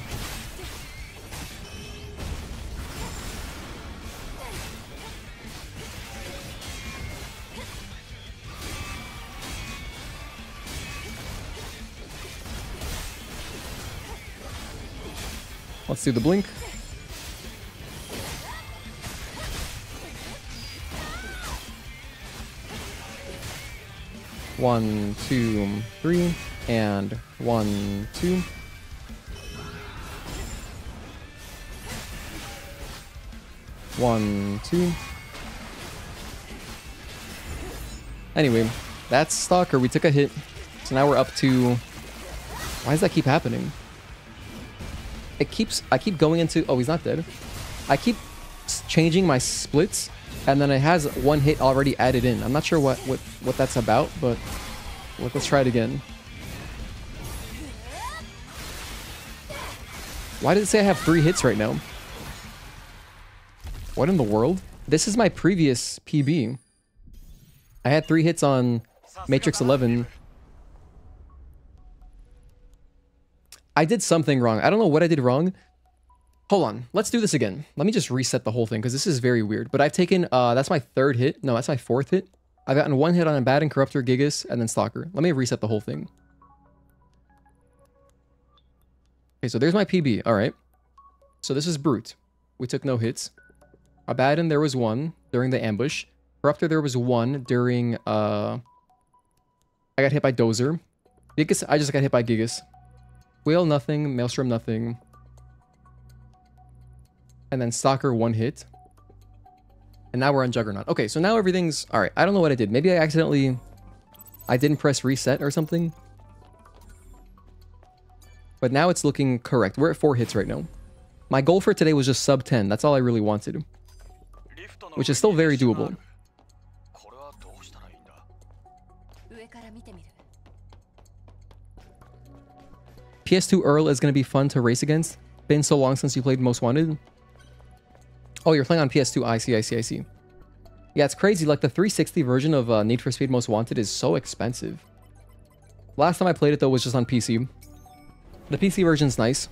Let's do the blink. One, two, three, and 1, 2. One, two. Anyway, that's Stalker. We took a hit. So now we're up to... Why does that keep happening? I keep going into... Oh, he's not dead. I keep changing my splits, and then it has one hit already added in. I'm not sure what that's about, but let's try it again. Why does it say I have 3 hits right now? What in the world? This is my previous PB. I had 3 hits on Matrix 11. I did something wrong. I don't know what I did wrong. Hold on. Let's do this again. Let me just reset the whole thing because this is very weird. But I've taken... that's my 3rd hit. No, that's my 4th hit. I've gotten 1 hit on Abaddon, Corruptor, Gigas, and then Stalker. Let me reset the whole thing. Okay, so there's my PB. Alright. So this is Brute. We took no hits. Abaddon, there was 1 during the ambush. Corruptor, there was 1 during... I got hit by Dozer. Gigas, I just got hit by Gigas. Whale, nothing. Maelstrom, nothing. And then Stalker, 1 hit. And now we're on Juggernaut. Okay, so now everything's... Alright, I don't know what I did. Maybe I accidentally... I didn't press reset or something. But now it's looking correct. We're at 4 hits right now. My goal for today was just sub 10. That's all I really wanted. Which is still very doable. PS2 Earl is going to be fun to race against. Been so long since you played Most Wanted. Oh, you're playing on PS2. I see. Yeah, it's crazy. Like, the 360 version of Need for Speed Most Wanted is so expensive. Last time I played it, though, was just on PC. The PC version's nice.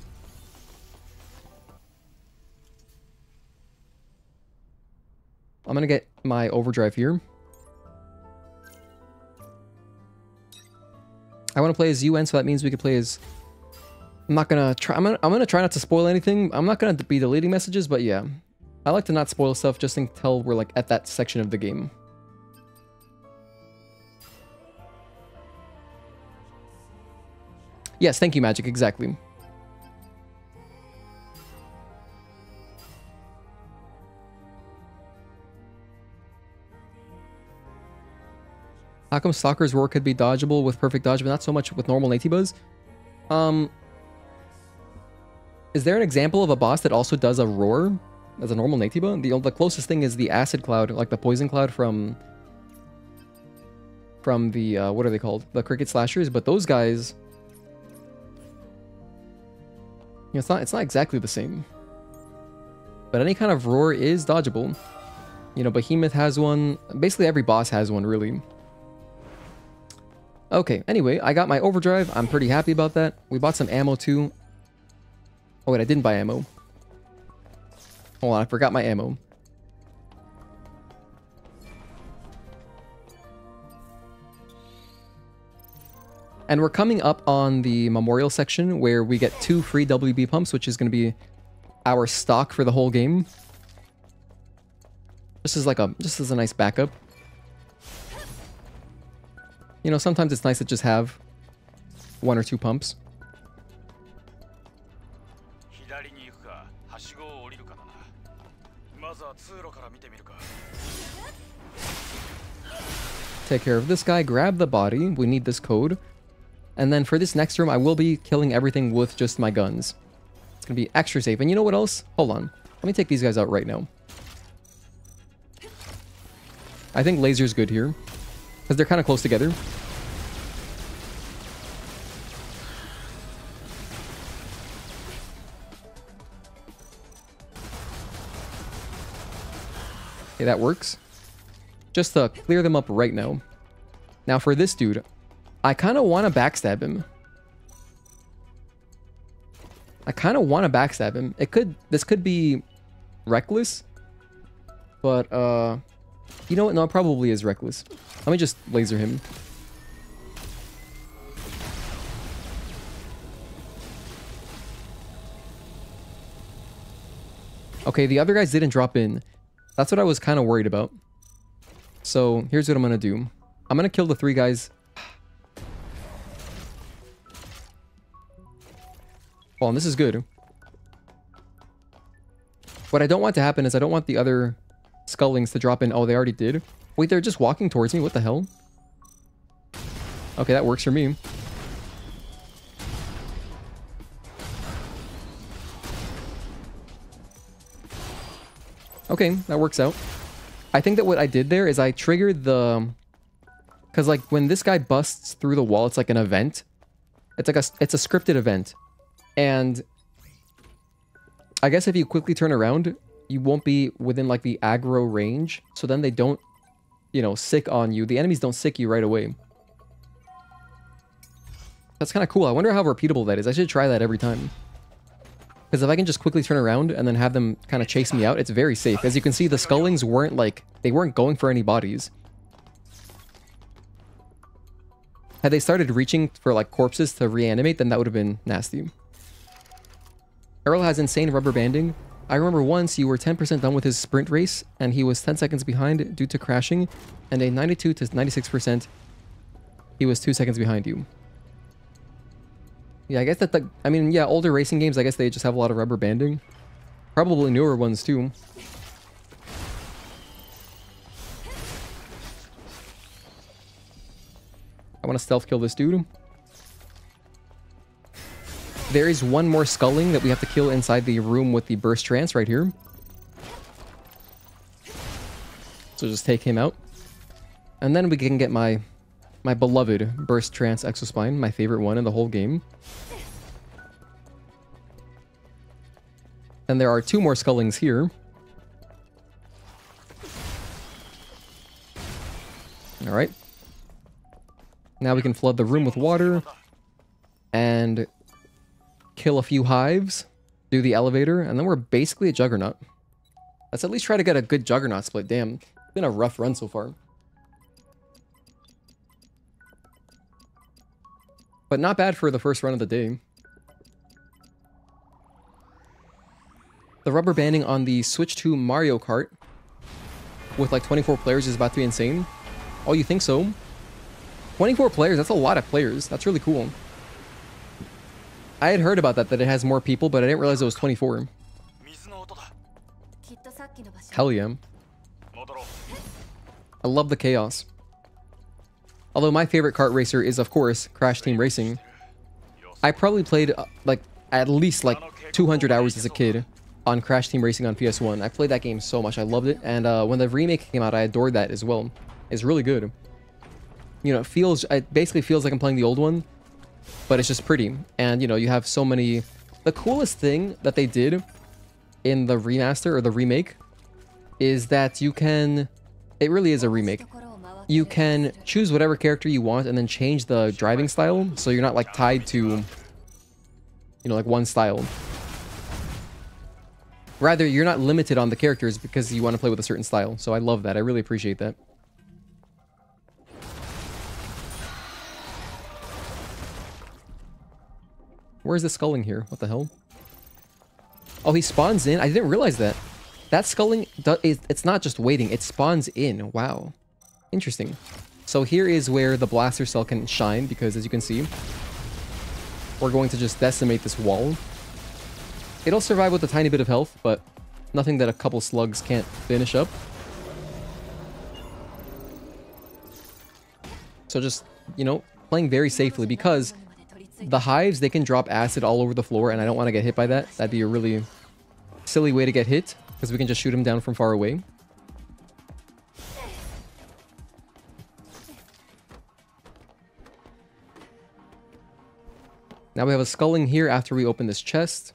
I'm going to get my overdrive here. I want to play as UN, so that means we could play as... I'm not gonna try. I'm gonna try not to spoil anything. I'm not gonna be deleting messages, but yeah, I like to not spoil stuff just until we're like at that section of the game. Yes, thank you, Magic. Exactly. How come Stalker's roar could be dodgeable with perfect dodge, but not so much with normal Naytibas? Is there an example of a boss that also does a roar as a normal Naytiba? The closest thing is the acid cloud, like the poison cloud from the what are they called? The cricket slashers. But those guys, you know, it's not exactly the same. But any kind of roar is dodgeable. You know, Behemoth has one. Basically, every boss has one, really. Okay. Anyway, I got my overdrive. I'm pretty happy about that. We bought some ammo too. Oh wait, I didn't buy ammo. Hold on, I forgot my ammo. And we're coming up on the memorial section where we get 2 free WB pumps, which is going to be our stock for the whole game. Just as a nice backup. You know, sometimes it's nice to just have 1 or 2 pumps. Take care of this guy, grab the body, we need this code. And then for this next room, I will be killing everything with just my guns. It's gonna be extra safe. And you know what else? Hold on. Let me take these guys out right now. I think laser's good here. Because they're kind of close together. Okay, that works. Just to clear them up right now. Now for this dude, I kind of want to backstab him. This could be reckless. But, you know what? No, it probably is reckless. Let me just laser him. Okay, the other guys didn't drop in. That's what I was kind of worried about. So, here's what I'm going to do. I'm going to kill the 3 guys. Oh, and this is good. What I don't want to happen is I don't want the other Skullings to drop in. Oh, they already did? Wait, they're just walking towards me? What the hell? Okay, that works for me. Okay, that works out. I think that what I did there is I triggered the... Because, like, when this guy busts through the wall, it's like an event. It's a scripted event. And I guess if you quickly turn around, you won't be within, like, the aggro range. So then they don't, you know, sick on you. The enemies don't sick you right away. That's kind of cool. I wonder how repeatable that is. I should try that every time. Because if I can just quickly turn around and then have them kind of chase me out, it's very safe. As you can see, the Skullings weren't, like, they weren't going for any bodies. Had they started reaching for, like, corpses to reanimate, then that would have been nasty. Errol has insane rubber banding. I remember once you were 10% done with his sprint race, and he was 10 seconds behind due to crashing, and a 92 to 96%, he was 2 seconds behind you. Yeah, I guess that, I mean, yeah, older racing games, I guess they just have a lot of rubber banding. Probably newer ones, too. I want to stealth kill this dude. There is one more Skulling that we have to kill inside the room with the burst trance right here. So just take him out. And then we can get my beloved burst trance exospine, my favorite one in the whole game. And there are 2 more Skullings here. Alright. Now we can flood the room with water. And kill a few hives. Do the elevator. And then we're basically a Juggernaut. Let's at least try to get a good Juggernaut split. Damn. It's been a rough run so far. But not bad for the first run of the day. The rubber banding on the Switch 2 Mario Kart with like 24 players is about to be insane. Oh, you think so? 24 players, that's a lot of players. That's really cool. I had heard about that it has more people, but I didn't realize it was 24. Hell yeah. I love the chaos. Although my favorite kart racer is, of course, Crash Team Racing. I probably played, like, at least, like, 200 hours as a kid on Crash Team Racing on PS1. I played that game so much. I loved it. And when the remake came out, I adored that as well. It's really good. You know, it basically feels like I'm playing the old one, but it's just pretty. And, you know, you have so many... The coolest thing that they did in the remaster or the remake is that you can... It really is a remake. You can choose whatever character you want and then change the driving style, so you're not, like, tied to, you know, like, one style. Rather, you're not limited on the characters because you want to play with a certain style. So I love that. I really appreciate that. Where's the Skulling here? What the hell? Oh, he spawns in? I didn't realize that. That Skulling, it's not just waiting. It spawns in. Wow. Interesting. So here is where the blaster cell can shine, because as you can see, we're going to just decimate this wall. It'll survive with a tiny bit of health, but nothing that a couple slugs can't finish up. So just, you know, playing very safely, because the hives, they can drop acid all over the floor, and I don't want to get hit by that. That'd be a really silly way to get hit, because we can just shoot them down from far away. Now we have a Skulling here after we open this chest.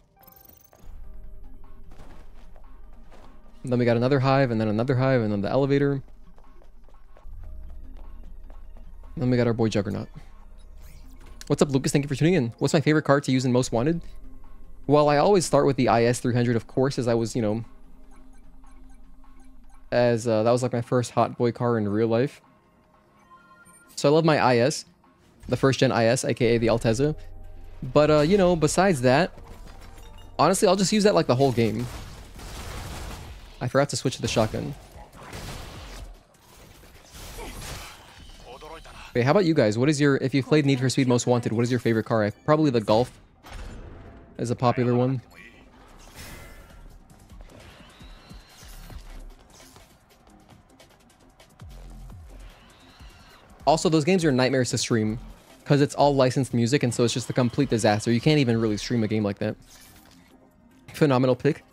And then we got another hive, and then another hive, and then the elevator. And then we got our boy Juggernaut. What's up, Lucas? Thank you for tuning in. What's my favorite card to use in Most Wanted? Well, I always start with the IS 300, of course, as I was, you know, as that was like my first hot boy car in real life. So I love my IS, the first gen IS, aka the Altess. But you know, besides that, honestly, I'll just use that like the whole game. I forgot to switch to the shotgun. Okay, how about you guys? What is your, if you've played Need for Speed Most Wanted, what is your favorite car? Probably the Golf is a popular one. Also, those games are nightmares to stream because it's all licensed music, and so it's just a complete disaster. You can't even really stream a game like that. Phenomenal pick.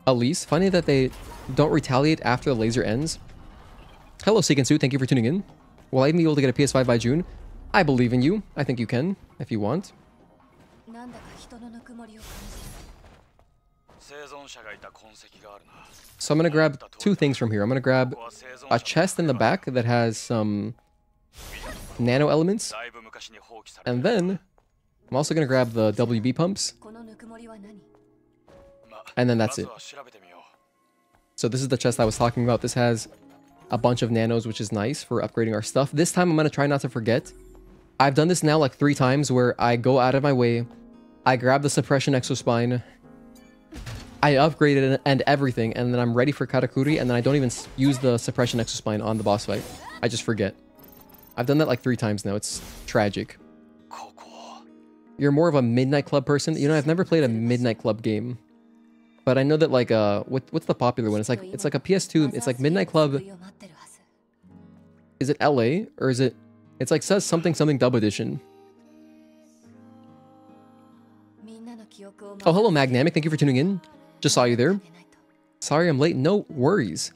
Elise, funny that they don't retaliate after the laser ends. Hello, Seekensu, thank you for tuning in. Will I even be able to get a PS5 by June? I believe in you. I think you can, if you want. So I'm going to grab two things from here. I'm going to grab a chest in the back that has some nano elements. And then I'm also going to grab the WB pumps. And then that's it. So this is the chest I was talking about. This has a bunch of nanos, which is nice for upgrading our stuff. This time I'm going to try not to forget. I've done this now like 3 times where I go out of my way. I grab the suppression exospine. I upgrade it and everything, and then I'm ready for Katakuri, and then I don't even use the suppression exospine on the boss fight. I just forget. I've done that like 3 times now. It's tragic. You're more of a Midnight Club person? You know, I've never played a Midnight Club game. But I know that like what's the popular one? It's like a PS2. It's like Midnight Club. Is it LA or is it? It's like says something dub edition. Oh, hello Magnamic. Thank you for tuning in. Just saw you there. Sorry I'm late. No worries.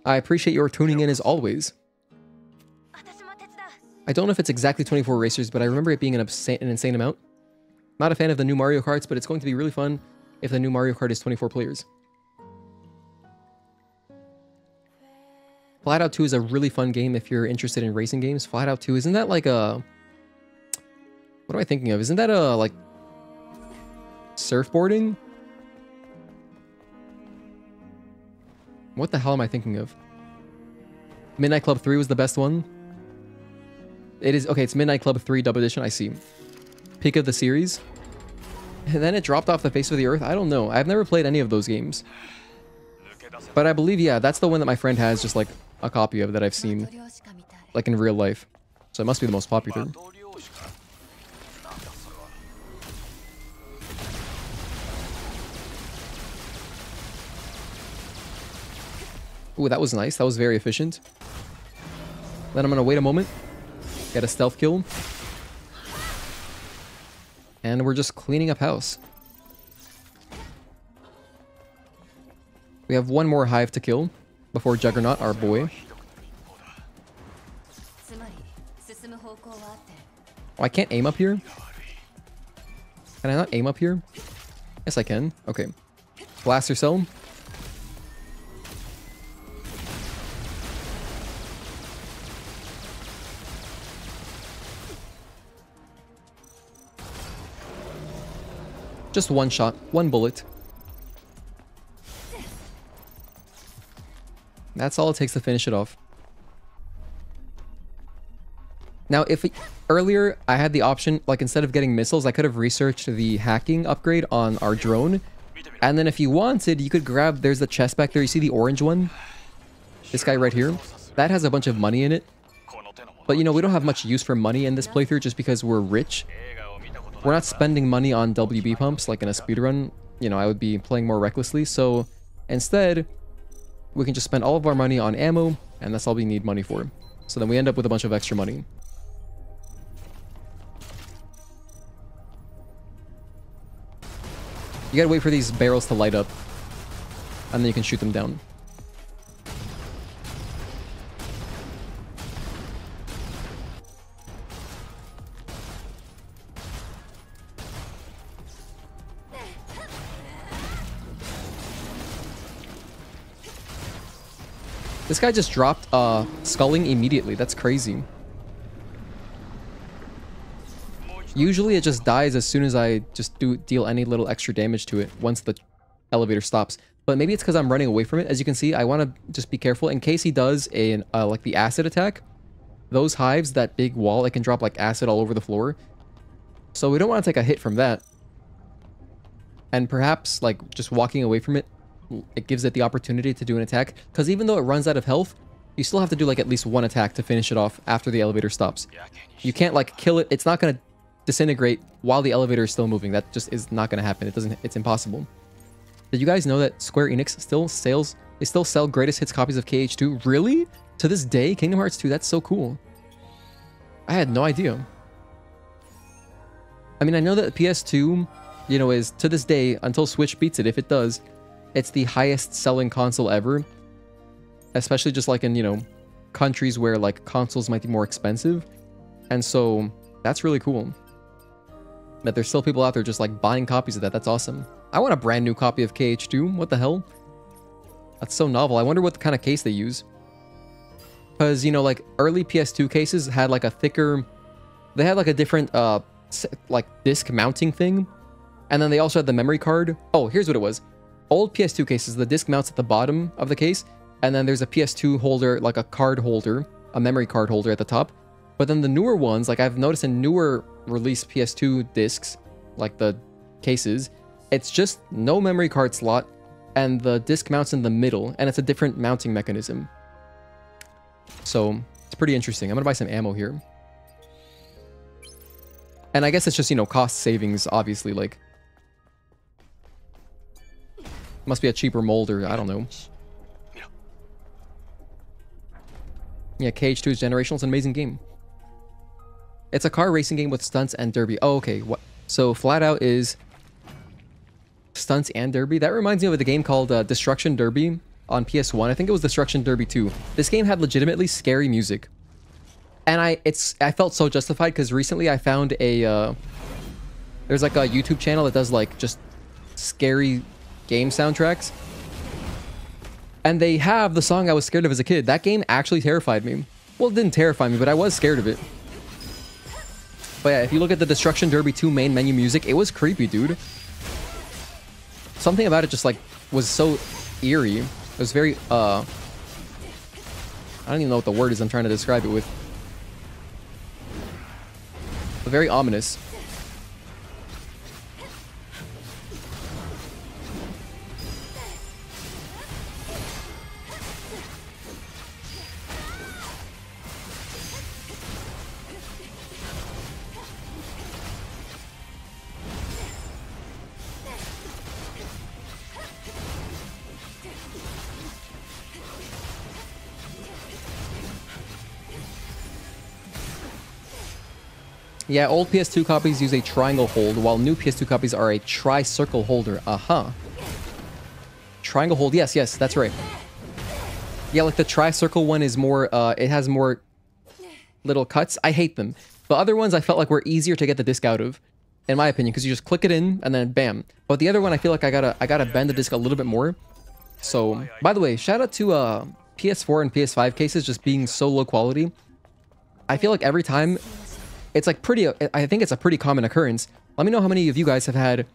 I appreciate your tuning in as always. I don't know if it's exactly 24 racers, but I remember it being an insane amount. Not a fan of the new Mario Karts, but it's going to be really fun if the new Mario Kart is 24 players. Flatout 2 is a really fun game if you're interested in racing games. Flatout 2, isn't that like a... What am I thinking of? Isn't that a, like... surfboarding? What the hell am I thinking of? Midnight Club 3 was the best one. It is... Okay, it's Midnight Club 3 dub edition, I see. Peak of the series. And then it dropped off the face of the earth. I don't know. I've never played any of those games. But I believe, yeah, that's the one that my friend has just like a copy of that I've seen like in real life. So it must be the most popular. Ooh, that was nice. That was very efficient. Then I'm going to wait a moment. Get a stealth kill. And we're just cleaning up house. We have one more hive to kill before Juggernaut, our boy. Oh, I can't aim up here? Can I not aim up here? Yes, I can. Okay. Blaster cell. Just one shot, one bullet. That's all it takes to finish it off. Now, if earlier I had the option, like instead of getting missiles, I could have researched the hacking upgrade on our drone. And then if you wanted, you could grab, there's the chest back there. You see the orange one? This guy right here? That has a bunch of money in it. But you know, we don't have much use for money in this playthrough just because we're rich. We're not spending money on WB pumps like in a speedrun. You know, I would be playing more recklessly. So instead, we can just spend all of our money on ammo, and that's all we need money for. So then we end up with a bunch of extra money. You gotta wait for these barrels to light up, and then you can shoot them down. This guy just dropped sculling immediately. That's crazy. Usually it just dies as soon as I just deal any little extra damage to it once the elevator stops. But maybe it's because I'm running away from it. As you can see, I want to just be careful in case he does a like the acid attack. Those hives, that big wall, it can drop like acid all over the floor. So we don't want to take a hit from that. And perhaps like just walking away from it, it gives it the opportunity to do an attack. Because even though it runs out of health, you still have to do like at least one attack to finish it off after the elevator stops. You can't like kill it. It's not going to disintegrate while the elevator is still moving. That just is not going to happen. It's impossible. Did you guys know that Square Enix still sell greatest hits copies of KH2? Really? To this day? Kingdom Hearts 2? That's so cool. I had no idea. I mean, I know that PS2, you know, is to this day, until Switch beats it, if it does, it's the highest selling console ever. Especially just like in, you know, countries where like consoles might be more expensive. And so that's really cool. That there's still people out there just like buying copies of that. That's awesome. I want a brand new copy of KH2. What the hell? That's so novel. I wonder what kind of case they use. Because, you know, like early PS2 cases had like a thicker... They had like a different like disc mounting thing. And then they also had the memory card. Oh, here's what it was. Old PS2 cases, the disc mounts at the bottom of the case. And then there's a PS2 holder, like a card holder, a memory card holder at the top. But then the newer ones, like I've noticed in newer release PS2 discs, like the cases, it's just no memory card slot and the disc mounts in the middle and it's a different mounting mechanism. So it's pretty interesting. I'm gonna buy some ammo here. And I guess it's just, you know, cost savings, obviously, like must be a cheaper mold or I don't know. Yeah, KH2 is generational. It's an amazing game. It's a car racing game with stunts and derby. Oh, okay. What? So Flat Out is stunts and derby. That reminds me of the game called Destruction Derby on PS1. I think it was Destruction Derby 2. This game had legitimately scary music. And I felt so justified because recently I found a there's like a YouTube channel that does like just scary game soundtracks. And they have the song I was scared of as a kid. That game actually terrified me. Well, it didn't terrify me, but I was scared of it. But yeah, if you look at the Destruction Derby 2 main menu music, it was creepy, dude. Something about it just like was so eerie. It was very I don't even know what the word is I'm trying to describe it with. But very ominous. Yeah, old PS2 copies use a triangle hold, while new PS2 copies are a tri-circle holder. Aha. Triangle hold, yes, that's right. Yeah, like the tri-circle one is more, it has more little cuts. I hate them. The other ones I felt like were easier to get the disc out of, in my opinion, because you just click it in and then bam. But the other one, I feel like I gotta bend the disc a little bit more. So, by the way, shout out to PS4 and PS5 cases just being so low quality. I feel like every time... It's like I think it's a pretty common occurrence. Let me know how many of you guys have had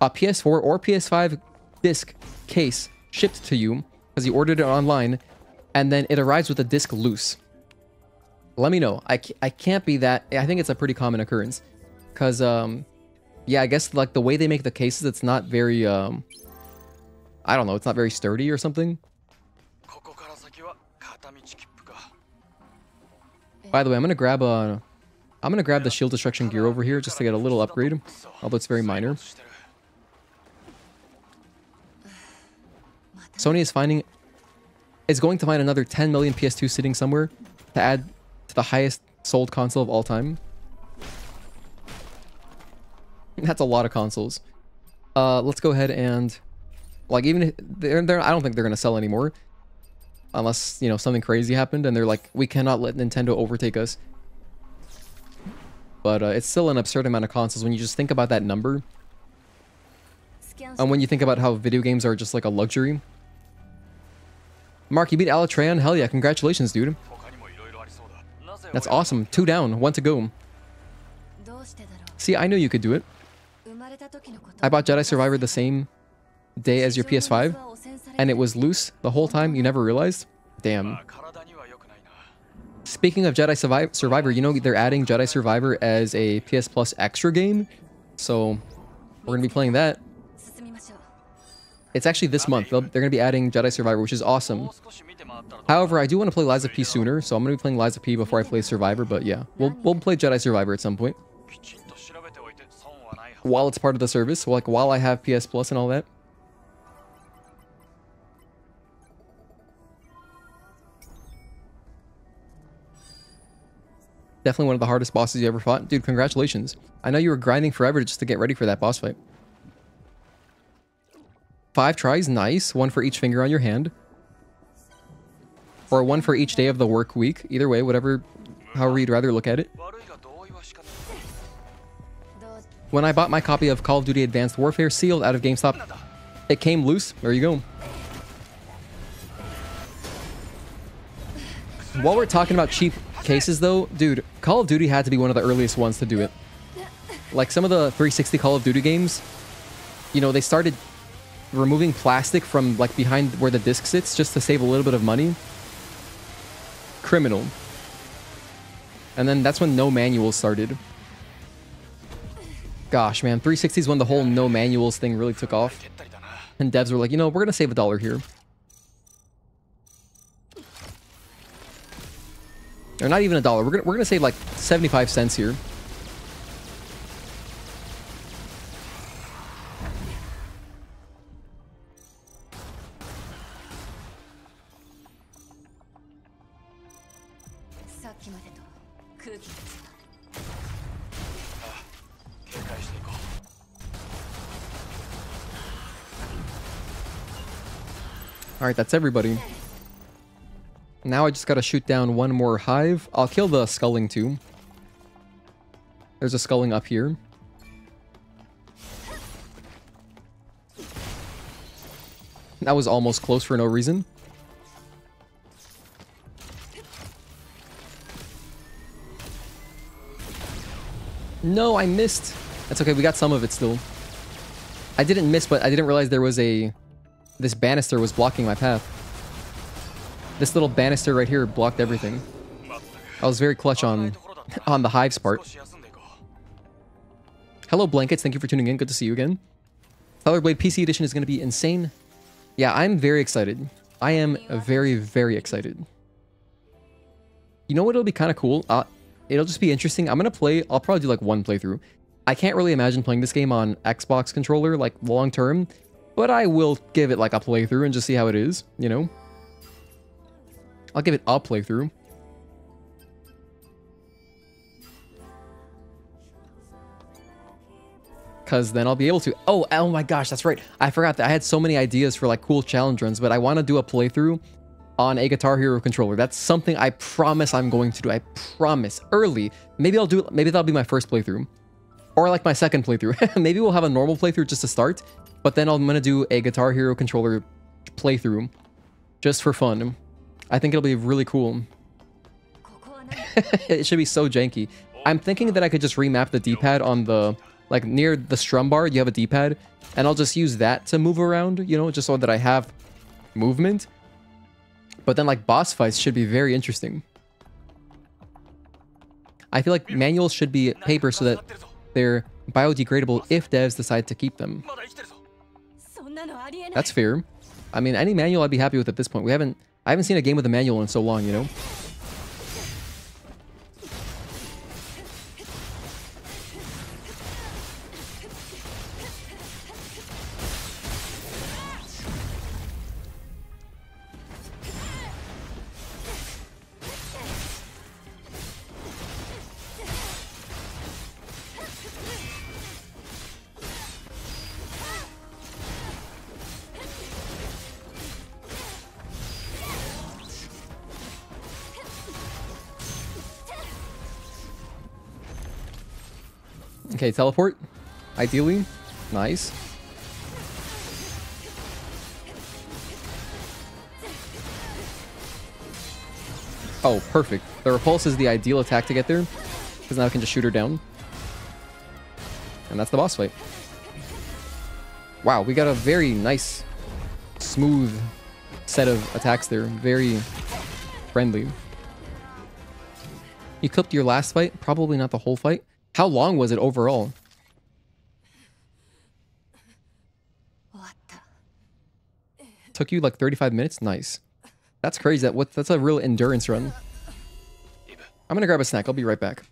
a PS4 or PS5 disc case shipped to you because you ordered it online and then it arrives with the disc loose. Let me know. I can't be that. I think it's a pretty common occurrence because, yeah, I guess like the way they make the cases, it's not very, I don't know, it's not very sturdy or something. By the way, I'm going to grab the shield destruction gear over here just to get a little upgrade, although it's very minor. Sony is going to find another 10 million PS2 sitting somewhere to add to the highest sold console of all time. That's a lot of consoles. Let's go ahead and, like, even if I don't think they're gonna sell anymore, unless, you know, something crazy happened and they're like, we cannot let Nintendo overtake us. But it's still an absurd amount of consoles when you just think about that number. And when you think about how video games are just like a luxury. Mark, you beat Alatreon? Hell yeah, congratulations, dude. That's awesome. 2 down, 1 to go. See, I knew you could do it. I bought Jedi Survivor the same day as your PS5, and it was loose the whole time. You never realized? Damn. Speaking of Jedi Survivor, you know they're adding Jedi Survivor as a PS Plus extra game, so we're going to be playing that. It's actually this month. They're going to be adding Jedi Survivor, which is awesome. However, I do want to play Lies of P sooner, so I'm going to be playing Lies of P before I play Survivor, but yeah, we'll play Jedi Survivor at some point. While it's part of the service, like while I have PS Plus and all that. Definitely one of the hardest bosses you ever fought. Dude, congratulations. I know you were grinding forever just to get ready for that boss fight. 5 tries, nice. 1 for each finger on your hand. Or 1 for each day of the work week. Either way, whatever, however you'd rather look at it. When I bought my copy of Call of Duty Advanced Warfare sealed out of GameStop, it came loose. There you go. While we're talking about cheap cases though, dude, Call of Duty had to be one of the earliest ones to do it. Like some of the 360 Call of Duty games, you know, they started removing plastic from like behind where the disc sits just to save a little bit of money. Criminal. And then that's when no manuals started. Gosh, man, 360 is when the whole no manuals thing really took off. And devs were like, you know, we're gonna save $1 here. Or not even $1. We're gonna save like 75 cents here. Alright, that's everybody. Now I just gotta shoot down 1 more hive. I'll kill the sculling too. There's a sculling up here. That was almost close for no reason. No, I missed. That's okay, we got some of it still. I didn't miss, but I didn't realize there was a... This banister was blocking my path. This little banister right here blocked everything. I was very clutch on the hives part. Hello, Blankets. Thank you for tuning in. Good to see you again. Colorblade PC Edition is going to be insane. Yeah, I'm very excited. I am very, very excited. You know what? It'll be kind of cool. It'll just be interesting. I'm going to play... I'll probably do like 1 playthrough. I can't really imagine playing this game on Xbox controller like long term. But I will give it like a playthrough and just see how it is, you know? I'll give it a playthrough. Because then I'll be able to... Oh my gosh, that's right. I forgot that I had so many ideas for like cool challenge runs, but I want to do a playthrough on a Guitar Hero controller. That's something I promise I'm going to do. I promise. Early. Maybe I'll do it. Maybe that'll be my first playthrough. Or like my second playthrough. Maybe we'll have a normal playthrough just to start. But then I'm going to do a Guitar Hero controller playthrough. Just for fun. I think it'll be really cool. It should be so janky. I'm thinking that I could just remap the D-pad on the... Like near the strum bar, you have a D-pad. And I'll just use that to move around, you know, just so that I have movement. But then like boss fights should be very interesting. I feel like manuals should be paper so that they're biodegradable if devs decide to keep them. That's fair. I mean, any manual I'd be happy with at this point. I haven't seen a game with a manual in so long, you know? Okay, teleport. Ideally. Nice. Oh, perfect. The repulse is the ideal attack to get there, because now I can just shoot her down. And that's the boss fight. Wow, we got a very nice, smooth set of attacks there. Very friendly. You clipped your last fight? Probably not the whole fight. How long was it overall? Took you like 35 minutes? Nice. That's crazy. That's a real endurance run. I'm gonna grab a snack. I'll be right back.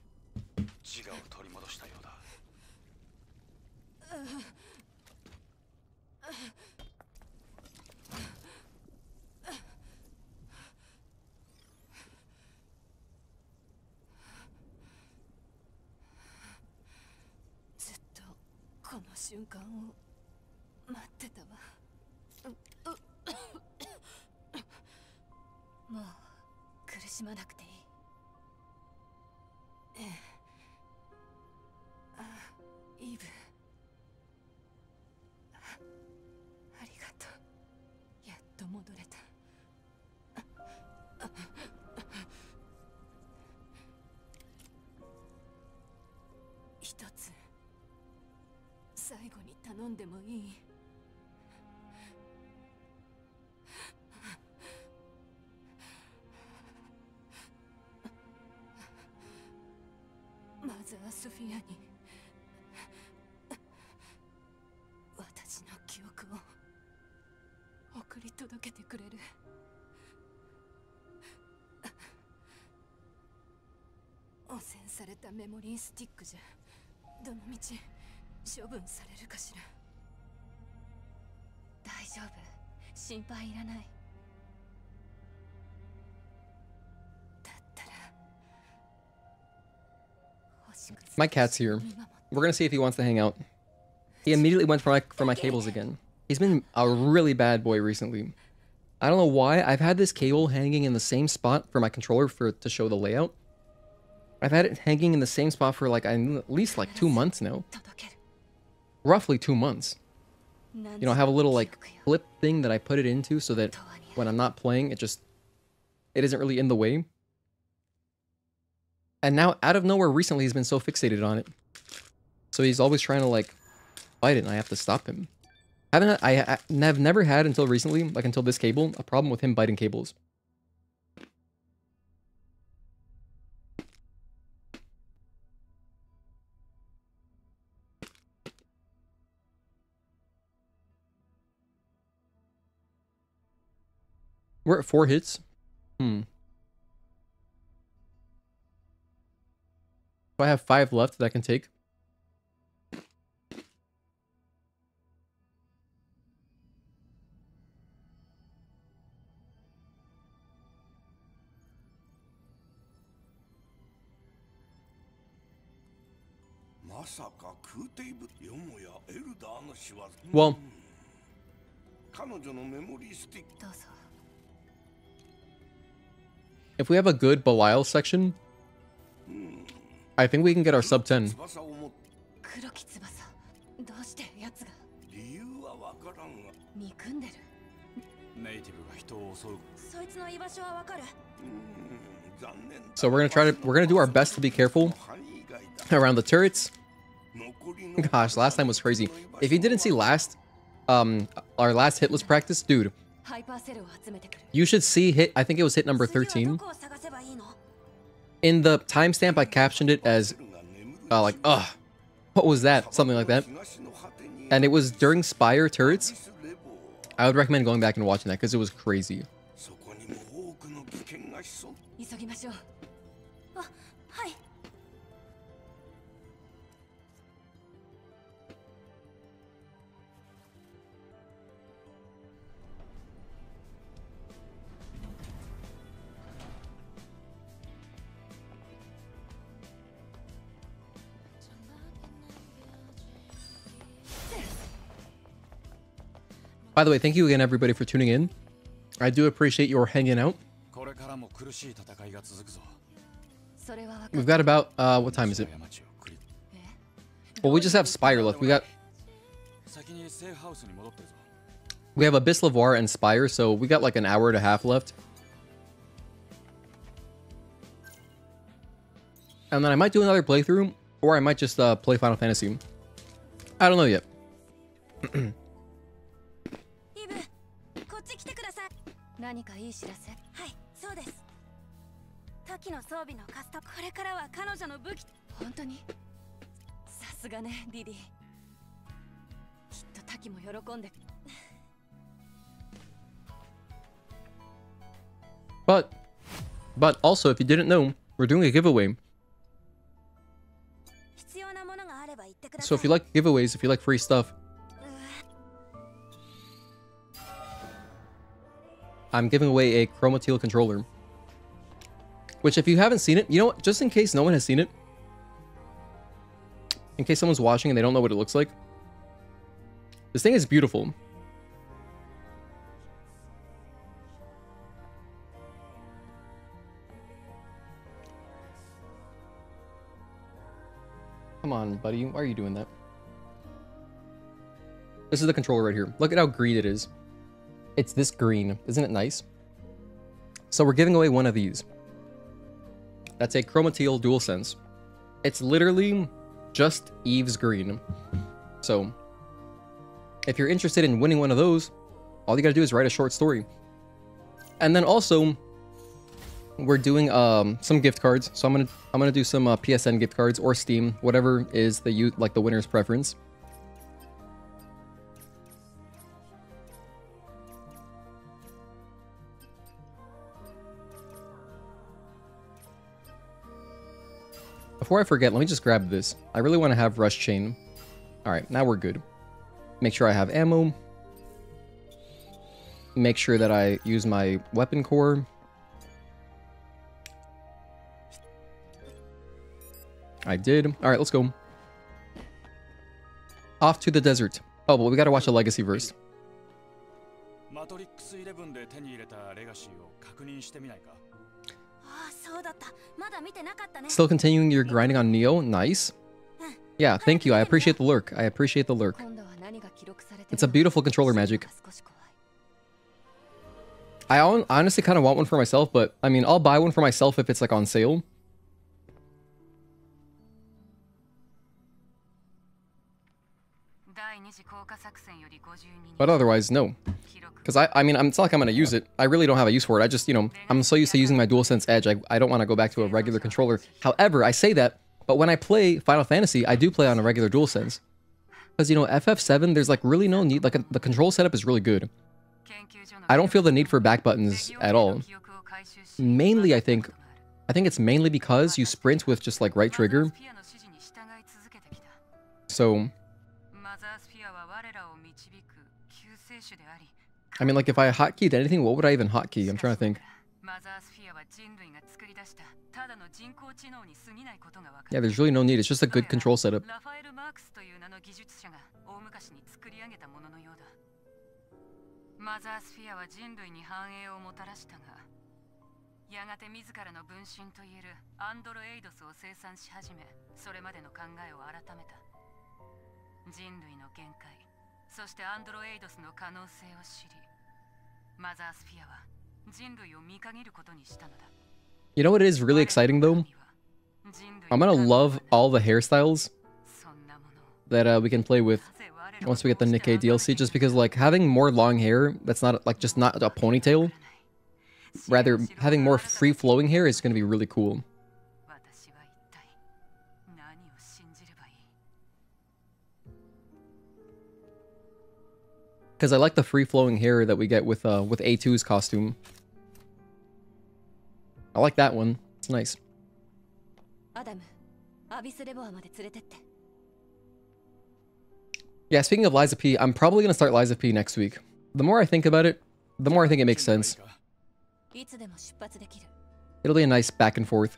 My cat's here. We're gonna see if he wants to hang out. He immediately went for my cables again. He's been a really bad boy recently. I don't know why. I've had this cable hanging in the same spot for my controller to show the layout. I've had it hanging in the same spot for like at least like 2 months now. Roughly 2 months. You know, I have a little like clip thing that I put it into so that when I'm not playing, it isn't really in the way. And now, out of nowhere, recently, he's been so fixated on it. So he's always trying to, like, fight it, and I have to stop him. I've never had, until recently, like until this cable, a problem with him biting cables. We're at 4 hits. So I have 5 left that I can take. Well, if we have a good Belial section, I think we can get our sub 10. So we're gonna do our best to be careful around the turrets. Gosh, last time was crazy. If you didn't see our last hitless practice, dude, you should see I think it was hit number 13. In the timestamp, I captioned it as what was that? Something like that. And it was during Spire turrets. I would recommend going back and watching that because it was crazy. By the way, thank you again, everybody, for tuning in. I do appreciate your hanging out. We've got about, what time is it? Well, we just have Spire left. We have Abyss Lavoir and Spire, so we got like an hour and a half left. And then I might do another playthrough, or I might just play Final Fantasy. I don't know yet. イブ、こっち来てください。何かいい知らせ？はい、そうです。滝の装備のカスタム。これからは彼女の武器。本当に？さすがね、リリー。きっと滝も喜んで。But also, if you didn't know, we're doing a giveaway. So if you like giveaways, if you like free stuff, I'm giving away a Chroma Teal controller. Which, if you haven't seen it, you know what? Just in case no one has seen it, in case someone's watching and they don't know what it looks like, this thing is beautiful. Come on, buddy. Why are you doing that? This is the controller right here. Look at how green it is. It's this green. Isn't it nice? So we're giving away one of these. That's a Chroma Teal DualSense. It's literally just Eve's green. So if you're interested in winning one of those, all you gotta do is write a short story. And then also, we're doing some gift cards. So I'm gonna do some PSN gift cards or Steam, whatever is the winner's preference. Before I forget, let me just grab this. I really want to have Rush Chain. Alright, now we're good. Make sure I have ammo. Make sure that I use my weapon core. I did. Alright, let's go. Off to the desert. Oh, but we gotta watch the Legacy verse. Still continuing your grinding on Neo? Nice. Yeah, thank you. I appreciate the lurk. I appreciate the lurk. It's a beautiful controller magic. I honestly kind of want one for myself, but I mean, I'll buy one for myself if it's like on sale. But otherwise, no. Because I mean, it's not like I'm going to use it. I really don't have a use for it. I just, you know, I'm so used to using my DualSense Edge, I don't want to go back to a regular controller. However, I say that, but when I play Final Fantasy, I do play on a regular DualSense. Because, you know, FF7, there's like really no need, like the control setup is really good. I don't feel the need for back buttons at all. Mainly, I think it's mainly because you sprint with just like right trigger. So I mean, like, if I hotkeyed anything, what would I even hotkey? I'm trying to think. Yeah, there's really no need. It's just a good control setup. You know what is really exciting though? I'm gonna love all the hairstyles that we can play with once we get the Nikke DLC, just because like having more long hair that's not like just not a ponytail, rather having more free-flowing hair is gonna be really cool. Because I like the free-flowing hair that we get with A2's costume. I like that one. It's nice. Yeah, speaking of Liza P, I'm probably going to start Liza P next week. The more I think about it, the more I think it makes sense. It'll be a nice back and forth.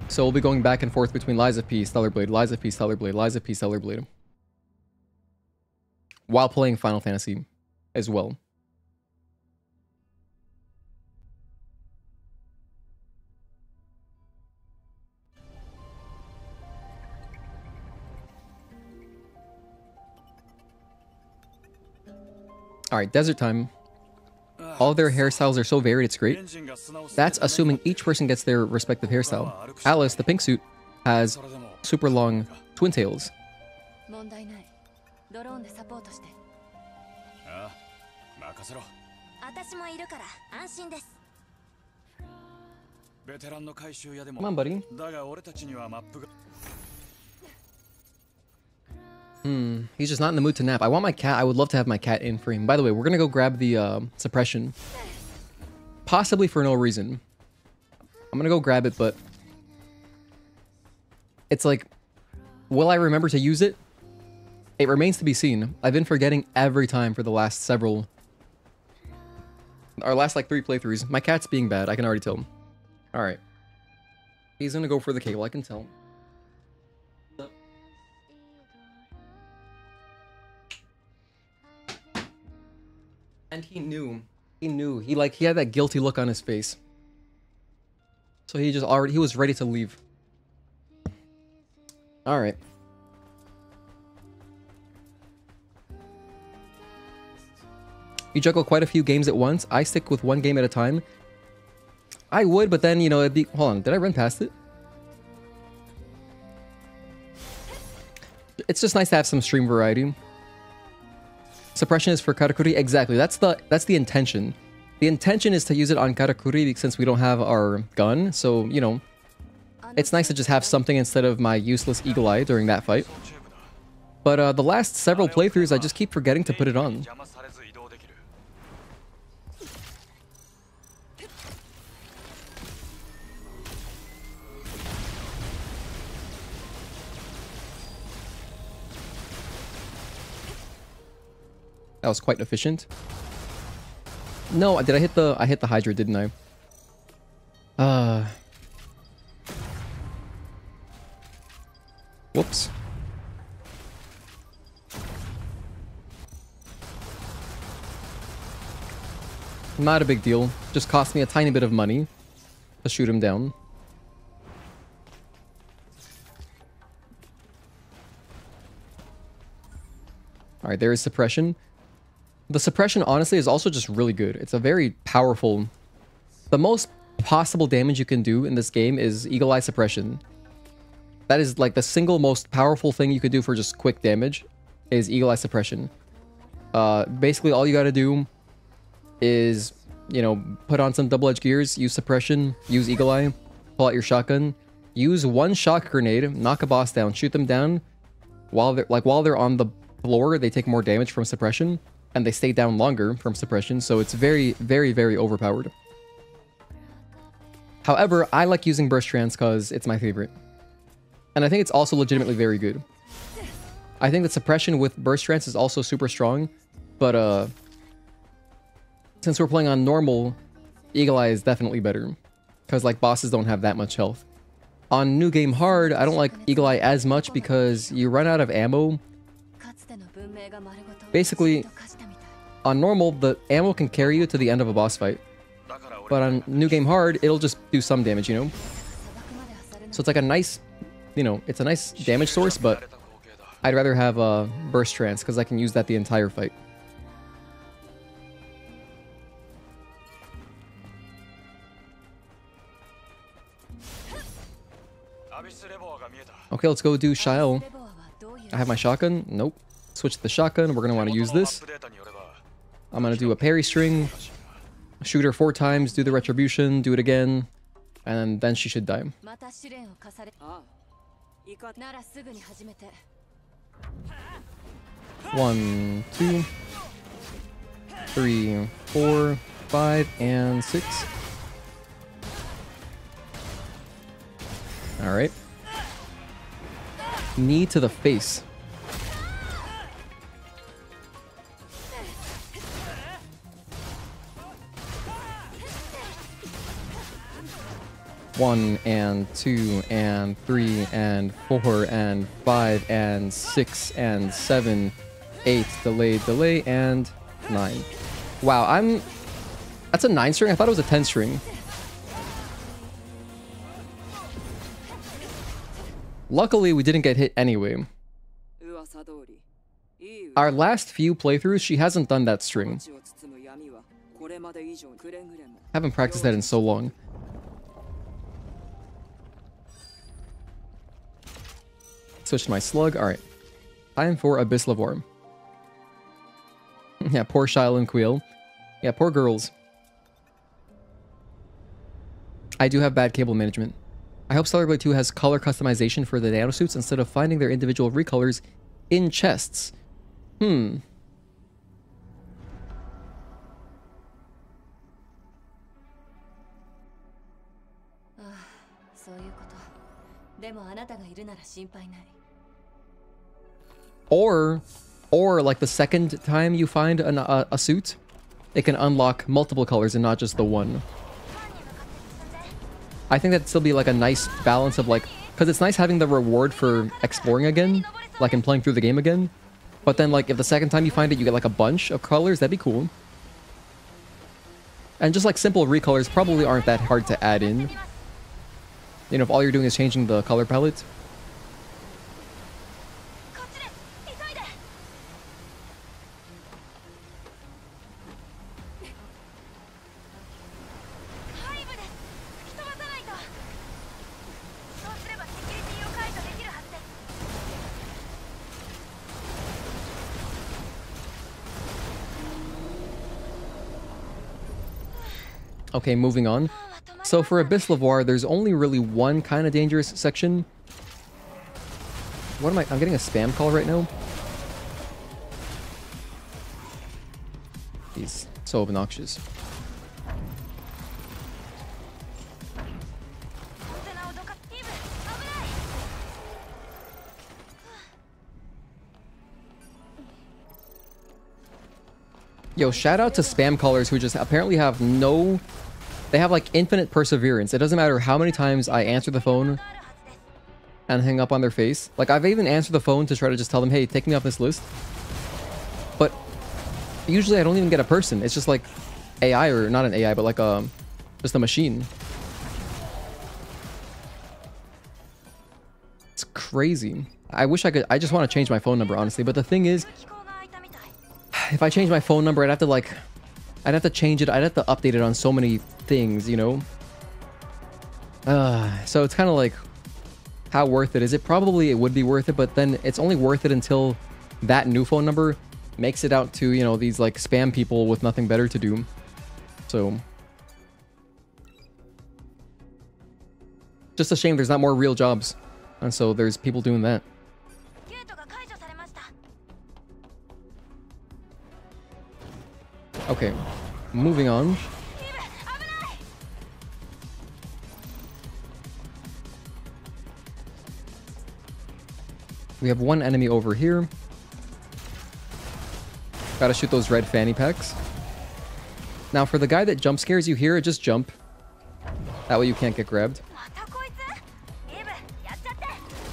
So we'll be going back and forth between Liza P, Stellar Blade, Liza P, Stellar Blade, Liza P, Stellar Blade. While playing Final Fantasy as well. Alright, desert time. All their hairstyles are so varied, it's great. That's assuming each person gets their respective hairstyle. Alice, the pink suit, has super long twin tails. 問題ない。ドローンでサポートして。ああ、任せろ。私もいるから安心です。ベテランの回収屋でも。 Come on, buddy. だが俺たちにはマップが。 He's just not in the mood to nap. I want my cat. I would love to have my cat in frame. By the way, we're gonna go grab the suppression. Possibly for no reason. I'm gonna go grab it, but it's like, will I remember to use it? It remains to be seen. I've been forgetting every time for the last several... Our last like 3 playthroughs. My cat's being bad. I can already tell him. Alright. He's gonna go for the cable. I can tell. And he knew. He knew. He had that guilty look on his face. So he was ready to leave. Alright. You juggle quite a few games at once. I stick with 1 game at a time. I would, but then, you know, it'd be... Hold on, did I run past it? It's just nice to have some stream variety. Suppression is for Karakuri. Exactly, that's the intention. The intention is to use it on Karakuri since we don't have our gun, so, you know, it's nice to just have something instead of my useless Eagle Eye during that fight. But the last several playthroughs, I just keep forgetting to put it on. That was quite efficient. No, did I hit the... I hit the Hydra, didn't I? Whoops. Not a big deal. Just cost me a tiny bit of money to shoot him down. Alright, there is suppression. The suppression, honestly, is also just really good. It's a very powerful... The most possible damage you can do in this game is Eagle Eye suppression. That is like the single most powerful thing you could do for just quick damage is Eagle Eye suppression. Basically, all you gotta do is, you know, put on some double-edged gears, use suppression, use Eagle Eye, pull out your shotgun, use 1 shock grenade, knock a boss down, shoot them down. While they're on the floor, they take more damage from suppression, and they stay down longer from suppression, so it's very, very, very overpowered. However, I like using Burst Trance because it's my favorite. And I think it's also legitimately very good. I think that suppression with Burst Trance is also super strong, but since we're playing on normal, Eagle Eye is definitely better. Because like bosses don't have that much health. On New Game Hard, I don't like Eagle Eye as much because you run out of ammo. Basically, on normal, the ammo can carry you to the end of a boss fight. But on New Game Hard, it'll just do some damage, you know? So it's like a nice, you know, it's a nice damage source, but I'd rather have a Burst Trance because I can use that the entire fight. Okay, let's go do Shael. I have my shotgun. Nope. Switch to the shotgun. We're going to want to use this. I'm going to do a parry string. Shoot her 4 times. Do the retribution. Do it again. And then she should die. 1, 2, 3, 4, 5, and 6. Alright. Knee to the face. One and 2 and 3 and 4 and 5 and 6 and 7, 8, delay, and 9. Wow, that's a 9 string? I thought it was a 10 string. Luckily, we didn't get hit anyway. Our last few playthroughs, she hasn't done that string. Haven't practiced that in so long. Switch to my slug. Alright. Time for Abyss Lavar. Yeah, poor Shile and Queel. Yeah, poor girls. I do have bad cable management. I hope Stellar Blade 2 has color customization for the nanosuits instead of finding their individual recolors in chests. Hmm. Or like the second time you find a suit, it can unlock multiple colors and not just the one. I think that'd still be like a nice balance of like, because it's nice having the reward for exploring again, like in playing through the game again. But then like if the second time you find it, you get like a bunch of colors, that'd be cool. And just like simple recolors probably aren't that hard to add in. You know, if all you're doing is changing the color palette. Okay, moving on. So for Abyss Lavar, there's only really one kind of dangerous section. What am I'm getting a spam call right now. He's so obnoxious. Yo, shout out to spam callers who just apparently have no... They have like infinite perseverance. It doesn't matter how many times I answer the phone and hang up on their face. Like I've even answered the phone to try to just tell them, hey, take me off this list. But usually I don't even get a person. It's just like AI, or not an AI, but like just a machine. It's crazy. I wish I could... I just want to change my phone number, honestly. But the thing is, if I change my phone number, I'd have to change it. I'd have to update it on so many things, you know? So it's kind of like, how worth it is it? Probably it would be worth it, but then it's only worth it until that new phone number makes it out to, you know, these like spam people with nothing better to do. So just a shame there's not more real jobs. And so there's people doing that. Okay, moving on. We have one enemy over here. Gotta shoot those red fanny packs. Now for the guy that jump scares you here, just jump. That way you can't get grabbed.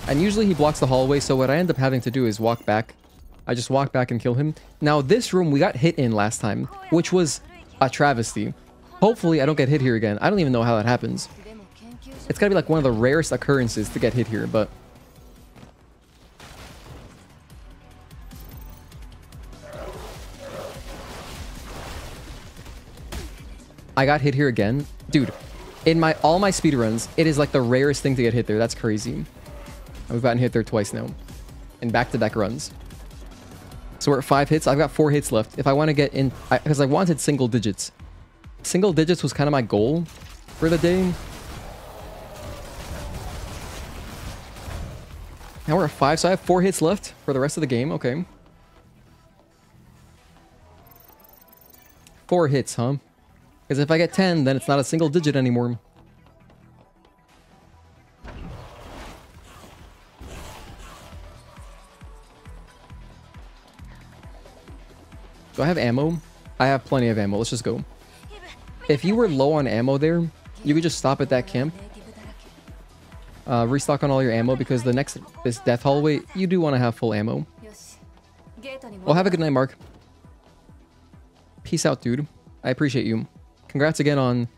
And usually he blocks the hallway, so what I end up having to do is walk back. I just walk back and kill him. Now this room we got hit in last time, which was a travesty. Hopefully I don't get hit here again. I don't even know how that happens. It's gotta be like one of the rarest occurrences to get hit here, but... I got hit here again. Dude, in all my speedruns, it is like the rarest thing to get hit there. That's crazy. And we've gotten hit there twice now. In back-to-back runs. So we're at 5 hits. I've got 4 hits left. If I want to get in... Because I wanted single digits. Single digits was kind of my goal for the day. Now we're at 5, so I have 4 hits left for the rest of the game. Okay. 4 hits, huh? Because if I get 10, then it's not a single digit anymore. Do I have ammo? I have plenty of ammo. Let's just go. If you were low on ammo there, you could just stop at that camp. Restock on all your ammo, because this death hallway, you do want to have full ammo. Well, have a good night, Mark. Peace out, dude. I appreciate you. Congrats again on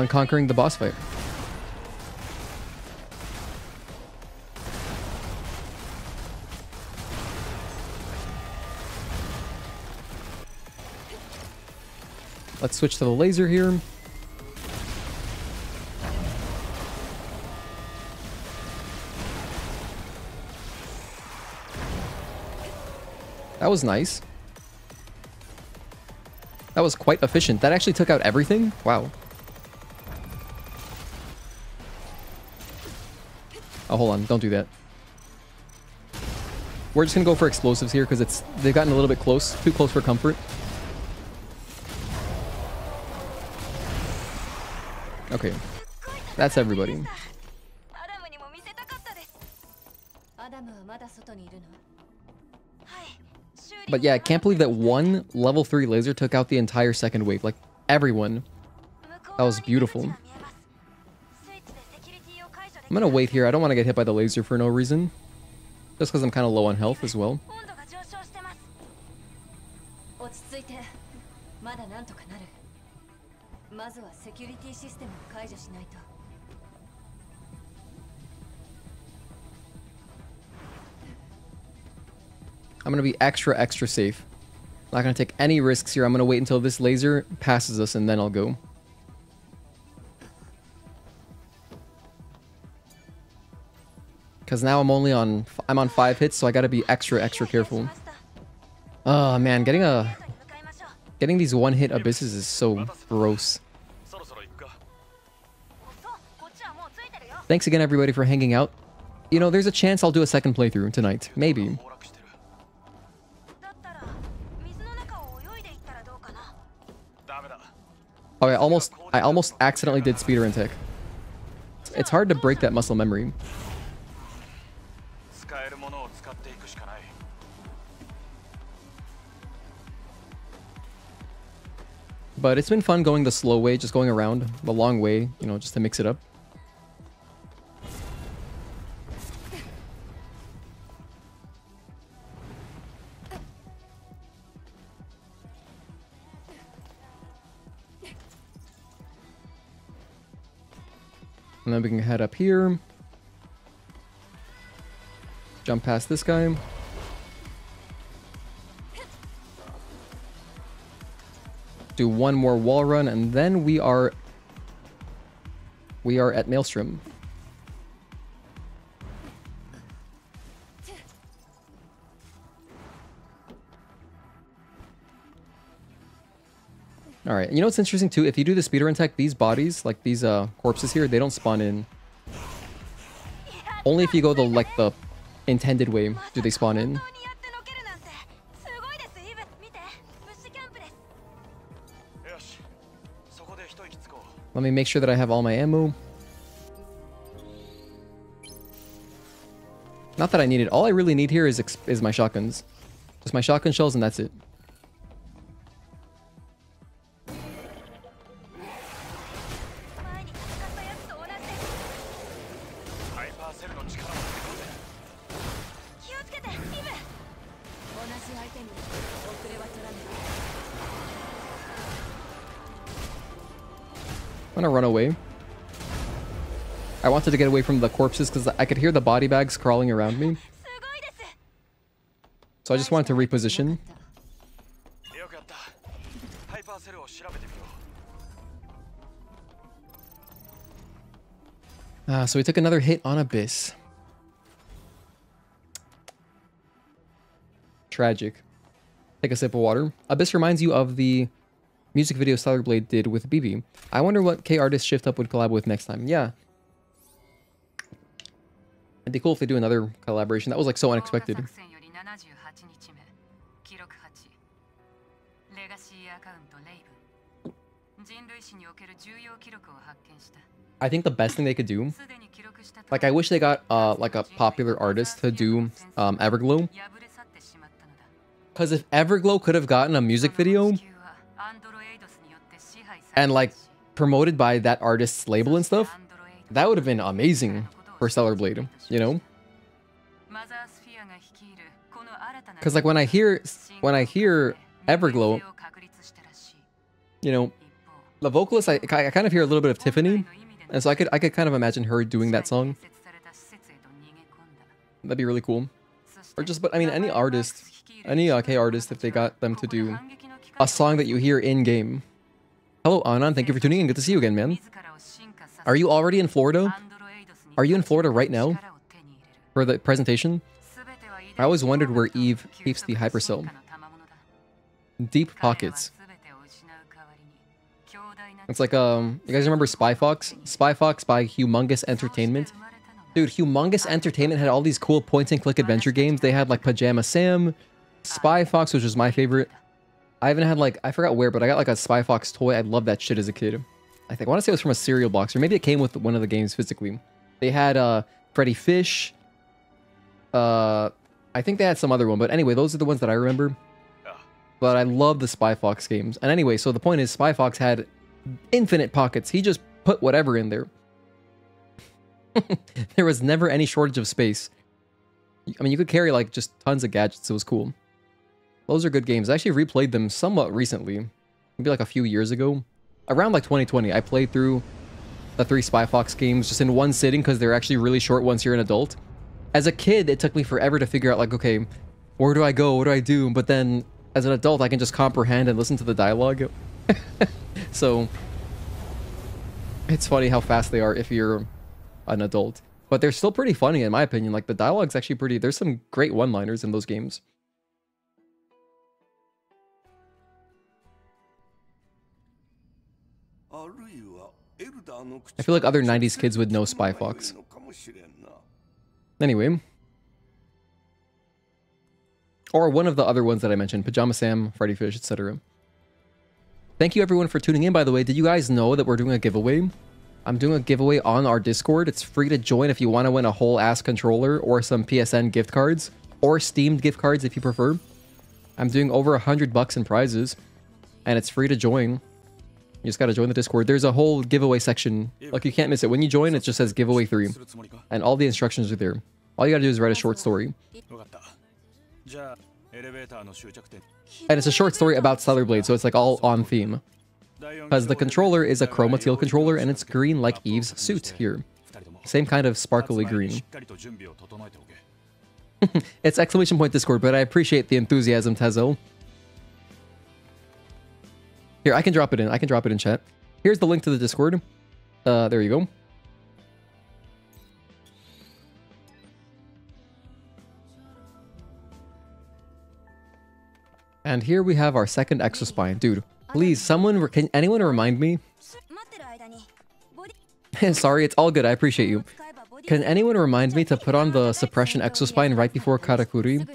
conquering the boss fight. Let's switch to the laser here. That was nice. That was quite efficient. That actually took out everything? Wow. Oh, hold on. Don't do that. We're just gonna go for explosives here because they've gotten a little bit close. Too close for comfort. Okay. That's everybody. But yeah, I can't believe that one level 3 laser took out the entire second wave. Like, everyone. That was beautiful. I'm gonna wait here. I don't want to get hit by the laser for no reason. Just because I'm kind of low on health as well. I'm gonna be extra safe. Not gonna take any risks here. I'm gonna wait until this laser passes us and then I'll go. Because now I'm on 5 hits, so I gotta be extra careful. Oh man, getting these one-hit abysses is so gross. Thanks again everybody for hanging out. You know, there's a chance I'll do a second playthrough tonight. Maybe. Oh, I almost accidentally did speedrun tech. It's hard to break that muscle memory. But it's been fun going the slow way, just going around the long way, you know, just to mix it up. And then we can head up here. Jump past this guy. Do one more wall run, and then we are at Maelstrom. All right, you know what's interesting too? If you do the speedrun tech, these bodies, like these corpses here, they don't spawn in. Only if you go the intended way do they spawn in. Let me make sure that I have all my ammo. Not that I need it. All I really need here is my shotguns. Just my shotgun shells and that's it. I'm gonna run away. I wanted to get away from the corpses because I could hear the body bags crawling around me. So I just wanted to reposition. So we took another hit on Abyss. Tragic. Take a sip of water. Abyss reminds you of the music video Stellar Blade did with BB. I wonder what K artist Shift Up would collab with next time. Yeah. It'd be cool if they do another collaboration. That was like so unexpected. I think the best thing they could do, like I wish they got like a popular artist to do Everglow. Because if Everglow could have gotten a music video and like promoted by that artist's label and stuff, that would have been amazing for Stellar Blade, you know? Because like when I hear Everglow, you know, the vocalist, I kind of hear a little bit of Tiffany, and so I could kind of imagine her doing that song. That'd be really cool. Or just, but I mean, any artist, any K artist, if they got them to do a song that you hear in game. Hello, Anan. Thank you for tuning in. Good to see you again, man. Are you already in Florida? Are you in Florida right now for the presentation? I always wondered where Eve keeps the hypercell. Deep pockets. It's like you guys remember Spy Fox? Spy Fox by Humongous Entertainment. Dude, Humongous Entertainment had all these cool point-and-click adventure games. They had like Pajama Sam, Spy Fox, which was my favorite. I even had like, I forgot where, but I got like a Spy Fox toy. I loved that shit as a kid. I want to say it was from a cereal box, or maybe it came with one of the games physically. They had Freddy Fish. I think they had some other one, but anyway, those are the ones that I remember. But I love the Spy Fox games. And anyway, so the point is, Spy Fox had infinite pockets. He just put whatever in there. There was never any shortage of space. I mean, you could carry like just tons of gadgets. It was cool. Those are good games. I actually replayed them somewhat recently. Maybe like a few years ago. Around like 2020, I played through the 3 Spy Fox games just in one sitting because they're actually really short once you're an adult. As a kid, it took me forever to figure out like, okay, where do I go? What do I do? But then as an adult, I can just comprehend and listen to the dialogue. So it's funny how fast they are if you're an adult. But they're still pretty funny in my opinion. Like the dialogue's actually pretty, there's some great one-liners in those games. I feel like other 90s kids would know Spy Fox. Anyway. Or one of the other ones that I mentioned. Pajama Sam, Freddy Fish, etc. Thank you everyone for tuning in, by the way. Did you guys know that we're doing a giveaway? I'm doing a giveaway on our Discord. It's free to join if you want to win a whole ass controller or some PSN gift cards. Or Steamed gift cards if you prefer. I'm doing over $100 in prizes. And it's free to join. You just gotta join the Discord. There's a whole giveaway section. Like, you can't miss it. When you join, it just says giveaway 3. And all the instructions are there. All you gotta do is write a short story. And it's a short story about Stellar Blade, so it's like all on theme. Because the controller is a chroma teal controller, and it's green like Eve's suit here. Same kind of sparkly green. It's exclamation point Discord, but I appreciate the enthusiasm, Tezo. Here, I can drop it in. I can drop it in chat. Here's the link to the Discord. There you go. And here we have our second exospine. Dude, please, can anyone remind me? Sorry, it's all good. I appreciate you. Can anyone remind me to put on the suppression exospine right before Karakuri?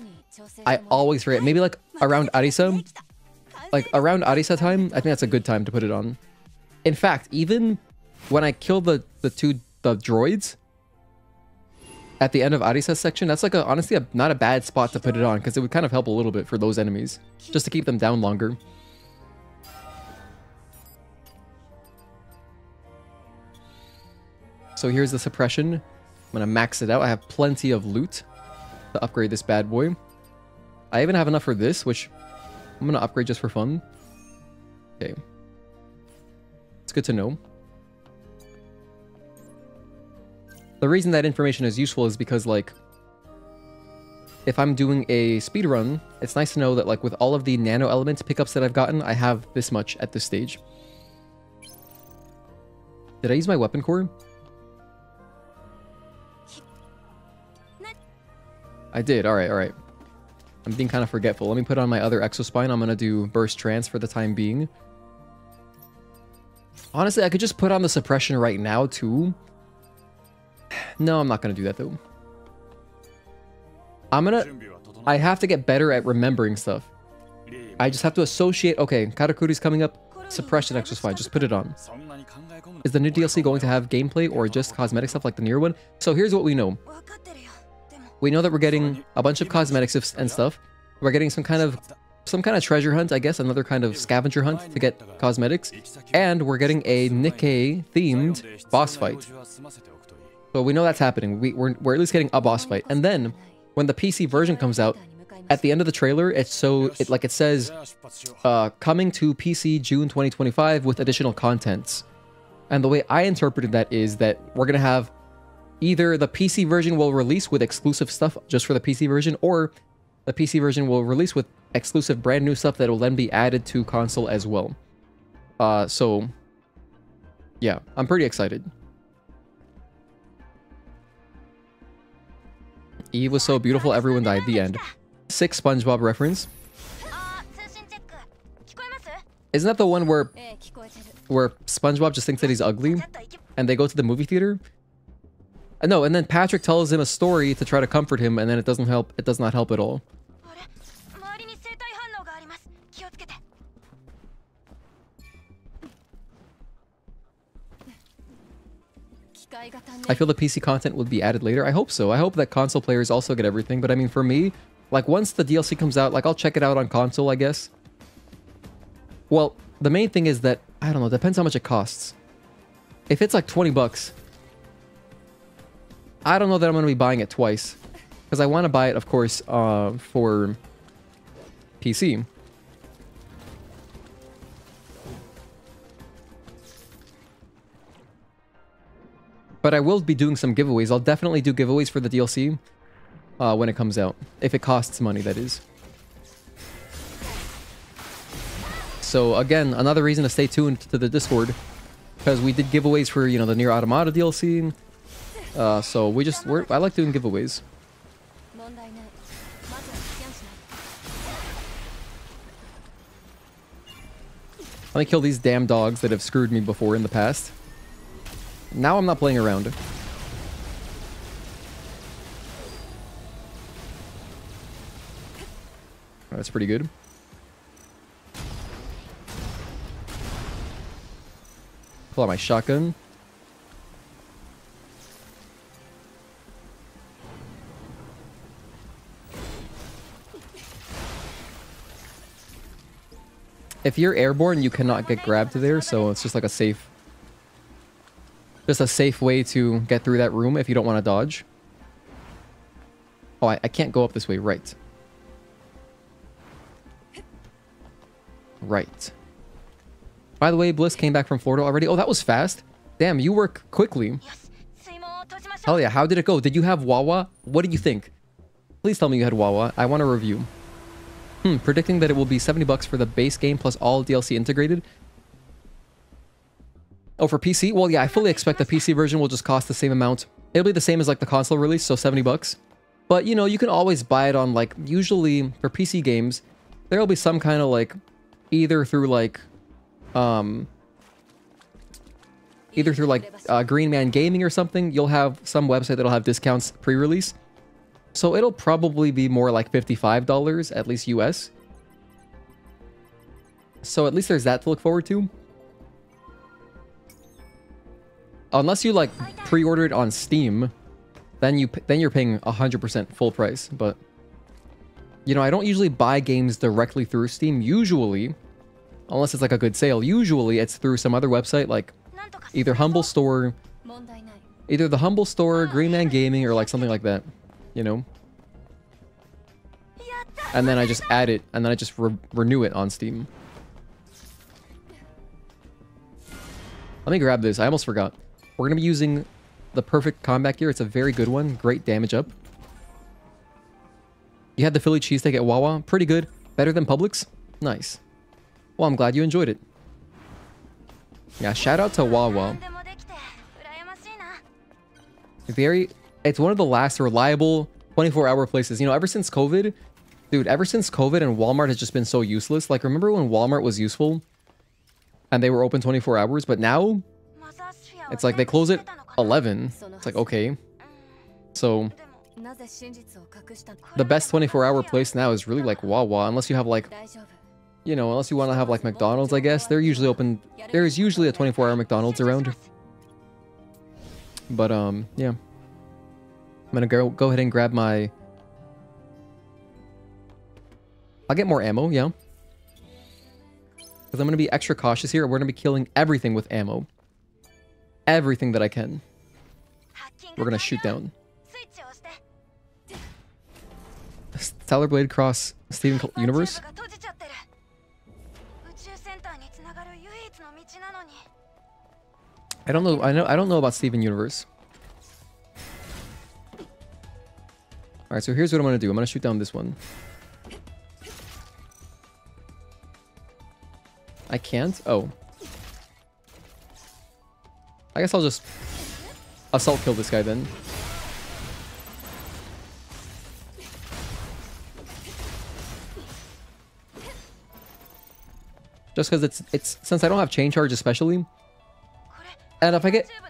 I always forget. Maybe like around Arisa? Like around Arisa time, I think that's a good time to put it on. In fact, even when I kill the droids at the end of Arisa's section, that's like honestly not a bad spot to put it on because it would kind of help a little bit for those enemies, just to keep them down longer. So here's the suppression. I'm gonna max it out. I have plenty of loot to upgrade this bad boy. I even have enough for this, which I'm gonna upgrade just for fun. Okay. It's good to know. The reason that information is useful is because, like, if I'm doing a speedrun, it's nice to know that, like, with all of the nano element pickups that I've gotten, I have this much at this stage. Did I use my weapon core? I did. Alright, alright. I'm being kind of forgetful. Let me put on my other exospine. I'm going to do burst trance for the time being. Honestly, I could just put on the suppression right now, too. No, I'm not going to do that, though. I have to get better at remembering stuff. I just have to associate... Okay, Karakuri's coming up. Suppression exospine. Just put it on. Is the new DLC going to have gameplay or just cosmetic stuff like the near one? So here's what we know. We know that we're getting a bunch of cosmetics and stuff. We're getting some kind of treasure hunt, I guess, another kind of scavenger hunt to get cosmetics. And we're getting a Nikke themed boss fight. So we know that's happening. We're at least getting a boss fight. And then when the PC version comes out, at the end of the trailer, it says coming to PC June 2025 with additional contents. And the way I interpreted that is that we're gonna have either the PC version will release with exclusive stuff just for the PC version, or the PC version will release with exclusive brand new stuff that will then be added to console as well. So, yeah, I'm pretty excited. Eve was so beautiful, everyone died. The end. Sick SpongeBob reference. あー、通信チェック。聞こえます？ Isn't that the one where 聞こえてる。 SpongeBob just thinks that he's ugly ちょっと行き and they go to the movie theater? No, and then Patrick tells him a story to try to comfort him, and then it doesn't help. It does not help at all. あれ、周りに生体反応があります。気をつけて。 機械型ね。 I feel the PC content would be added later. I hope so. I hope that console players also get everything. But I mean, for me, like once the DLC comes out, like I'll check it out on console, I guess. Well, the main thing is that, I don't know, depends how much it costs. If it's like 20 bucks, I don't know that I'm going to be buying it twice. Because I want to buy it, of course, for PC. But I will be doing some giveaways. I'll definitely do giveaways for the DLC when it comes out. If it costs money, that is. So again, another reason to stay tuned to the Discord. Because we did giveaways for, you know, the Nier Automata DLC. So I like doing giveaways. 問題ない。まずはスキャンしない。 Let me kill these damn dogs that have screwed me before in the past. Now I'm not playing around. Oh, that's pretty good. Pull out my shotgun. If you're airborne, you cannot get grabbed there, so it's just like a safe... Just a safe way to get through that room if you don't want to dodge. Oh, I can't go up this way. Right. Right. By the way, Bliss came back from Florida already. Oh, that was fast. Damn, you work quickly. よし、水門を閉じましょう。 Hell yeah, how did it go? Did you have Wawa? What did you think? Please tell me you had Wawa. I want a review. Predicting that it will be 70 bucks for the base game plus all DLC integrated. Oh, for PC? Well, yeah, I fully expect the PC version will just cost the same amount. It'll be the same as like the console release, so 70 bucks. But, you know, you can always buy it on like, usually for PC games, there'll be some kind of like, either through like Green Man Gaming or something. You'll have some website that'll have discounts pre-release. So it'll probably be more like $55, at least US. So at least there's that to look forward to. Unless you like pre-order it on Steam, then you're paying 100% full price. But you know, I don't usually buy games directly through Steam. Usually, unless it's like a good sale, usually it's through some other website like either Humble Store, either the Humble Store, Green Man Gaming, or like something like that. You know, and then I just add it, and then I just renew it on Steam. Let me grab this. I almost forgot. We're going to be using the perfect combat gear. It's a very good one. Great damage up. You had the Philly cheesesteak at Wawa. Pretty good. Better than Publix. Nice. Well, I'm glad you enjoyed it. Yeah, shout out to Wawa. It's one of the last reliable 24-hour places. You know, ever since COVID, dude, ever since COVID and Walmart has just been so useless. Like, remember when Walmart was useful and they were open 24 hours? But now, it's like they close at 11. It's like, okay. So, the best 24-hour place now is really like Wawa. Unless you have like, you know, unless you want to have like McDonald's, I guess. They're usually open. There's usually a 24-hour McDonald's around. But, yeah. I'm gonna go ahead and grab my... I'll get more ammo, yeah. Because I'm gonna be extra cautious here. We're gonna be killing everything with ammo. Everything that I can. We're gonna shoot down. Stellar Blade Cross Steven Universe? I don't know. I don't know about Steven Universe. Alright, so here's what I'm gonna do. I'm gonna shoot down this one. I can't? Oh. I guess I'll just assault kill this guy then. Just because it's since I don't have chain charge especially. And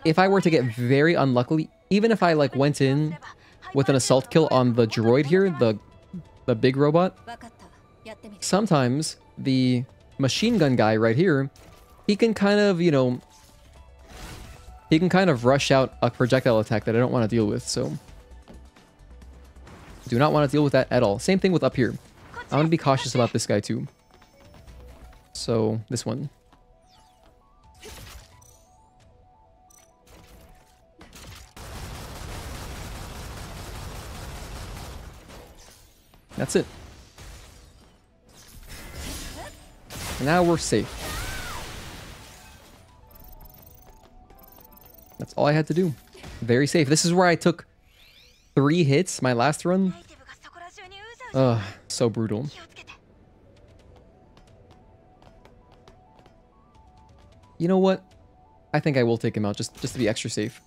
if I were to get very unlucky, even if I like went in with an assault kill on the droid here, the big robot, sometimes the machine gun guy right here, he can kind of, you know, he can kind of rush out a projectile attack that I don't want to deal with, so do not want to deal with that at all. Same thing with up here. I want to be cautious about this guy too. So, this one. That's it. Now we're safe. That's all I had to do. Very safe. This is where I took 3 hits my last run. Ugh, so brutal. You know what? I think I will take him out just to be extra safe.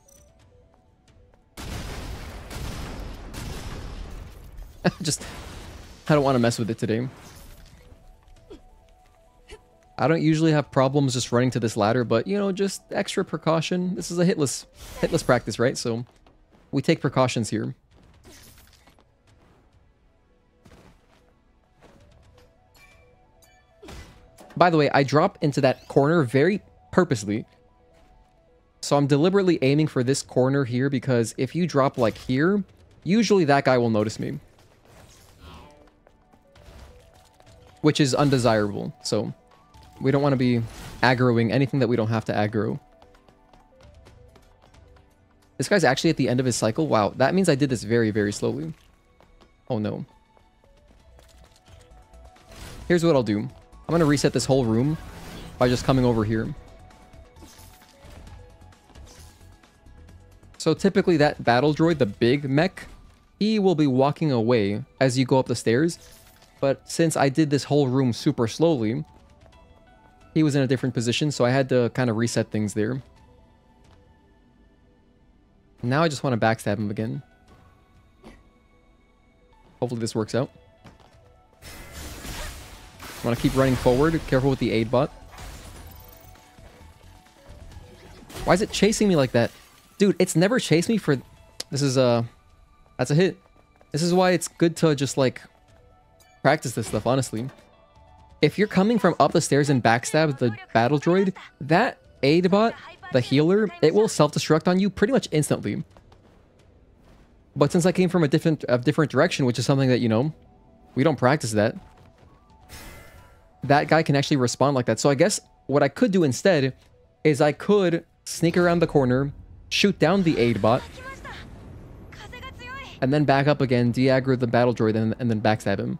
I don't want to mess with it today. I don't usually have problems just running to this ladder, but, you know, just extra precaution. This is a hitless practice, right? So we take precautions here. By the way, I drop into that corner very purposely. So I'm deliberately aiming for this corner here because if you drop like here, usually that guy will notice me. Which is undesirable, so we don't want to be aggroing anything that we don't have to aggro. This guy's actually at the end of his cycle. Wow, that means I did this very, very slowly. Oh no. Here's what I'll do. I'm going to reset this whole room by just coming over here. So typically that battle droid, the big mech, he will be walking away as you go up the stairs. But since I did this whole room super slowly, he was in a different position, so I had to kind of reset things there. Now I just want to backstab him again. Hopefully this works out. I want to keep running forward. Careful with the aidbot. Why is it chasing me like that? Dude, it's never chased me for... This is that's a hit. This is why it's good to just like... practice this stuff, honestly. If you're coming from up the stairs and backstab the battle droid, that aidbot, the healer, it will self-destruct on you pretty much instantly. But since I came from a different direction, which is something that, you know, we don't practice that, that guy can actually respond like that. So I guess what I could do instead is I could sneak around the corner, shoot down the aidbot, and then back up again, de-aggro the battle droid, and then backstab him.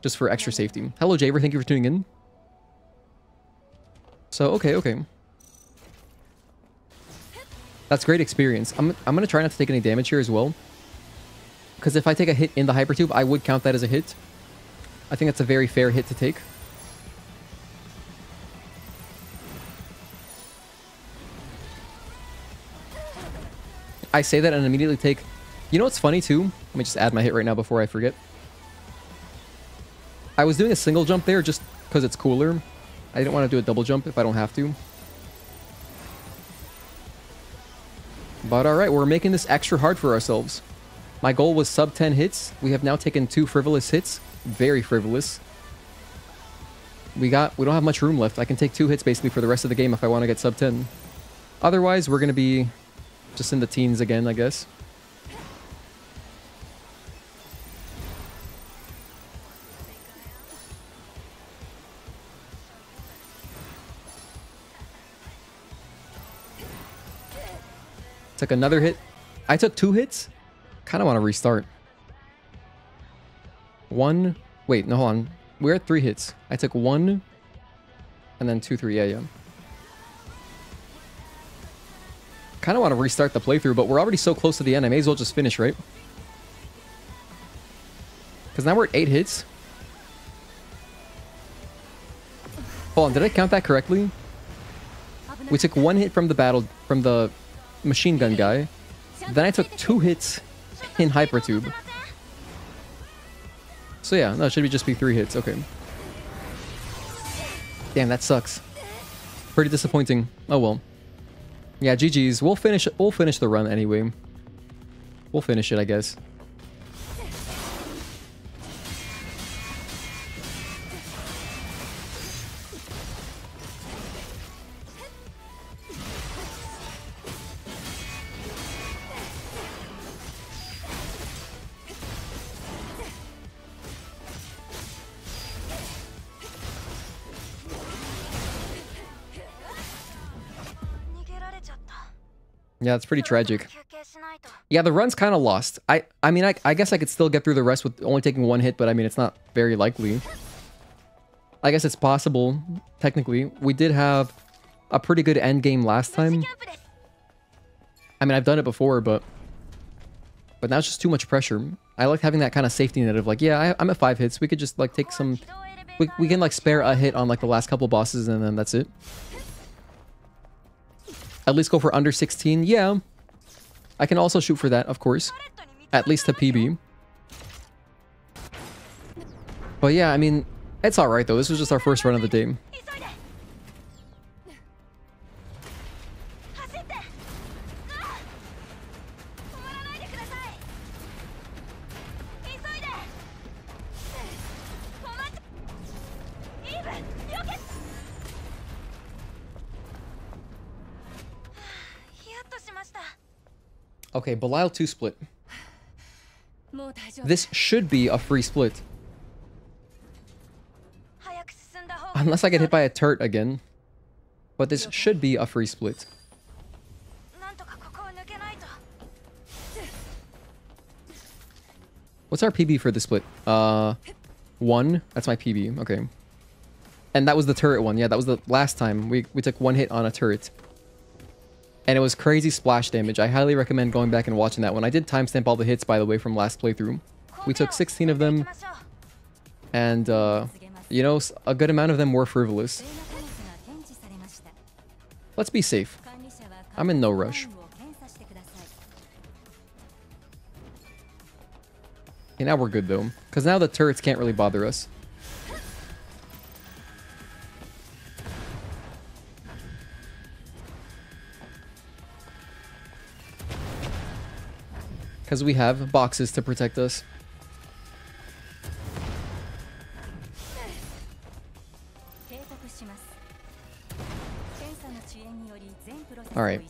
Just for extra safety. Hello, Javer. Thank you for tuning in. So, okay. That's great experience. I'm going to try not to take any damage here as well. Because if I take a hit in the hypertube, I would count that as a hit. I think that's a very fair hit to take. I say that and immediately take... You know what's funny too? Let me just add my hit right now before I forget. I was doing a single jump there just because it's cooler. I didn't want to do a double jump if I don't have to. But alright, we're making this extra hard for ourselves. My goal was sub 10 hits. We have now taken 2 frivolous hits. Very frivolous. We don't have much room left. I can take 2 hits basically for the rest of the game if I want to get sub 10. Otherwise, we're going to be just in the teens again, I guess. Took another hit. I took 2 hits. Kind of want to restart. 1. Wait, no, hold on. We're at 3 hits. I took 1. And then 2, 3. Yeah. Kind of want to restart the playthrough, but we're already so close to the end. I may as well just finish, right? Because now we're at 8 hits. Hold on, did I count that correctly? We took 1 hit from the machine gun guy. Then I took 2 hits in hypertube. So yeah, no, it should just be 3 hits. Okay. Damn, that sucks. Pretty disappointing. Oh well. Yeah, GG's. We'll finish the run anyway. We'll finish it, I guess. Yeah, it's pretty tragic. Yeah, the run's kind of lost. I mean, I guess I could still get through the rest with only taking one hit, but I mean, it's not very likely. I guess it's possible, technically. We did have a pretty good end game last time. I mean, I've done it before, but now it's just too much pressure. I like having that kind of safety net of like, yeah, I'm at 5 hits. We could just like take some... We can like spare a hit on like the last couple bosses and then that's it. At least go for under 16. Yeah. I can also shoot for that, of course. At least a PB. But yeah, I mean, it's alright though. This was just our first run of the day. Okay, Belial 2 split. This should be a free split. Unless I get hit by a turret again. But this should be a free split. What's our PB for the split? 1. That's my PB. Okay. And that was the turret one. Yeah, that was the last time. We took 1 hit on a turret. And it was crazy splash damage. I highly recommend going back and watching that one. I did timestamp all the hits, by the way, from last playthrough. We took 16 of them. And, you know, a good amount of them were frivolous. Let's be safe. I'm in no rush. Okay, now we're good, though. Because now the turrets can't really bother us. Because we have boxes to protect us. Alright.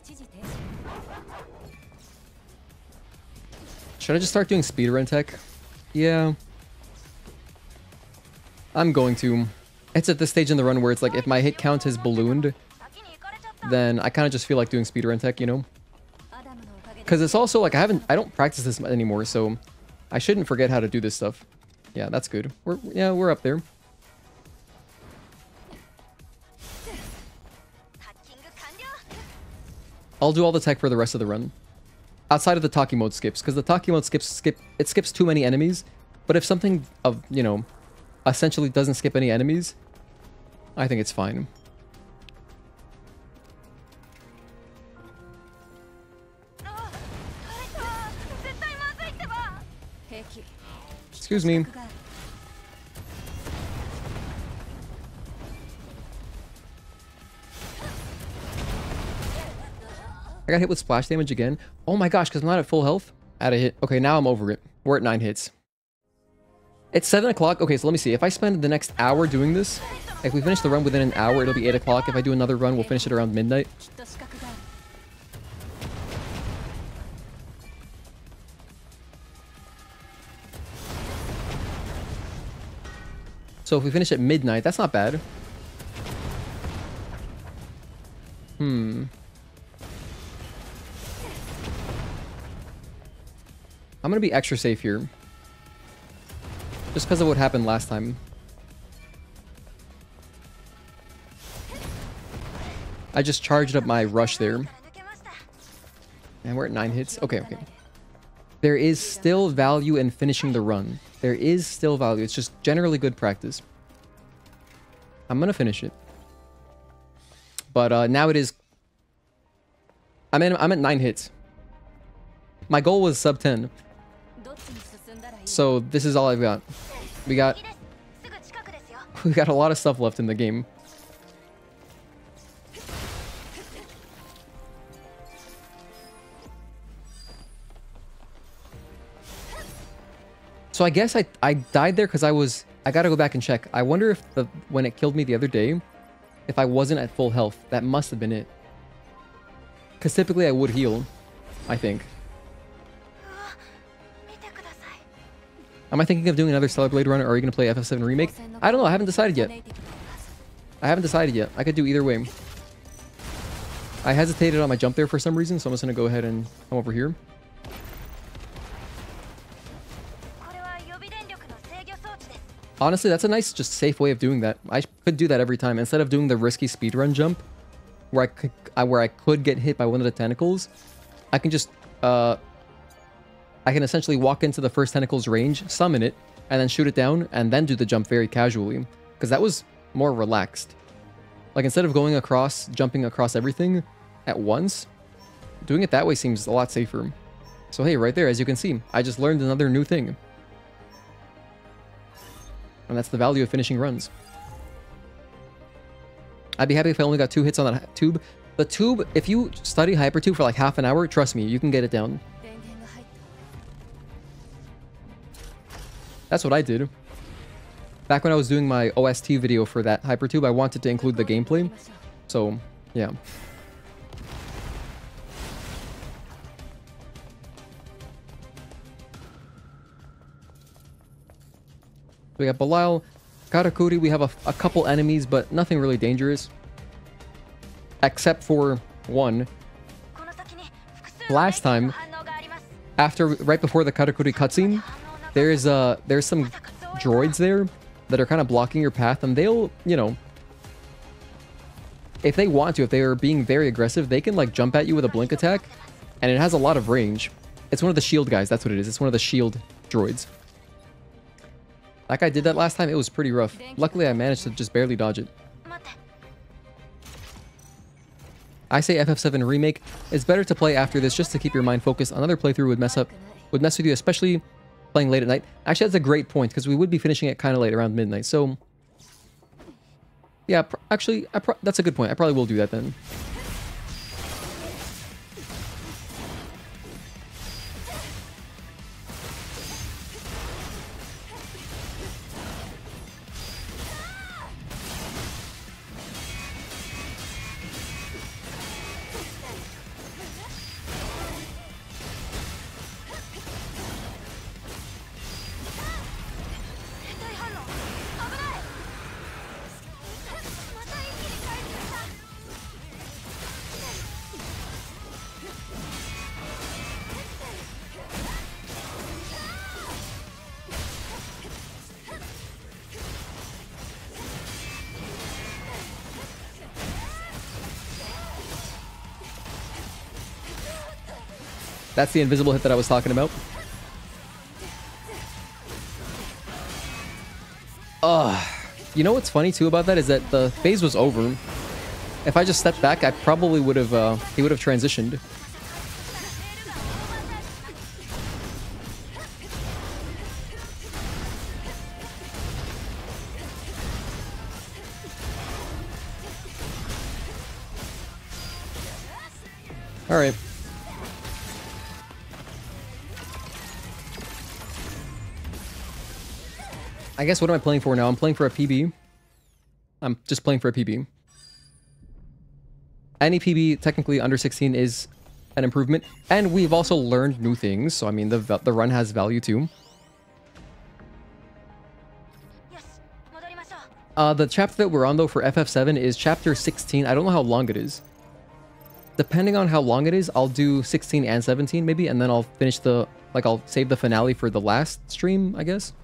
Should I just start doing speedrun tech? Yeah. I'm going to. It's at this stage in the run where it's like, if my hit count has ballooned, then I kind of just feel like doing speedrun tech, you know? Because it's also like, I don't practice this anymore, so I shouldn't forget how to do this stuff. Yeah, that's good. We're up there. I'll do all the tech for the rest of the run. Outside of the talkie mode skips, because the talkie mode skips too many enemies. But if something of, you know, essentially doesn't skip any enemies, I think it's fine. Excuse me. I got hit with splash damage again. Oh my gosh, because I'm not at full health. At a hit. Okay, now I'm over it. We're at 9 hits. It's 7 o'clock. Okay, so let me see. If I spend the next hour doing this, if we finish the run within an hour, it'll be 8 o'clock. If I do another run, we'll finish it around midnight. So if we finish at midnight, that's not bad. I'm gonna be extra safe here. Just because of what happened last time. I just charged up my rush there. And we're at 9 hits. Okay, okay. There is still value in finishing the run. There is still value. It's just generally good practice. I'm gonna finish it. But now it is... I'm at 9 hits. My goal was sub 10. So this is all I've got. We got a lot of stuff left in the game. So I guess I died there because I gotta go back and check. I wonder if when it killed me the other day, if I wasn't at full health. That must have been it. Because typically I would heal, I think. Am I thinking of doing another Stellar Blade run, or are you going to play FF7 Remake? I don't know. I haven't decided yet. I could do either way. I hesitated on my jump there for some reason, so I'm just going to go ahead and come over here. Honestly, that's a nice, just safe way of doing that. I could do that every time. Instead of doing the risky speedrun jump, where I could get hit by one of the tentacles, I can just... I can essentially walk into the first tentacle's range, summon it, and then shoot it down, and then do the jump very casually. Because that was more relaxed. Like, instead of going across, jumping across everything at once, doing it that way seems a lot safer. So hey, right there, as you can see, I just learned another new thing. And that's the value of finishing runs. I'd be happy if I only got 2 hits on that tube. The tube, if you study Hypertube for like half an hour, trust me, you can get it down. That's what I did. Back when I was doing my OST video for that Hypertube, I wanted to include the gameplay. So, yeah. We got Belial, Karakuri, we have a couple enemies, but nothing really dangerous. Except for one. Last time, right before the Karakuri cutscene, there's some droids there that are kind of blocking your path, and they'll, you know, if they want to, if they are being very aggressive, they can like jump at you with a blink attack, and it has a lot of range. It's one of the shield guys, that's what it is. It's one of the shield droids. That guy did that last time, it was pretty rough. Luckily, I managed to just barely dodge it. I say FF7 Remake. It's better to play after this just to keep your mind focused. Another playthrough would mess with you, especially playing late at night. Actually, that's a great point, because we would be finishing it kind of late, around midnight. So, yeah, actually, that's a good point. I probably will do that then. That's the invisible hit that I was talking about. You know what's funny too about that is that the phase was over. If I just stepped back, I probably would have, he would have transitioned. All right. I guess what am I playing for now? I'm playing for a PB. I'm just playing for a PB. Any PB technically under 16 is an improvement, and we've also learned new things. So I mean, the run has value too. The chapter that we're on though for FF7 is chapter 16. I don't know how long it is. Depending on how long it is, I'll do 16 and 17 maybe, and then I'll finish I'll save the finale for the last stream, I guess.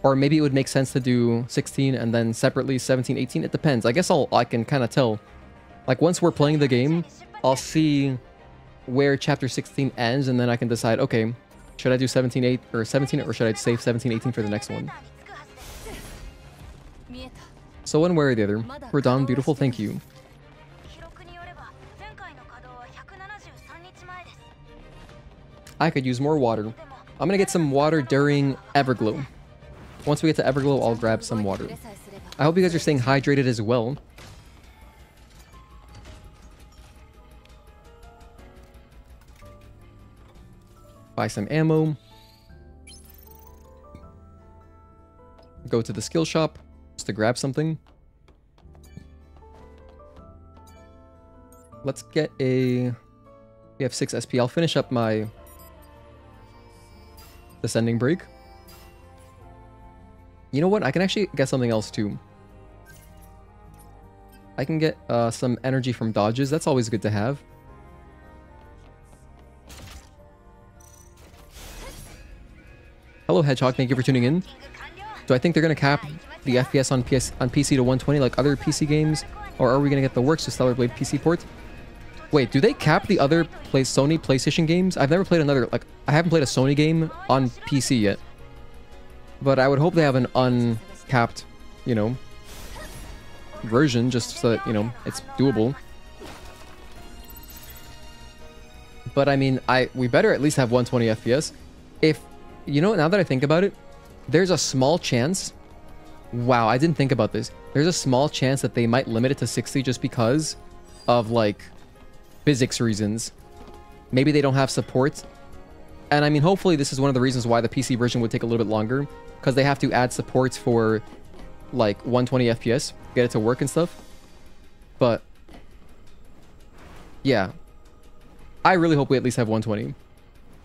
Or maybe it would make sense to do 16 and then separately 17, 18. It depends. I guess I can kind of tell. Like, once we're playing the game, I'll see where chapter 16 ends, and then I can decide, okay, should I do 17, 8, or 17, or should I save 17, 18 for the next one? So one way or the other. We're done. Beautiful. Thank you. I could use more water. I'm gonna get some water during Everglow. Once we get to Everglow, I'll grab some water. I hope you guys are staying hydrated as well. Buy some ammo. go to the skill shop just to grab something. Let's get a... We have 6 SP. I'll finish up my descending break. You know what? I can actually get something else too. I can get some energy from dodges. That's always good to have. Hello, Hedgehog. Thank you for tuning in. Do I think they're going to cap the FPS on PC to 120 like other PC games? Or are we going to get the works to Stellar Blade PC port? Wait, do they cap the other Sony PlayStation games? I've never played another... Like, I haven't played a Sony game on PC yet. But I would hope they have an uncapped, you know, version just so that, you know, it's doable. But I mean, we better at least have 120 FPS. If, you know, now that I think about it, there's a small chance... Wow, I didn't think about this. There's a small chance that they might limit it to 60 just because of, like, physics reasons. Maybe they don't have support. And I mean, hopefully this is one of the reasons why the PC version would take a little bit longer. Because they have to add supports for, like, 120 FPS. Get it to work and stuff. But, yeah. I really hope we at least have 120.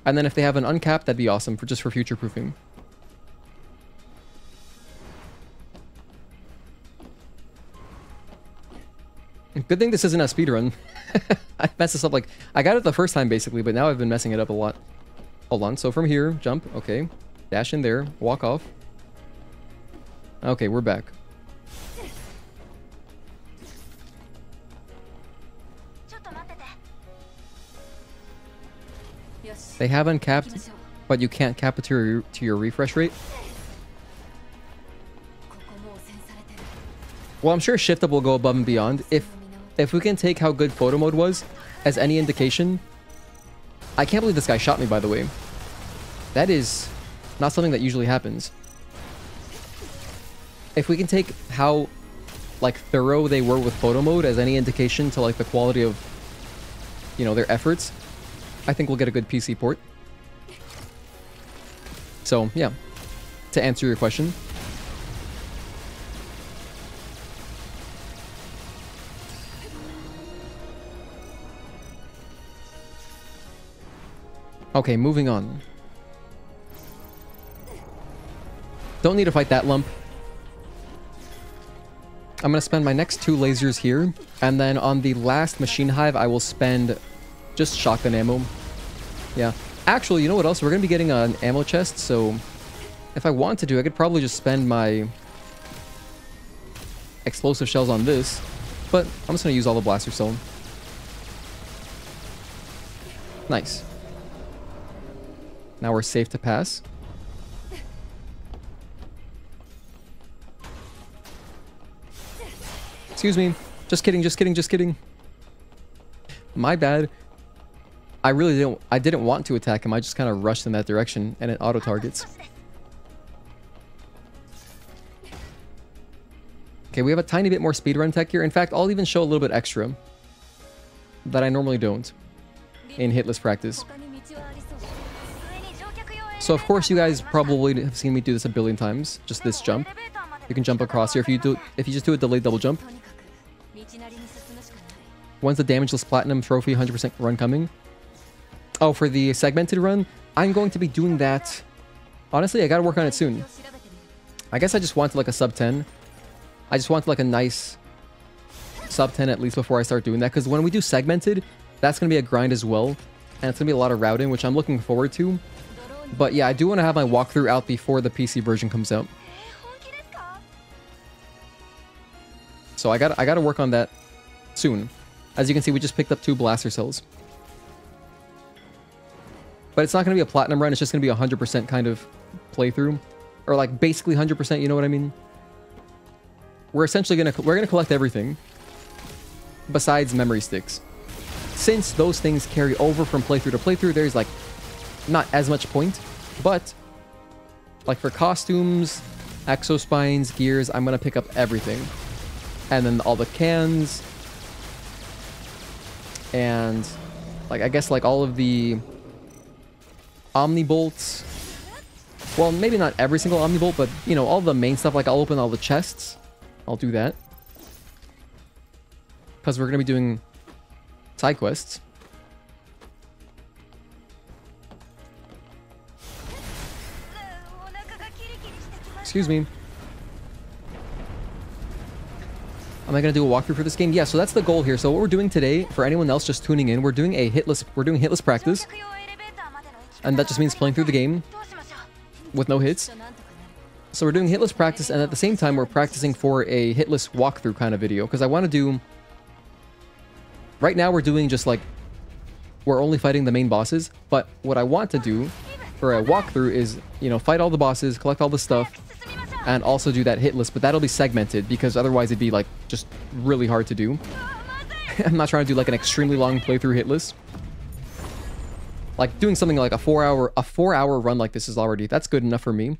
And then if they have an uncapped, that'd be awesome for just for future-proofing. Good thing this isn't a speedrun. I messed this up like... I got it the first time, basically, but now I've been messing it up a lot. Hold on. So from here, jump. Okay. Dash in there. Walk off. Okay, we're back. They have uncapped, but you can't cap it to your refresh rate. Well, I'm sure Shift Up will go above and beyond. If we can take how good photo mode was as any indication... I can't believe this guy shot me, by the way. That is not something that usually happens. If we can take how, like, thorough they were with photo mode as any indication to, like, the quality of, you know, their efforts, I think we'll get a good PC port. So, yeah. To answer your question... Okay, moving on. Don't need to fight that lump. I'm going to spend my next 2 lasers here. And then on the last machine hive, I will spend just shotgun ammo. Yeah. Actually, you know what else? We're going to be getting an ammo chest. So if I want to, I could probably just spend my explosive shells on this. But I'm just going to use all the blaster cell. Nice. Now we're safe to pass. Excuse me. Just kidding, just kidding, just kidding. My bad. I didn't want to attack him. I just kind of rushed in that direction and it auto targets. Okay, we have a tiny bit more speedrun tech here. In fact, I'll even show a little bit extra that I normally don't in Hitless practice. So of course you guys probably have seen me do this a billion times. Just this jump. You can jump across here if you just do a delayed double jump. When's the damageless platinum trophy 100% run coming? Oh, for the segmented run, I'm going to be doing that. Honestly, I gotta work on it soon. I guess I just wanted like a sub 10. I just wanted like a nice sub 10 at least before I start doing that. Because when we do segmented, that's gonna be a grind as well. And it's gonna be a lot of routing, which I'm looking forward to. But yeah, I do want to have my walkthrough out before the PC version comes out. So I gotta work on that soon. As you can see, we just picked up 2 blaster cells. But it's not going to be a platinum run, it's just going to be a 100% kind of playthrough. Or like basically 100%, you know what I mean? We're essentially going to collect everything. Besides memory sticks. Since those things carry over from playthrough to playthrough, there's like not as much point. But like for costumes, exospines, gears, I'm going to pick up everything. And then all the cans. And like I guess like all of the Omnibolts Well, maybe not every single Omnibolt, but, you know, all the main stuff. Like, I'll open all the chests. I'll do that. Because we're going to be doing side quests. Excuse me. Am I going to do a walkthrough for this game? Yeah, so that's the goal here. So what we're doing today, for anyone else just tuning in, we're doing hitless practice. And that just means playing through the game with no hits. So we're doing hitless practice, and at the same time, we're practicing for a hitless walkthrough kind of video. Because I want to do... Right now, we're doing just like... We're only fighting the main bosses. But what I want to do for a walkthrough is, you know, fight all the bosses, collect all the stuff, and also do that hitless. But that'll be segmented, because otherwise it'd be like just really hard to do. I'm not trying to do like an extremely long playthrough hitless. Like doing something like a 4-hour run like this is already, that's good enough for me.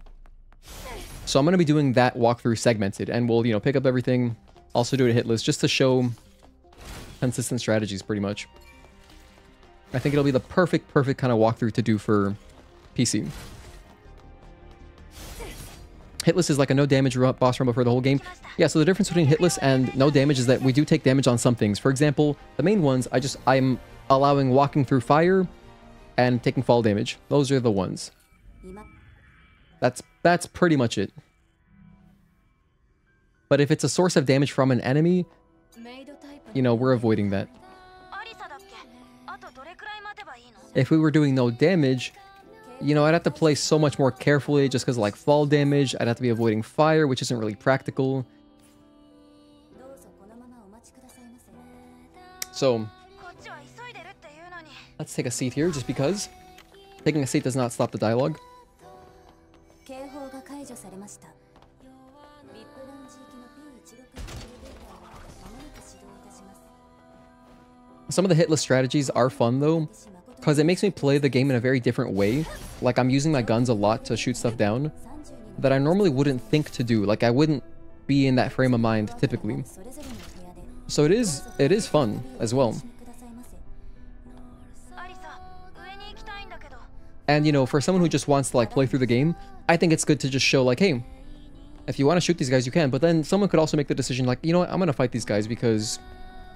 So I'm going to be doing that walkthrough segmented, and we'll, you know, pick up everything, also do it hitless, just to show consistent strategies pretty much. I think it'll be the perfect kind of walkthrough to do for PC. Hitless is like a no damage boss rumble for the whole game. Yeah, so the difference between hitless and no damage is that we do take damage on some things. For example, the main ones, I'm allowing walking through fire and taking fall damage. Those are the ones. That's pretty much it. But if it's a source of damage from an enemy, you know, we're avoiding that. If we were doing no damage, you know, I'd have to play so much more carefully just because, like, fall damage. I'd have to be avoiding fire, which isn't really practical. So, let's take a seat here, just because. Taking a seat does not stop the dialogue. Some of the hitless strategies are fun, though, because it makes me play the game in a very different way. Like, I'm using my guns a lot to shoot stuff down that I normally wouldn't think to do. Like, I wouldn't be in that frame of mind, typically. So it is fun, as well. And, you know, for someone who just wants to, like, play through the game, I think it's good to just show, like, hey, if you want to shoot these guys, you can. But then someone could also make the decision, like, you know what, I'm going to fight these guys because,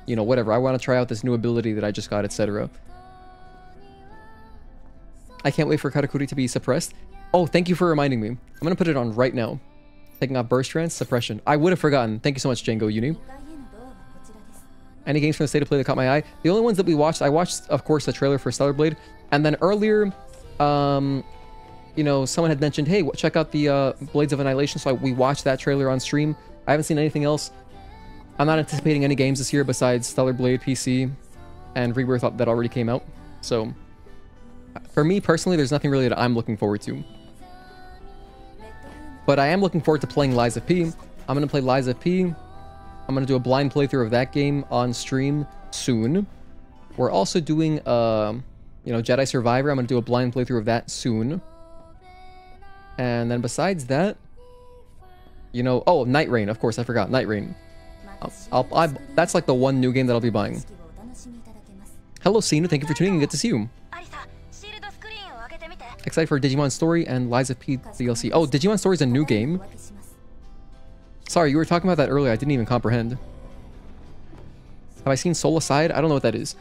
you know, whatever. I want to try out this new ability that I just got, etc. I can't wait for Karakuri to be suppressed. Oh, thank you for reminding me. I'm going to put it on right now. Taking off Burst Trance, Suppression. I would have forgotten. Thank you so much, Django Uni. Any games from the state of play that caught my eye? The only ones that we watched, I watched, of course, the trailer for Stellar Blade. And then earlier... you know, someone had mentioned, hey, check out the Blades of Annihilation, so we watched that trailer on stream. I haven't seen anything else. I'm not anticipating any games this year besides Stellar Blade PC and Rebirth that already came out. So, for me personally, there's nothing really that I'm looking forward to. But I am looking forward to playing Lies of P. I'm going to play Lies of P. I'm going to do a blind playthrough of that game on stream soon. We're also doing... you know, Jedi Survivor. I'm going to do a blind playthrough of that soon. And then besides that, you know... Oh, Night Rain. Of course, I forgot. Night Rain. That's like the one new game that I'll be buying. Hello, Cena. Thank you for tuning in. Good to see you. Excited for Digimon Story and Lies of P DLC. Oh, Digimon Story is a new game? Sorry, you were talking about that earlier. I didn't even comprehend. Have I seen Soul Aside? I don't know what that is.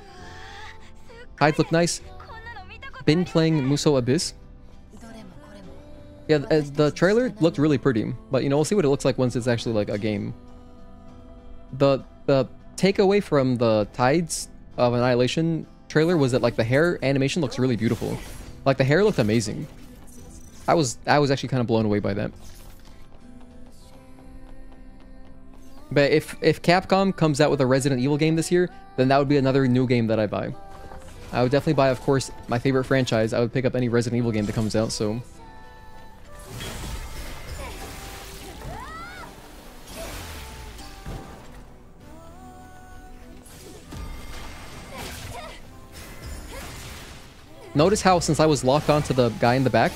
Hides look nice. Been playing Musou Abyss. Yeah, the trailer looked really pretty, but you know, we'll see what it looks like once it's actually like a game. The takeaway from the Tides of Annihilation trailer was that like the hair animation looks really beautiful. Like the hair looked amazing. I was actually kind of blown away by that. But if Capcom comes out with a Resident Evil game this year, then that would be another new game that I buy. I would definitely buy, of course, my favorite franchise. I would pick up any Resident Evil game that comes out, so... Notice how, since I was locked onto the guy in the back,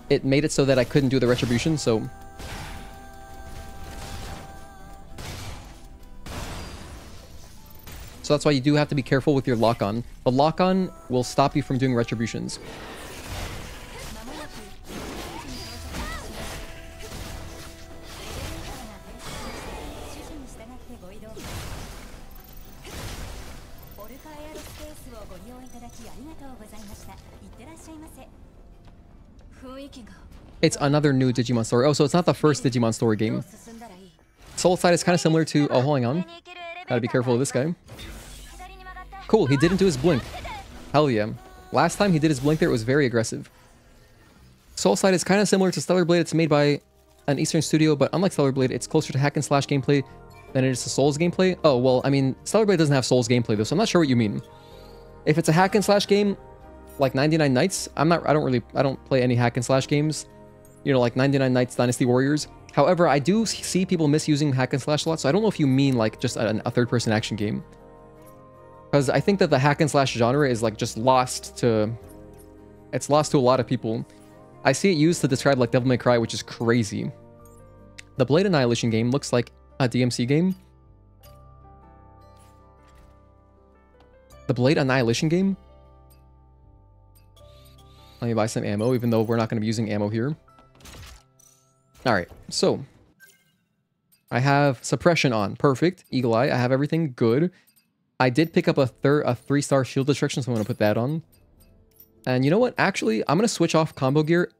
it made it so that I couldn't do the retribution, so... So that's why you do have to be careful with your lock-on. The lock-on will stop you from doing retributions. It's another new Digimon story. Oh, so it's not the first Digimon story game. Soul Side is kind of similar to... Oh, hold on. Gotta be careful of this guy. Cool, he didn't do his blink. Hell yeah. Last time he did his blink there, it was very aggressive. Soul Side is kind of similar to Stellar Blade. It's made by an Eastern studio, but unlike Stellar Blade, it's closer to hack and slash gameplay than it is to Souls gameplay. Oh, well, I mean, Stellar Blade doesn't have Souls gameplay though, so I'm not sure what you mean. If it's a hack and slash game, like 99 Nights, I don't play any hack and slash games. You know, like 99 Nights, Dynasty Warriors. However, I do see people misusing hack and slash a lot, so I don't know if you mean like just a third-person action game. Because I think that the hack and slash genre is like just lost to... It's lost to a lot of people. I see it used to describe like Devil May Cry, which is crazy. The Blade Annihilation game looks like a DMC game. The Blade Annihilation game? Let me buy some ammo, even though we're not going to be using ammo here. Alright, so I have suppression on. Perfect. Eagle Eye. I have everything good. I did pick up a 3-star shield destruction, so I'm going to put that on. And you know what? Actually, I'm going to switch off combo gear.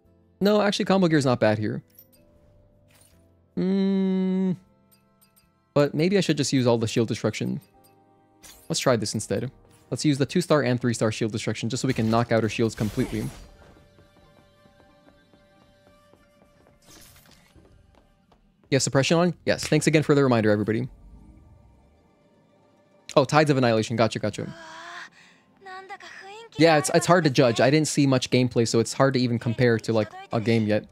No, actually, combo gear is not bad here. But maybe I should just use all the shield destruction. Let's try this instead. Let's use the 2-star and 3-star shield destruction, just so we can knock out our shields completely. You have suppression on? Yes. Thanks again for the reminder, everybody. Oh, Tides of Annihilation. Gotcha, gotcha. Yeah, it's hard to judge. I didn't see much gameplay, so it's hard to even compare to, like, a game yet.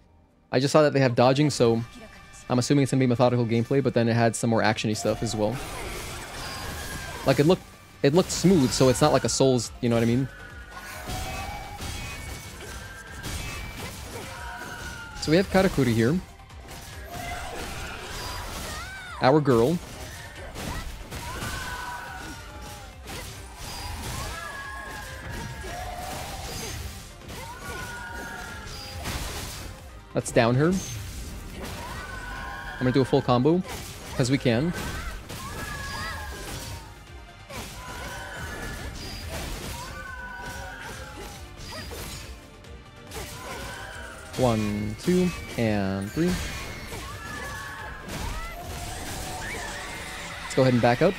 I just saw that they have dodging, so I'm assuming it's going to be methodical gameplay, but then it had some more action-y stuff as well. Like, it looked smooth, so it's not like a Souls, you know what I mean? So we have Karakuri here. Our girl. Let's down her. I'm gonna do a full combo, because we can. One, two, and three. Let's go ahead and back up.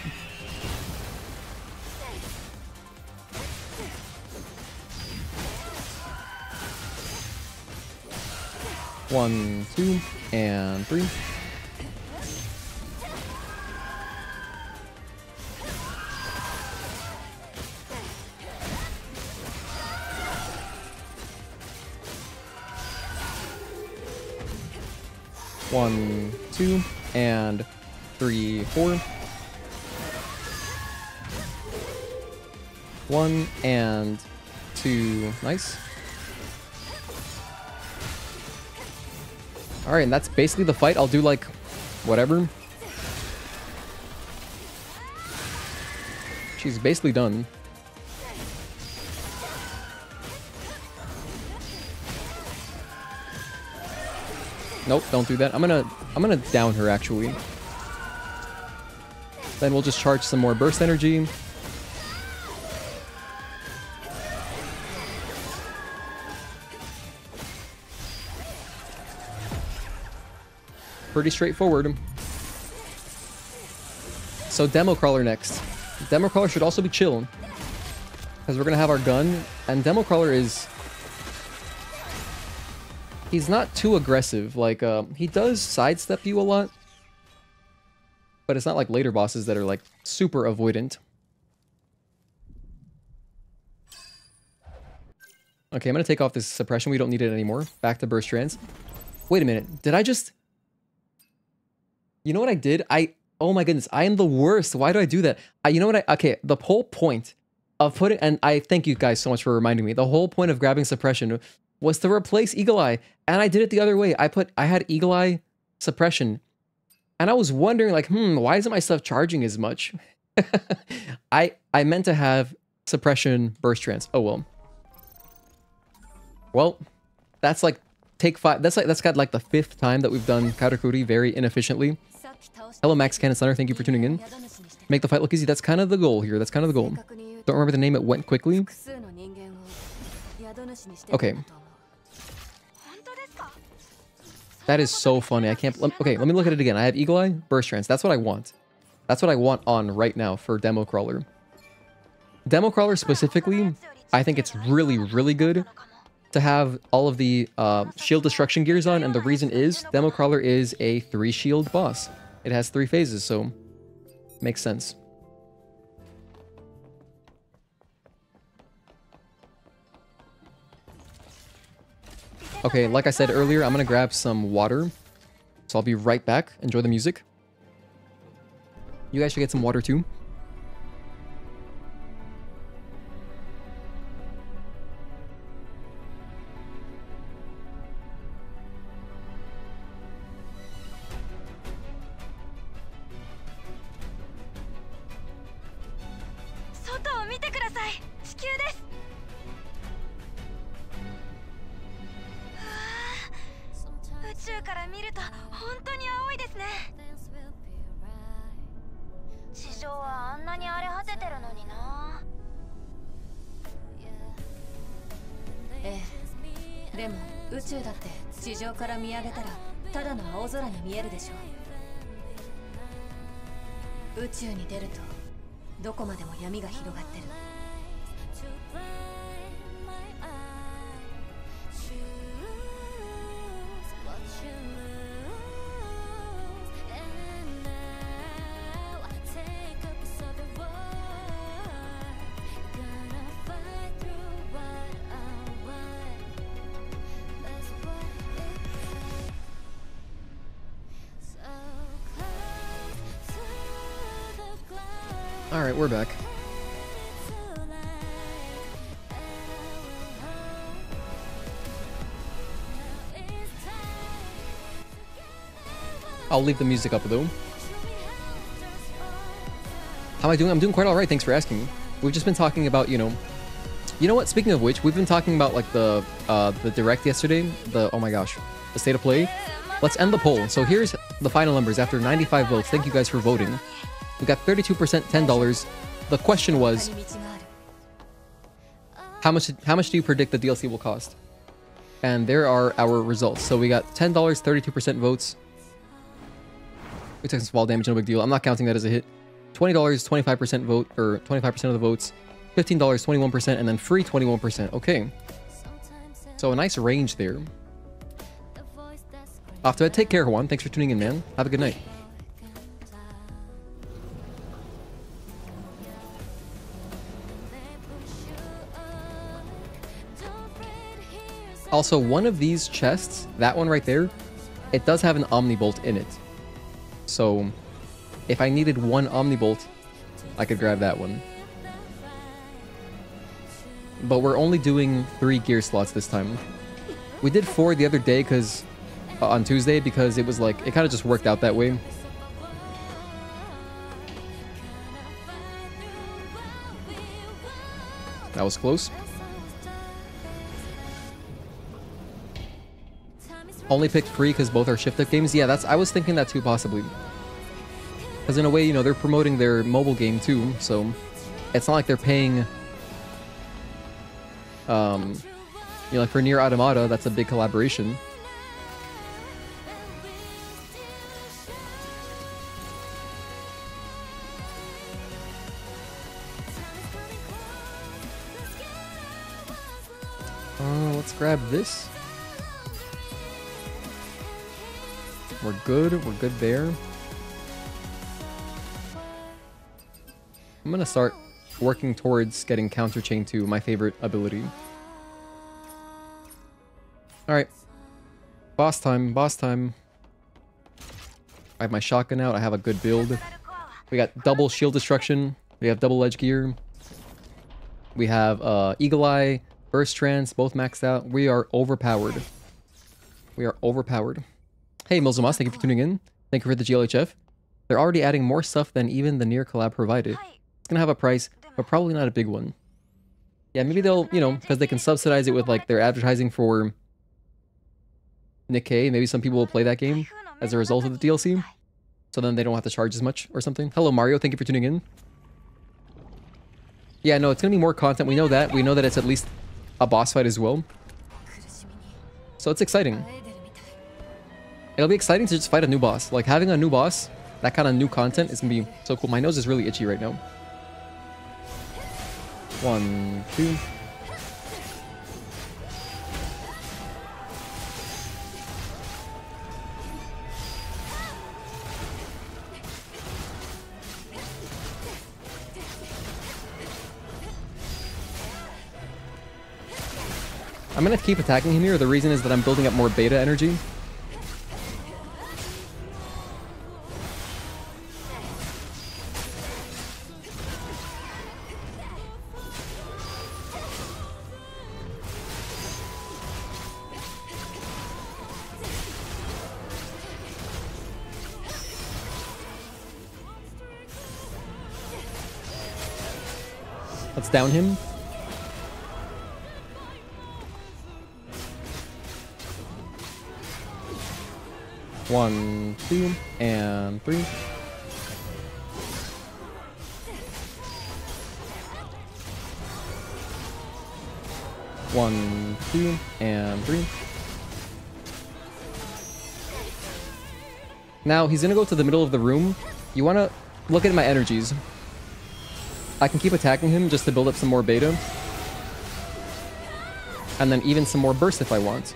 One, two, and three. One, two, and three, four. One and two. Nice. Alright, and that's basically the fight. I'll do, like, whatever. She's basically done. Nope, don't do that. I'm gonna down her, actually. Then we'll just charge some more burst energy. Pretty straightforward. So Demo Crawler next. Demo Crawler should also be chill, because we're gonna have our gun, and Demo Crawler is... He's not too aggressive. Like, he does sidestep you a lot, but it's not like later bosses that are, like, super avoidant. Okay, I'm gonna take off this suppression. We don't need it anymore. Back to burst trance. Wait a minute. Did I just... You know what I did? Oh my goodness, I am the worst. Why do I do that? You know what okay, the whole point of putting, and I thank you guys so much for reminding me, the whole point of grabbing suppression was to replace Eagle Eye, and I did it the other way. I had Eagle Eye suppression, and I was wondering, like, why isn't my stuff charging as much? I meant to have suppression burst trance. Oh well. Well, that's like take 5. That's got like the 5th time that we've done Karakuri very inefficiently. Hello Max Cannon Center, thank you for tuning in. Make the fight look easy. That's kind of the goal here. That's kind of the goal. Don't remember the name, it went quickly. Okay. That is so funny. I can't... Okay, let me look at it again. I have Eagle Eye, Burst Trance. That's what I want. That's what I want on right now for Demo Crawler. Demo Crawler specifically, I think it's really, really good to have all of the shield destruction gears on. And the reason is, Demo Crawler is a 3-shield boss. It has 3 phases, so makes sense. Okay, like I said earlier, I'm gonna grab some water. So I'll be right back. Enjoy the music. You guys should get some water too. Alright, we're back. I'll leave the music up though. How am I doing? I'm doing quite alright, thanks for asking. We've just been talking about, you know what, speaking of which, we've been talking about like the direct yesterday, oh my gosh, the state of play. Let's end the poll. So here's the final numbers after 95 votes. Thank you guys for voting. We got 32%, $10. The question was, how much do you predict the DLC will cost? And there are our results. So we got $10, 32% votes. We took some small damage, no big deal. I'm not counting that as a hit. $20, 25% vote, or 25% of the votes. $15, 21%, and then free 21%. Okay. So a nice range there. Off to it. Take care, Juan. Thanks for tuning in, man. Have a good night. Also, one of these chests, that one right there, it does have an Omnibolt in it. So, if I needed one Omnibolt, I could grab that one. But we're only doing 3 gear slots this time. We did 4 the other day because on Tuesday because it was like, it kind of just worked out that way. That was close. Only picked free because both are shift up games. Yeah, I was thinking that too, possibly. Because in a way, you know, they're promoting their mobile game too, so it's not like they're paying. You know, like for Nier Automata, that's a big collaboration. Let's grab this. We're good there. I'm gonna start working towards getting Counter Chain to my favorite ability. Alright. Boss time, boss time. I have my shotgun out, I have a good build. We got double shield destruction, we have double edge gear. We have Eagle Eye, Burst Trance, both maxed out. We are overpowered. We are overpowered. Hey, Milzumas, thank you for tuning in. Thank you for the GLHF. They're already adding more stuff than even the Nier collab provided. It's gonna have a price, but probably not a big one. Yeah, maybe they'll, you know, because they can subsidize it with like their advertising for Nikke. Maybe some people will play that game as a result of the DLC. So then they don't have to charge as much or something. Hello, Mario. Thank you for tuning in. Yeah, no, it's gonna be more content. We know that. We know that it's at least a boss fight as well. So it's exciting. It'll be exciting to just fight a new boss. Like having a new boss, that kind of new content is gonna be so cool. My nose is really itchy right now. 1, 2. I'm gonna keep attacking him here. The reason is that I'm building up more beta energy. Let's down him. One, 2, and 3. 1, 2, and 3. Now he's gonna go to the middle of the room. You wanna look at my energies. I can keep attacking him just to build up some more beta. And then even some more burst if I want.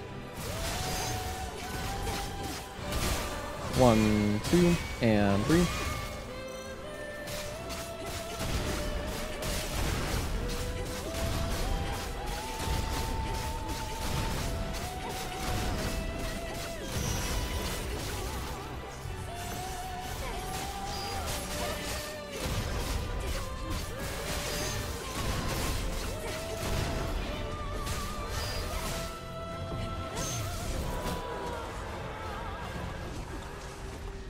1, 2, and 3.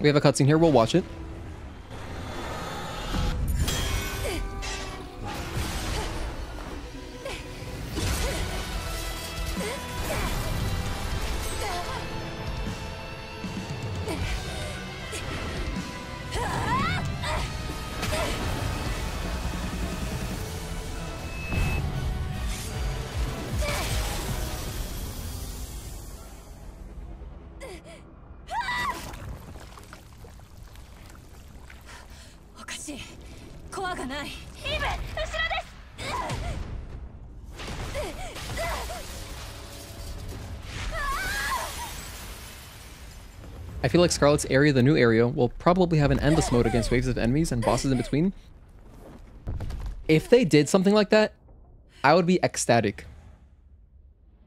We have a cutscene here, we'll watch it. I feel like Scarlet's area, the new area, will probably have an endless mode against waves of enemies and bosses in between. If they did something like that, I would be ecstatic.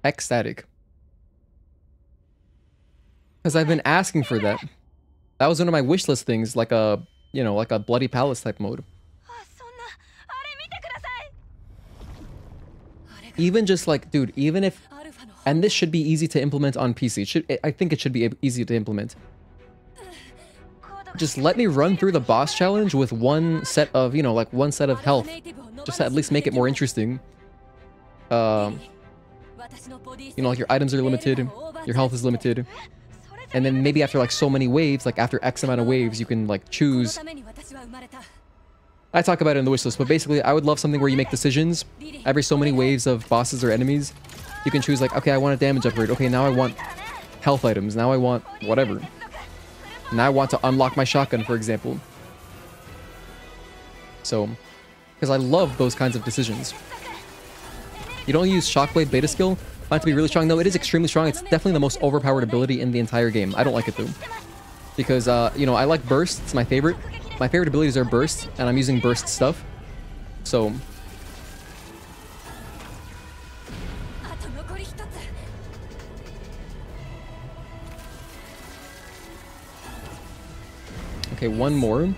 Ecstatic. Because I've been asking for that. That was one of my wish list things, like a, you know, like a Bloody Palace type mode. Even just like, dude, even if... And this should be easy to implement on PC. I think it should be easy to implement. Just let me run through the boss challenge with one set of, you know, like one set of health. Just to at least make it more interesting. You know, like your items are limited, your health is limited. And then maybe after like so many waves, like after X amount of waves, you can like choose. I talk about it in the wishlist, but basically I would love something where you make decisions every so many waves of bosses or enemies. You can choose like, okay, I want a damage upgrade. Okay, now I want health items. Now I want whatever. Now I want to unlock my shotgun, for example. So, because I love those kinds of decisions. You don't use Shockwave beta skill. Find it to be really strong. No, it is extremely strong. It's definitely the most overpowered ability in the entire game. I don't like it though. Because, you know, I like burst. It's my favorite. My favorite abilities are burst, and I'm using burst stuff. So... Okay, one more.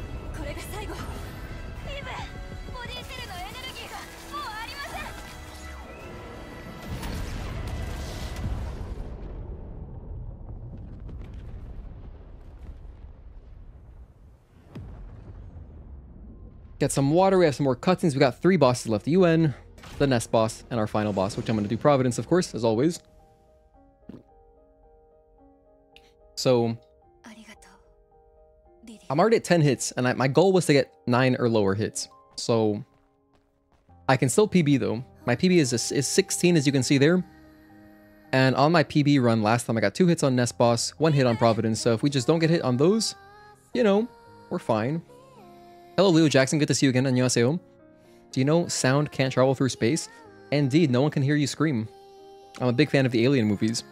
Get some water, we have some more cutscenes. We got 3 bosses left. UN, the Nest boss, and our final boss, which I'm going to do Providence, of course, as always. So... I'm already at 10 hits, and my goal was to get 9 or lower hits. So, I can still PB though. My PB is 16, as you can see there. And on my PB run last time, I got 2 hits on Nest Boss, 1 hit on Providence. So if we just don't get hit on those, you know, we're fine. Hello, Leo Jackson. Good to see you again. 안녕하세요. Do you know sound can't travel through space? Indeed, no one can hear you scream. I'm a big fan of the Alien movies.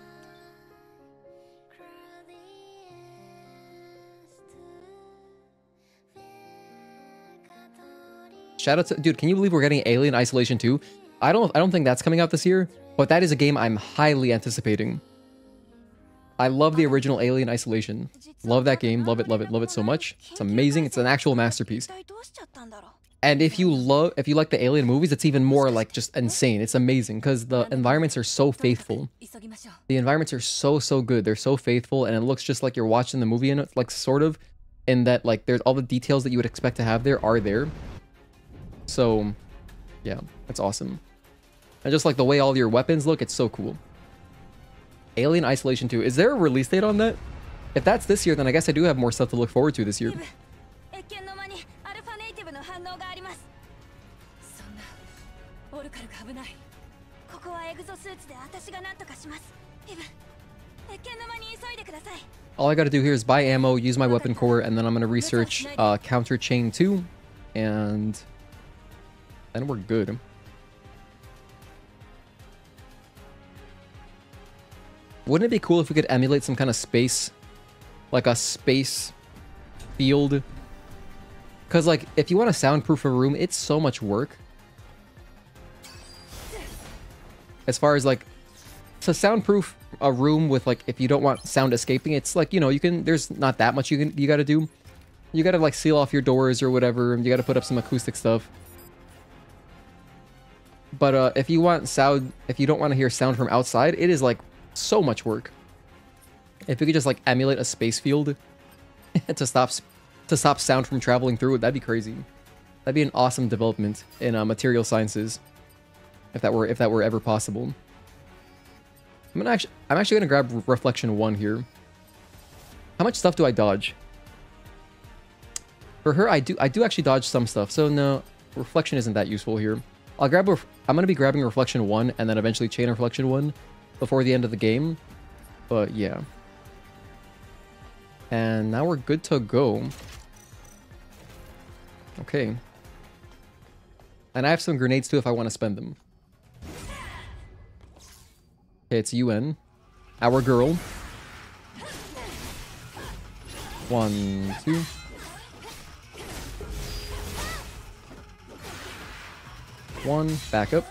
Shout out to dude, can you believe we're getting Alien Isolation 2? I don't think that's coming out this year, but that is a game I'm highly anticipating. I love the original Alien Isolation. Love that game, love it so much. It's amazing. It's an actual masterpiece. And if you like the Alien movies, it's even more like just insane. It's amazing because the environments are so faithful. The environments are so good. They're so faithful, and it looks just like you're watching the movie in it, like sort of, in that like there's all the details that you would expect to have there are there. So, yeah, that's awesome. And just like the way all your weapons look, it's so cool. Alien Isolation 2. Is there a release date on that? If that's this year, then I guess I do have more stuff to look forward to this year. All I gotta do here is buy ammo, use my weapon core, and then I'm gonna research Counter Chain 2, and then we're good. Wouldn't it be cool if we could emulate some kind of space, like a space field? Because like, if you want to soundproof a room, it's so much work. As far as like, to soundproof a room with like, if you don't want sound escaping, it's like, you know, you can, there's not that much you gotta do. You gotta like seal off your doors or whatever, and you gotta put up some acoustic stuff. But if you want sound, if you don't want to hear sound from outside, it is like so much work. If we could just like emulate a space field to stop sound from traveling through it, that'd be crazy. That'd be an awesome development in material sciences, if that were ever possible. I'm actually gonna grab Reflection 1 here. How much stuff do I dodge? For her, I do actually dodge some stuff. So no, Reflection isn't that useful here. I'm gonna be grabbing Reflection 1 and then eventually Chain Reflection 1 before the end of the game. But yeah. And now we're good to go. Okay. And I have some grenades too if I want to spend them. Okay, it's UN. Our girl. 1, 2. 1, back up.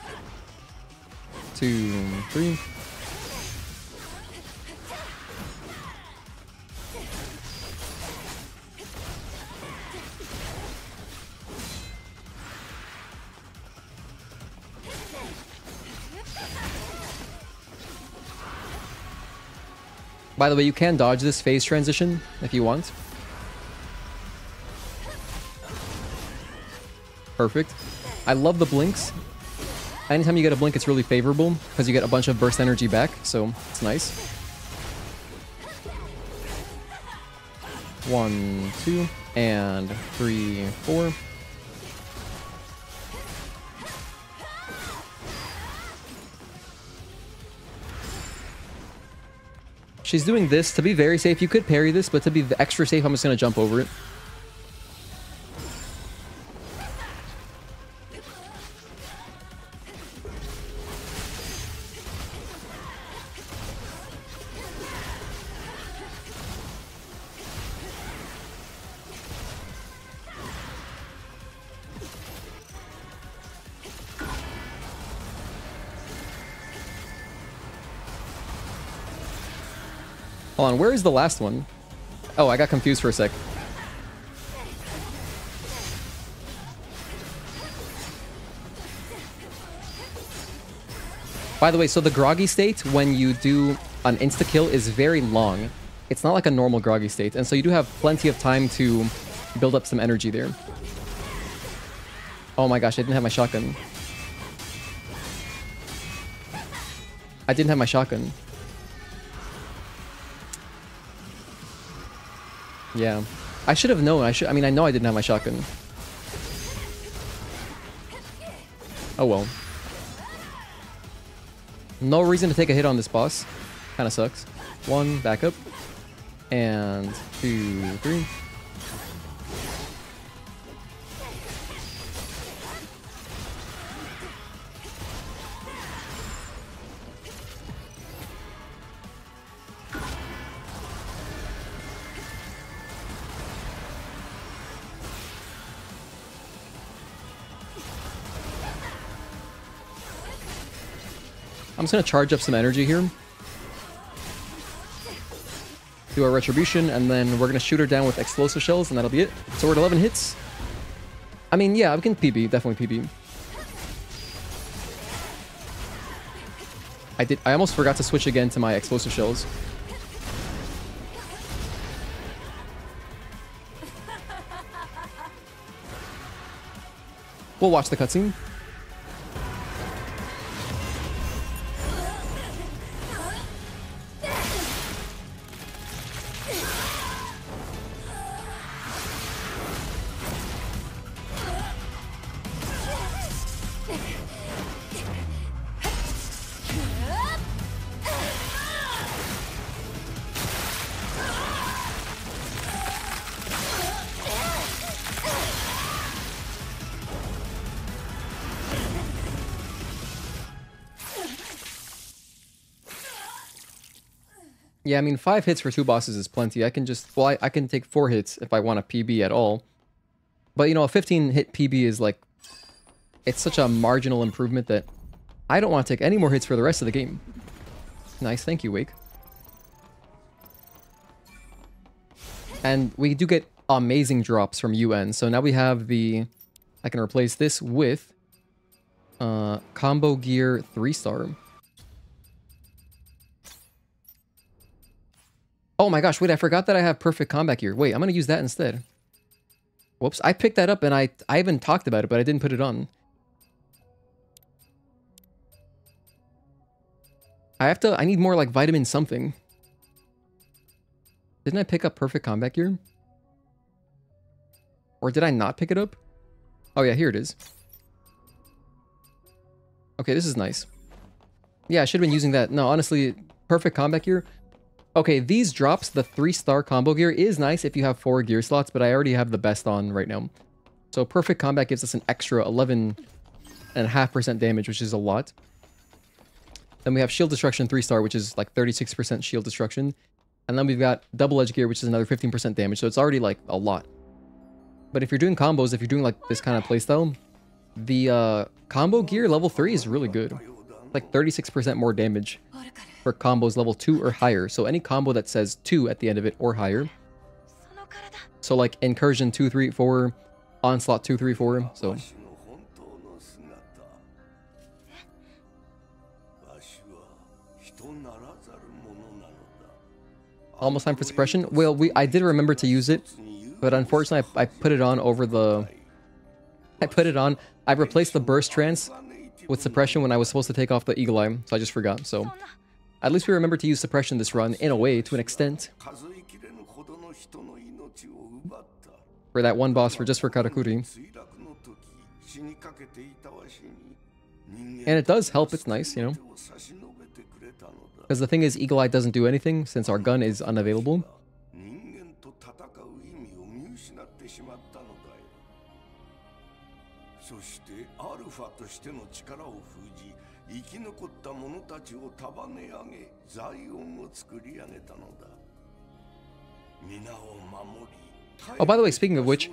2, 3. By the way, you can dodge this phase transition if you want. Perfect. I love the blinks. Anytime you get a blink, it's really favorable because you get a bunch of burst energy back, so it's nice. 1, 2, and 3, 4. She's doing this to be very safe. You could parry this, but to be extra safe, I'm just going to jump over it. Hold on, where is the last one? Oh, I got confused for a sec. By the way, so the groggy state, when you do an insta-kill, is very long. It's not like a normal groggy state, and so you do have plenty of time to build up some energy there. Oh my gosh, I didn't have my shotgun. I didn't have my shotgun. Yeah. I should have known. I mean, I know I didn't have my shotgun. Oh well. No reason to take a hit on this boss. Kind of sucks. 1, back up. And 2, 3. I'm just going to charge up some energy here. Do our retribution, and then we're going to shoot her down with explosive shells, and that'll be it. So we're at 11 hits. I mean, yeah, we can PB. Definitely PB. I almost forgot to switch again to my explosive shells. We'll watch the cutscene. Yeah, I mean, 5 hits for 2 bosses is plenty. I can just, well, I can take 4 hits if I want a PB at all. But, you know, a 15-hit PB is like, it's such a marginal improvement that I don't want to take any more hits for the rest of the game. Nice, thank you, Wake. And we do get amazing drops from UN. So now we have the, I can replace this with combo gear 3-star. Oh my gosh, wait, I forgot that I have perfect combat gear. Wait, I'm going to use that instead. Whoops, I picked that up and I haven't talked about it, but I didn't put it on. I need more like vitamin something. Didn't I pick up perfect combat gear? Or did I not pick it up? Oh yeah, here it is. Okay, this is nice. Yeah, I should have been using that. No, honestly, perfect combat gear. Okay, these drops, the 3-star combo gear is nice if you have 4 gear slots, but I already have the best on right now. So perfect combat gives us an extra 11.5% damage, which is a lot. Then we have shield destruction 3-star, which is like 36% shield destruction. And then we've got double edge gear, which is another 15% damage. So it's already like a lot. But if you're doing combos, if you're doing like this kind of playstyle, the combo gear level 3 is really good. Like 36% more damage for combos level 2 or higher. So any combo that says 2 at the end of it or higher. So like incursion 2, 3, 4, onslaught 2, 3, 4. So almost time for suppression. Well, I did remember to use it, but unfortunately I put it on over the... I replaced the burst trance with suppression when I was supposed to take off the eagle eye, so I just forgot. So at least we remember to use suppression this run in a way, to an extent. For that one boss, just for Karakuri. And it does help, it's nice, you know. Because the thing is, eagle eye doesn't do anything since our gun is unavailable. Oh, by the way, speaking of which,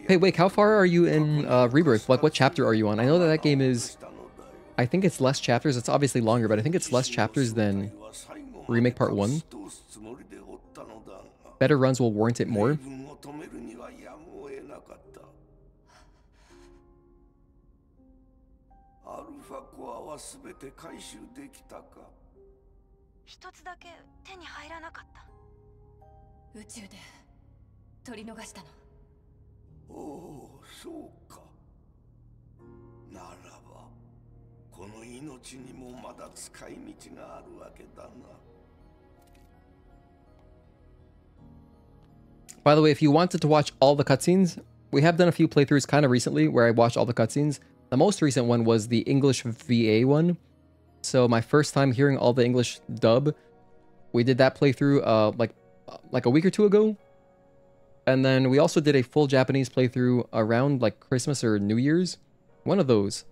hey, Wake, how far are you in Rebirth? Like, what chapter are you on? I know that that game is... I think it's less chapters. It's obviously longer, but I think it's less chapters than Remake Part 1. Better runs will warrant it more. By the way, if you wanted to watch all the cutscenes, we have done a few playthroughs kind of recently where I watched all the cutscenes. The most recent one was the English VA one. So my first time hearing all the English dub, we did that playthrough like a week or two ago. And then we also did a full Japanese playthrough around like Christmas or New Year's. One of those.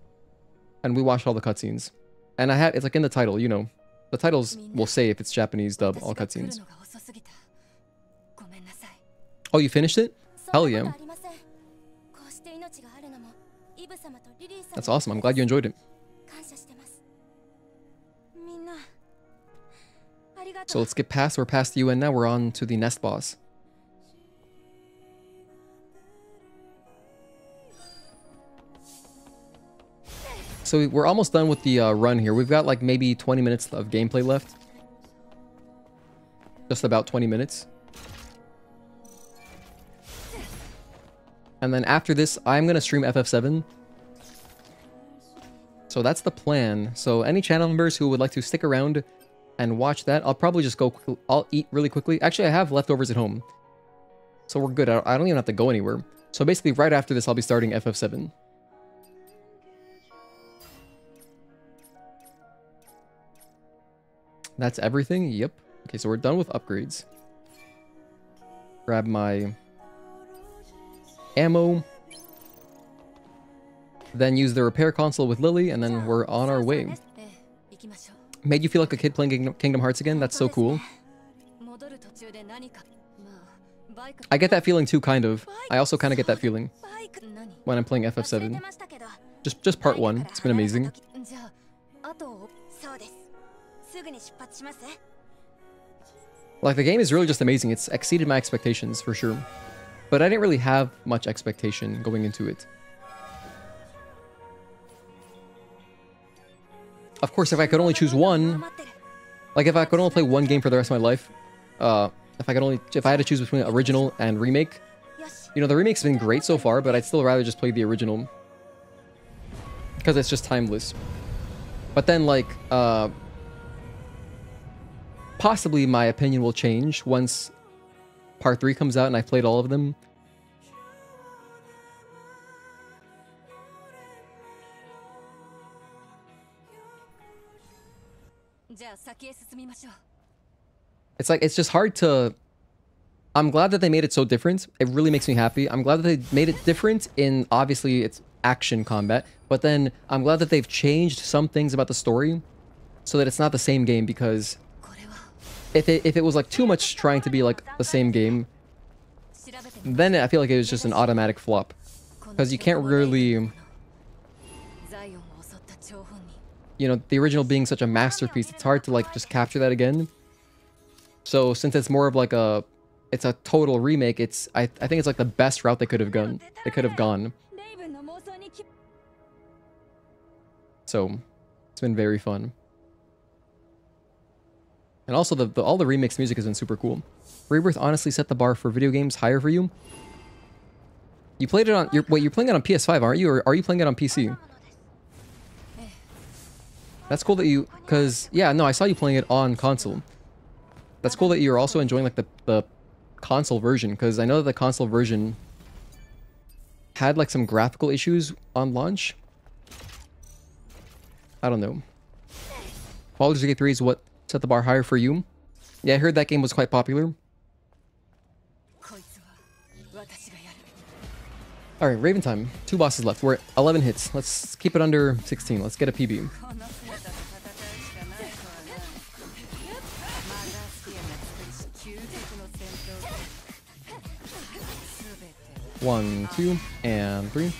And we watched all the cutscenes. And it's like in the title, you know. The titles will say if it's Japanese dub, all cutscenes. Oh, you finished it? Hell yeah. That's awesome. I'm glad you enjoyed it. So let's get past, we're past the UN now, we're on to the nest boss. So we're almost done with the run here. We've got like maybe 20 minutes of gameplay left. Just about 20 minutes. And then after this, I'm going to stream FF7. So that's the plan. So any channel members who would like to stick around and watch that, I'll probably just go, I'll eat really quickly. Actually, I have leftovers at home. So we're good. I don't even have to go anywhere. So basically right after this, I'll be starting FF7. That's everything? Yep. Okay, so we're done with upgrades. Grab my ammo. Then use the repair console with Lily, and then we're on our way. Made you feel like a kid playing Kingdom Hearts again? That's so cool. I get that feeling too, kind of. I also kind of get that feeling when I'm playing FF7. Just part 1. It's been amazing. Like, the game is really just amazing. It's exceeded my expectations, for sure. But I didn't really have much expectation going into it. Of course, if I could only choose one, like if I could only play one game for the rest of my life, if I had to choose between original and remake, you know, the remake's been great so far, but I'd still rather just play the original. Because it's just timeless. But then, like, possibly my opinion will change once Part 3 comes out and I've played all of them. It's like, it's just hard to... I'm glad that they made it so different. It really makes me happy. I'm glad that they made it different in, obviously, it's action combat. But then, I'm glad that they've changed some things about the story so that it's not the same game, because if it was like too much trying to be like the same game, then I feel like it was just an automatic flop. Because you can't really... You know, the original being such a masterpiece, it's hard to like just capture that again. So since it's more of like it's a total remake, I think it's like the best route they could have gone. So it's been very fun. And also all the remix music has been super cool. Rebirth honestly set the bar for video games higher for you. You played it on you're playing it on PS5, aren't you? Or are you playing it on PC? That's cool that you, cause yeah, no, I saw you playing it on console. That's cool that you're also enjoying like the console version, because I know that the console version had like some graphical issues on launch. I don't know. Baldur's Gate 3 is what set the bar higher for you. Yeah, I heard that game was quite popular. Alright, Raven time. 2 bosses left. We're at 11 hits. Let's keep it under 16. Let's get a PB. One, 2, and 3.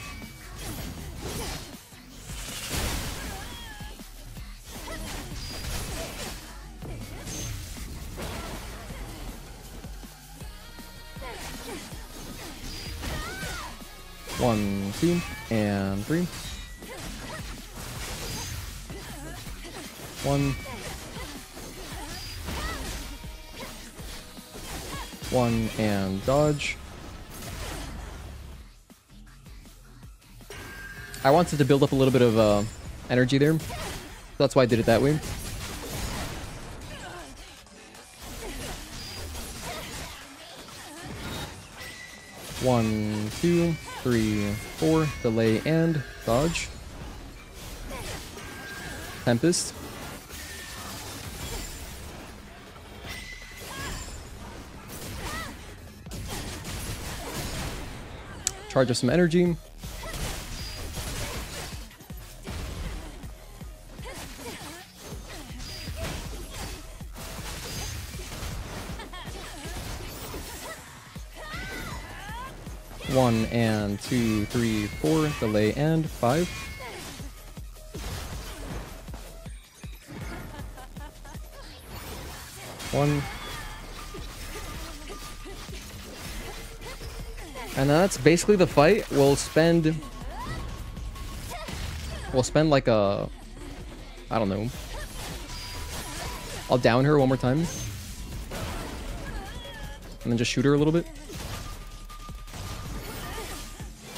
One, 2, and 3. 1. 1, and dodge. I wanted to build up a little bit of energy there. That's why I did it that way. One, 2, 3, 4. Delay and dodge. Tempest. Charge up some energy. One and two, three, four, delay and 5. One. And that's basically the fight. We'll spend like a, I don't know. I'll down her one more time. And then just shoot her a little bit.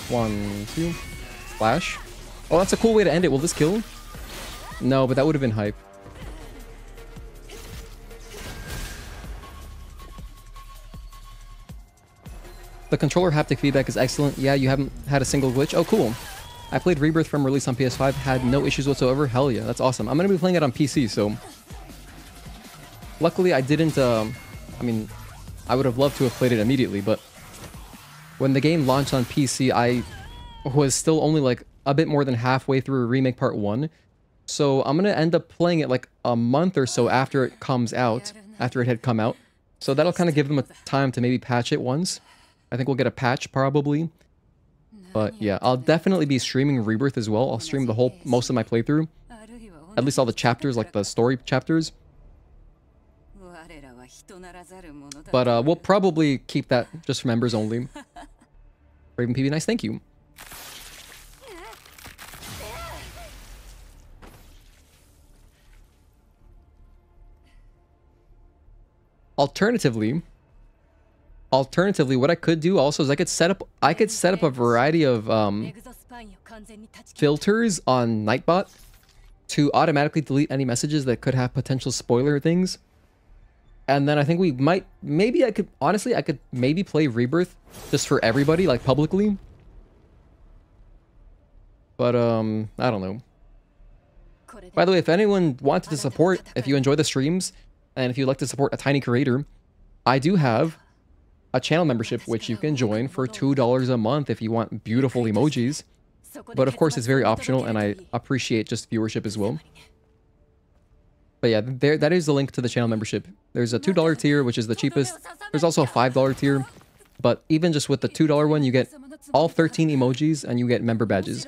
1, 2. Flash. Oh, that's a cool way to end it. Will this kill? No, but that would have been hype. The controller haptic feedback is excellent. Yeah, you haven't had a single glitch. Oh, cool. I played Rebirth from release on PS5. Had no issues whatsoever. Hell yeah, that's awesome. I'm going to be playing it on PC, so... Luckily, I didn't... I mean, I would have loved to have played it immediately, but... When the game launched on PC, I was still only like a bit more than halfway through Remake Part 1. So I'm going to end up playing it like a month or so after it comes out, after it had come out. So that'll kind of give them a time to maybe patch it once. I think we'll get a patch probably. But yeah, I'll definitely be streaming Rebirth as well. I'll stream the most of my playthrough. At least all the chapters, like the story chapters. But we'll probably keep that just for members only. Raven PB, nice, thank you. Alternatively, what I could do also is I could set up a variety of filters on Nightbot to automatically delete any messages that could have potential spoiler things. And then I think we might, I could maybe play Rebirth just for everybody, like publicly. But, I don't know. By the way, if anyone wanted to support, if you enjoy the streams, and if you'd like to support a tiny creator, I do have a channel membership, which you can join for $2 a month if you want beautiful emojis. But of course, it's very optional, and I appreciate just viewership as well. But yeah, that is the link to the channel membership. There's a $2 tier, which is the cheapest. There's also a $5 tier. But even just with the $2 one, you get all 13 emojis and you get member badges.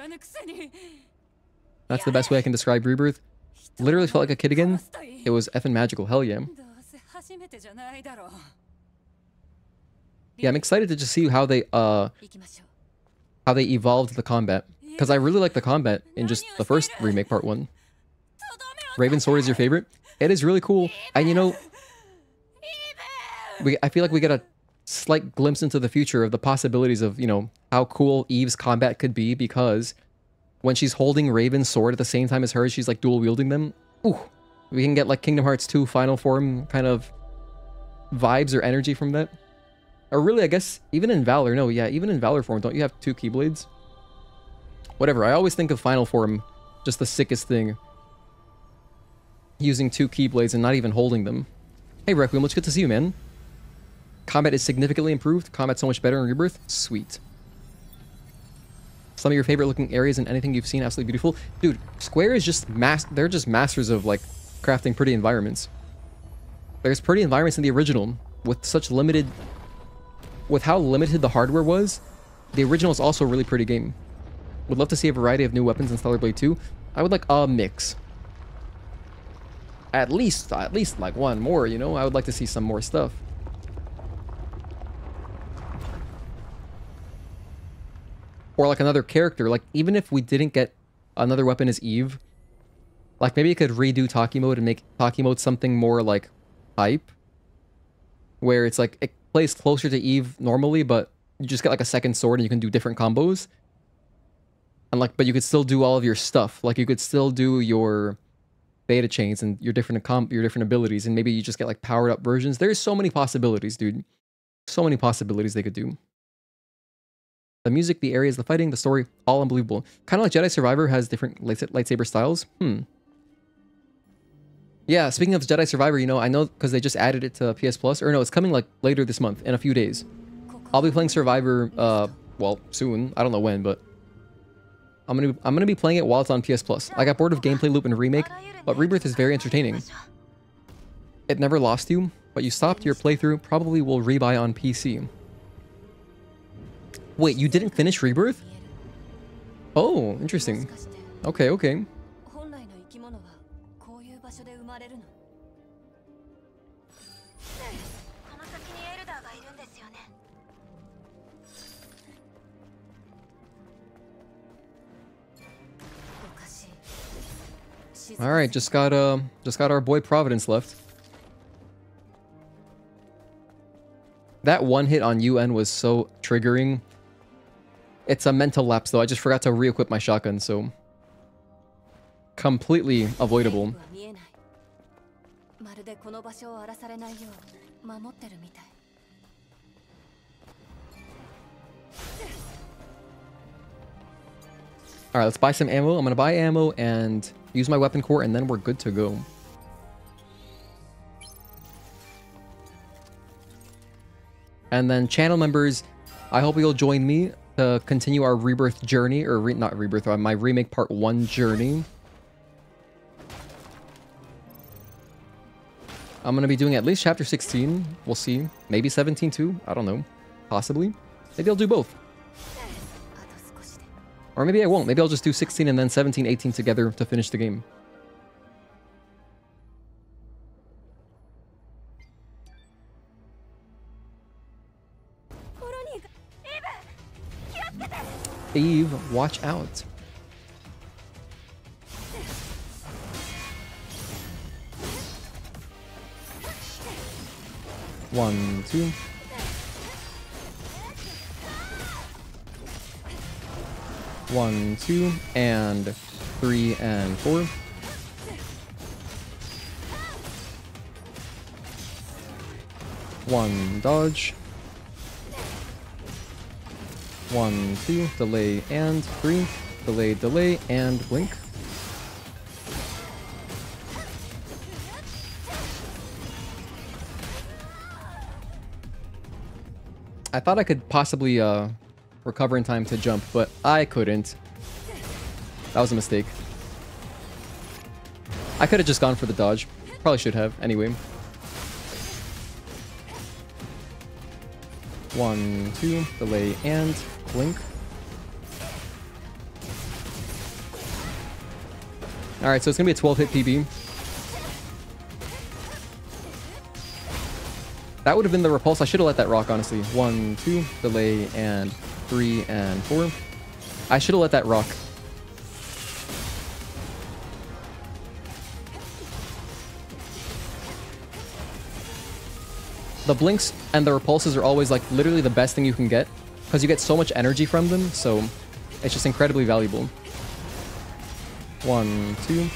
That's the best way I can describe Rebirth. Literally felt like a kid again. It was effing magical. Hell yeah. Yeah, I'm excited to just see how they evolved the combat. Because I really like the combat in just the first Remake Part 1. Raven Sword is your favorite? It is really cool. And you know, I feel like we get a slight glimpse into the future of the possibilities of, you know, how cool Eve's combat could be, because when she's holding Raven's sword at the same time as her, she's like dual wielding them. Ooh, we can get like Kingdom Hearts 2 final form kind of vibes or energy from that. Or really, I guess, even in Valor, no, yeah, even in Valor form, don't you have 2 Keyblades? Whatever, I always think of final form just the sickest thing. Using 2 Keyblades and not even holding them. Hey Requiem, it's good to see you, man. Combat is significantly improved. Combat's so much better in Rebirth. Sweet. Some of your favorite looking areas and anything you've seen, absolutely beautiful. Dude, Square is just they're just masters of like crafting pretty environments. There's pretty environments in the original with such limited, with how limited the hardware was. The original is also a really pretty game. Would love to see a variety of new weapons in Stellar Blade 2. I would like a mix. At least like one more, you know? I would like to see some more stuff. Or like another character. Like, even if we didn't get another weapon as Eve, like maybe you could redo Taki Mode and make Taki Mode something more like hype. Where it's like, it plays closer to Eve normally, but you just get like a second sword and you can do different combos. And like, but you could still do all of your stuff. Like, you could still do your beta chains and your different abilities, and maybe you just get like powered up versions. There's so many possibilities, dude. So many possibilities they could do. The music, the areas, the fighting, the story, all unbelievable. Kind of like Jedi Survivor has different lightsaber styles. Yeah, speaking of Jedi Survivor, you know, I know because they just added it to PS Plus. Or no, it's coming like later this month, in a few days. I'll be playing Survivor well, soon. I don't know when, but I'm gonna be playing it while it's on PS Plus. I got bored of gameplay loop and remake, but Rebirth is very entertaining. It never lost you, but you stopped your playthrough. Probably will rebuy on PC. Wait, you didn't finish Rebirth? Oh, interesting. Okay, okay. 本来の生き物はこういう場所で生まれるの。この先にエルダーがいるんですよね。おかしい。 All right, just got our boy Providence left. That one hit on UN was so triggering. It's a mental lapse though. I just forgot to re-equip my shotgun, so completely avoidable. まるでこの場所を荒らされないよう守ってるみたい。 All right, let's buy some ammo. I'm gonna buy ammo and use my weapon core, and then we're good to go. And then channel members, I hope you'll join me to continue our Rebirth journey, or not Rebirth, my Remake Part 1 journey. I'm going to be doing at least Chapter 16. We'll see. Maybe 17 too. I don't know. Possibly. Maybe I'll do both. Or maybe I won't. Maybe I'll just do 16 and then 17, 18 together to finish the game. Eve, watch out. One, two. One, two, and 3 and 4. One dodge. 1, 2, delay and 3, delay, and blink. I thought I could possibly recover in time to jump, but I couldn't. That was a mistake. I could have just gone for the dodge. Probably should have, anyway. 1, 2, delay and blink. Alright, so it's gonna be a 12 hit PB. That would have been the repulse. I should have let that rock, honestly. 1, 2, delay and 3 and 4. I should have let that rock. The blinks and the repulses are always like literally the best thing you can get because you get so much energy from them, so it's just incredibly valuable. 1, 2.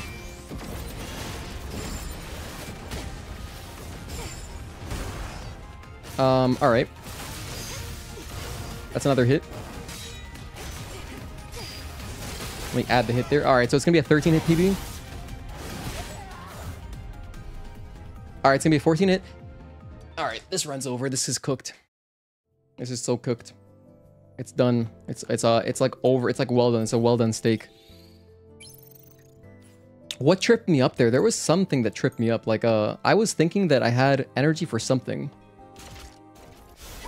Alright. That's another hit. Let me add the hit there. Alright, so it's gonna be a 13 hit PB. Alright, it's gonna be a 14 hit. Alright, this run's over. This is cooked. This is so cooked. It's done. It's like over. It's like well done. It's a well done steak. What tripped me up there? There was something that tripped me up. Like I was thinking that I had energy for something.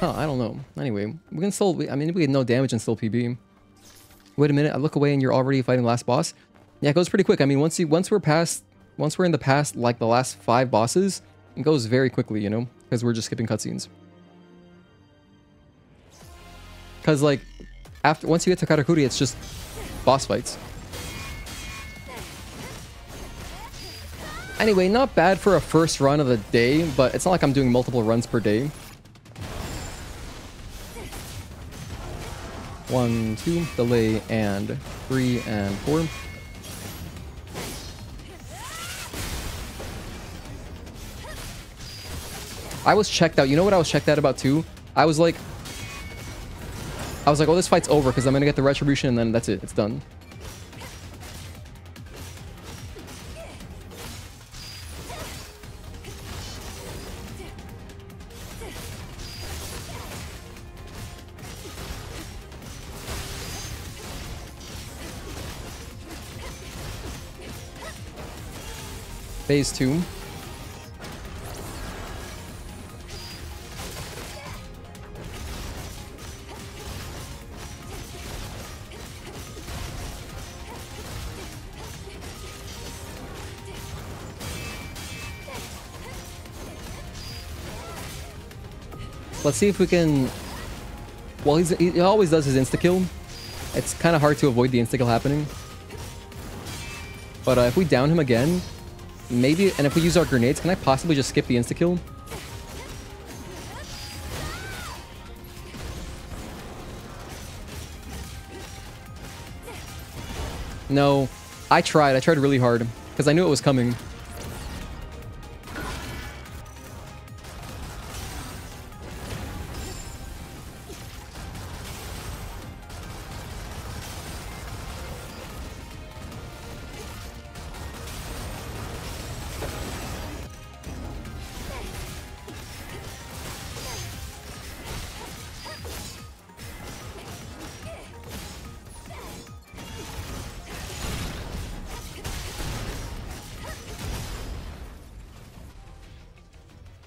Huh, I don't know. Anyway, we can still, I mean, we get no damage and still PB. Wait a minute, I look away and you're already fighting the last boss? Yeah, it goes pretty quick. I mean, once we're in the past, like the last 5 bosses, it goes very quickly, you know? Because we're just skipping cutscenes. Because, like, once you get to Karakuri, it's just boss fights. Anyway, not bad for a first run of the day, but it's not like I'm doing multiple runs per day. 1, 2, delay, and 3 and 4. I was checked out. You know what I was checked out about too? I was like, oh, this fight's over because I'm gonna get the retribution and then that's it. It's done. Phase 2. Let's see if we can... Well, he always does his insta-kill. It's kind of hard to avoid the insta-kill happening. But if we down him again, maybe... And if we use our grenades, can I possibly just skip the insta-kill? No. I tried. I tried really hard. Because I knew it was coming.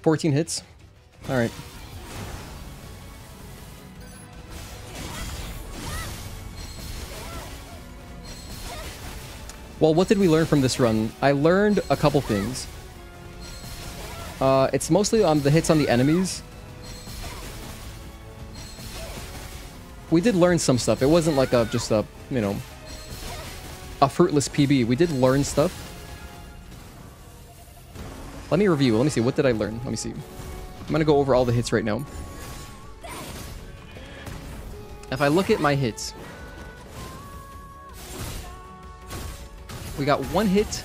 $14 hits. All right. Well, what did we learn from this run? I learned a couple things. It's mostly on the hits on the enemies. We did learn some stuff. It wasn't like just a, you know, a fruitless PB. We did learn stuff. Let me review. Let me see. What did I learn? Let me see. I'm going to go over all the hits right now. If I look at my hits, we got one hit.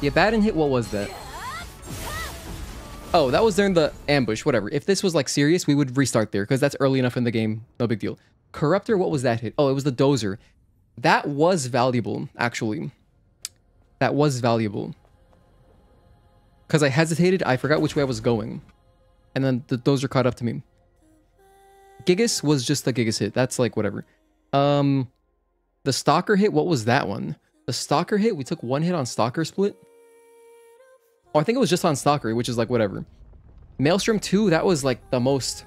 The Abaddon hit, what was that? Oh, that was during the ambush, whatever. If this was like serious, we would restart there because that's early enough in the game. No big deal. Corruptor, what was that hit? Oh, it was the dozer. That was valuable, actually. That was valuable. Because I hesitated, I forgot which way I was going. And then the dozer caught up to me. Gigas was just the Gigas hit. That's like whatever. The Stalker hit, what was that one? The Stalker hit, we took one hit on Stalker split. Oh, I think it was just on Stalker, which is like whatever. Maelstrom 2, that was like the most...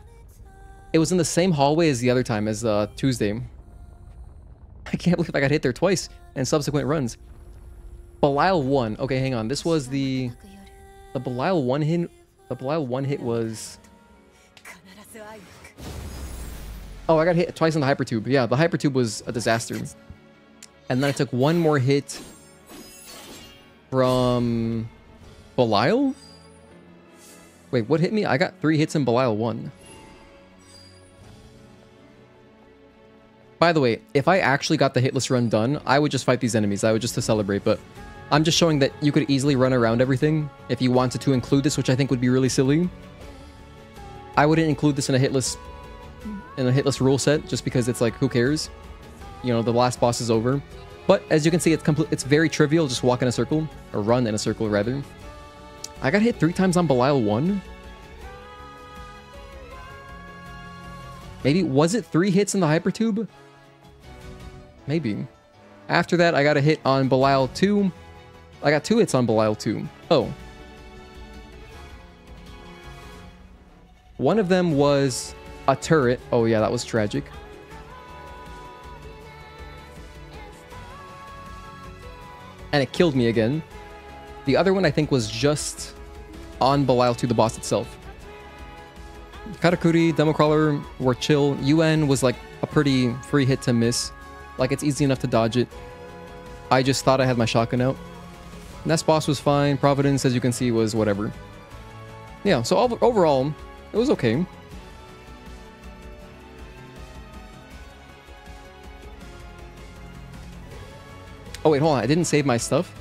It was in the same hallway as the other time, as Tuesday. I can't believe I got hit there twice in subsequent runs. Belial 1. Okay, hang on. This was the Belial 1 hit. The Belial 1 hit was... Oh, I got hit twice on the Hypertube. Yeah, the Hypertube was a disaster. And then I took one more hit from Belial? Wait, what hit me? I got 3 hits in Belial 1. By the way, if I actually got the hitless run done, I would just fight these enemies. I would just to celebrate, but I'm just showing that you could easily run around everything if you wanted to include this, which I think would be really silly. I wouldn't include this in a hitless rule set just because it's like, who cares? You know, the last boss is over. But as you can see, it's very trivial. Just walk in a circle, or run in a circle rather. I got hit 3 times on Belial 1. Maybe, was it 3 hits in the Hypertube? Maybe. After that, I got a hit on Belial 2. I got 2 hits on Belial 2. Oh. One of them was a turret. Oh yeah, that was tragic. And it killed me again. The other one I think was just on Belial 2, the boss itself. Katakuri, Democrawler were chill. UN was like a pretty free hit to miss. Like, it's easy enough to dodge it. I just thought I had my shotgun out. Nest boss was fine. Providence, as you can see, was whatever. Yeah, so overall, it was okay. Oh, wait, hold on. I didn't save my stuff.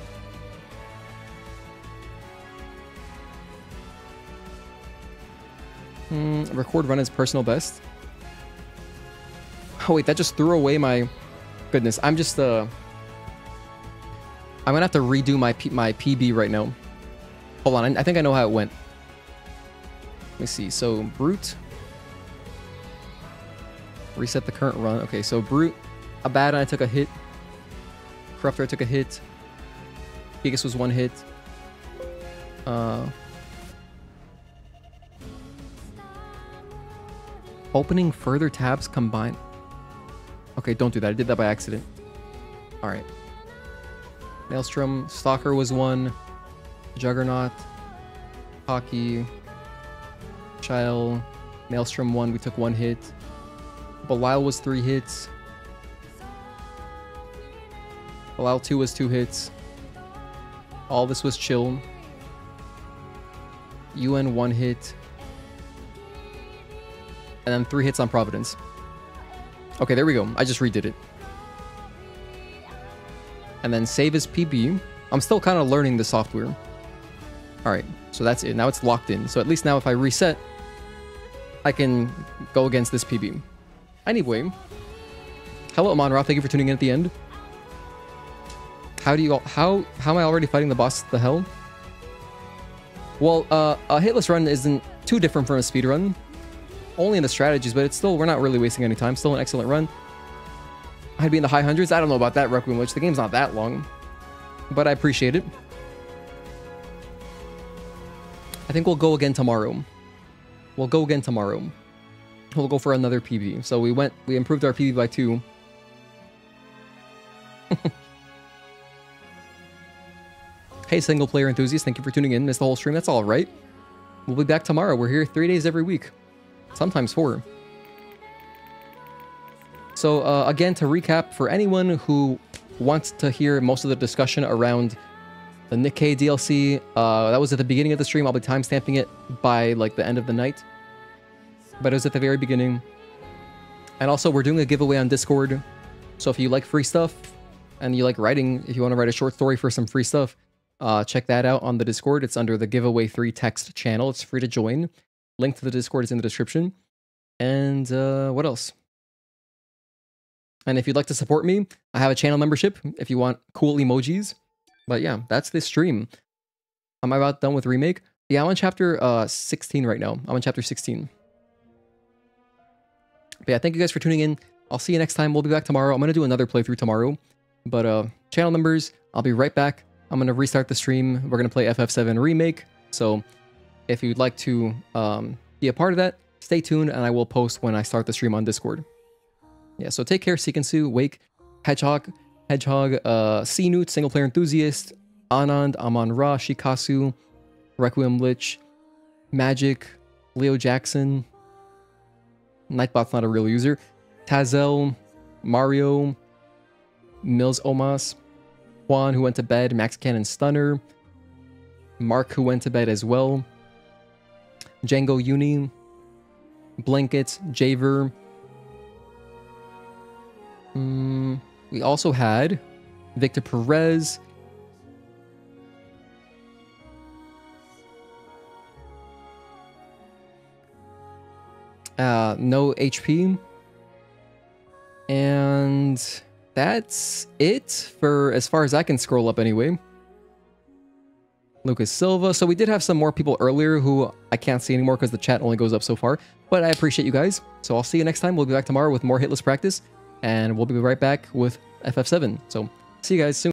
Record run as personal best. Oh, wait, that just threw away my... Goodness, I'm just, I'm gonna have to redo my PB right now. Hold on, I think I know how it went. Let me see. So, Brute. Reset the current run. Okay, so Brute. Abaddon, I took a hit. Corruptor, I took a hit. Gigas was 1 hit. Opening further tabs combined. Okay, don't do that. I did that by accident. Alright. Maelstrom. Stalker was 1. Juggernaut. Hockey. Child. Maelstrom 1. We took 1 hit. Belial was 3 hits. Belial 2 was 2 hits. All this was chill. UN 1 hit. And then 3 hits on Providence. Okay, there we go. I just redid it. And then save as PB. I'm still kind of learning the software. Alright, so that's it. Now it's locked in. So at least now if I reset, I can go against this PB. Anyway. Hello, Amon-Ra. Thank you for tuning in at the end. How am I already fighting the boss? The hell? Well, a hitless run isn't too different from a speedrun. Only in the strategies, but it's still, we're not really wasting any time. Still an excellent run. I'd be in the high hundreds. I don't know about that, Requiem, which the game's not that long. But I appreciate it. I think we'll go again tomorrow. We'll go again tomorrow. We'll go for another PB. So we improved our PB by 2. Hey, single player enthusiast, thank you for tuning in. Missed the whole stream. That's all right. We'll be back tomorrow. We're here 3 days every week. Sometimes 4. So again, to recap, for anyone who wants to hear most of the discussion around the Nikke DLC, that was at the beginning of the stream. I'll be timestamping it by like the end of the night. But it was at the very beginning. And also, we're doing a giveaway on Discord. So if you like free stuff and you like writing, if you want to write a short story for some free stuff, check that out on the Discord. It's under the Giveaway 3 text channel. It's free to join. Link to the Discord is in the description. And what else? And if you'd like to support me, I have a channel membership if you want cool emojis. But yeah, that's this stream. Am I about done with Remake? Yeah, I'm on chapter 16 right now. I'm on chapter 16. But yeah, thank you guys for tuning in. I'll see you next time. We'll be back tomorrow. I'm going to do another playthrough tomorrow. But channel members, I'll be right back. I'm going to restart the stream. We're going to play FF7 Remake. So if you'd like to be a part of that, stay tuned and I will post when I start the stream on Discord. Yeah, so take care, Seekensu, Wake, Hedgehog, C-Newt, Single Player Enthusiast, Anand, Amon-Ra, Shikasu, Requiem Lich, Magic, Leo Jackson, Nightbot's not a real user, Tazel, Mario, Mills Omas, Juan, who went to bed, Max Cannon Stunner, Mark, who went to bed as well, Django Uni, Blankets, Javer. We also had Victor Perez, no HP, and that's it for as far as I can scroll up anyway. Lucas Silva. So we did have some more people earlier who I can't see anymore because the chat only goes up so far, but I appreciate you guys. So I'll see you next time. We'll be back tomorrow with more Hitless practice, and we'll be right back with FF7. So see you guys soon.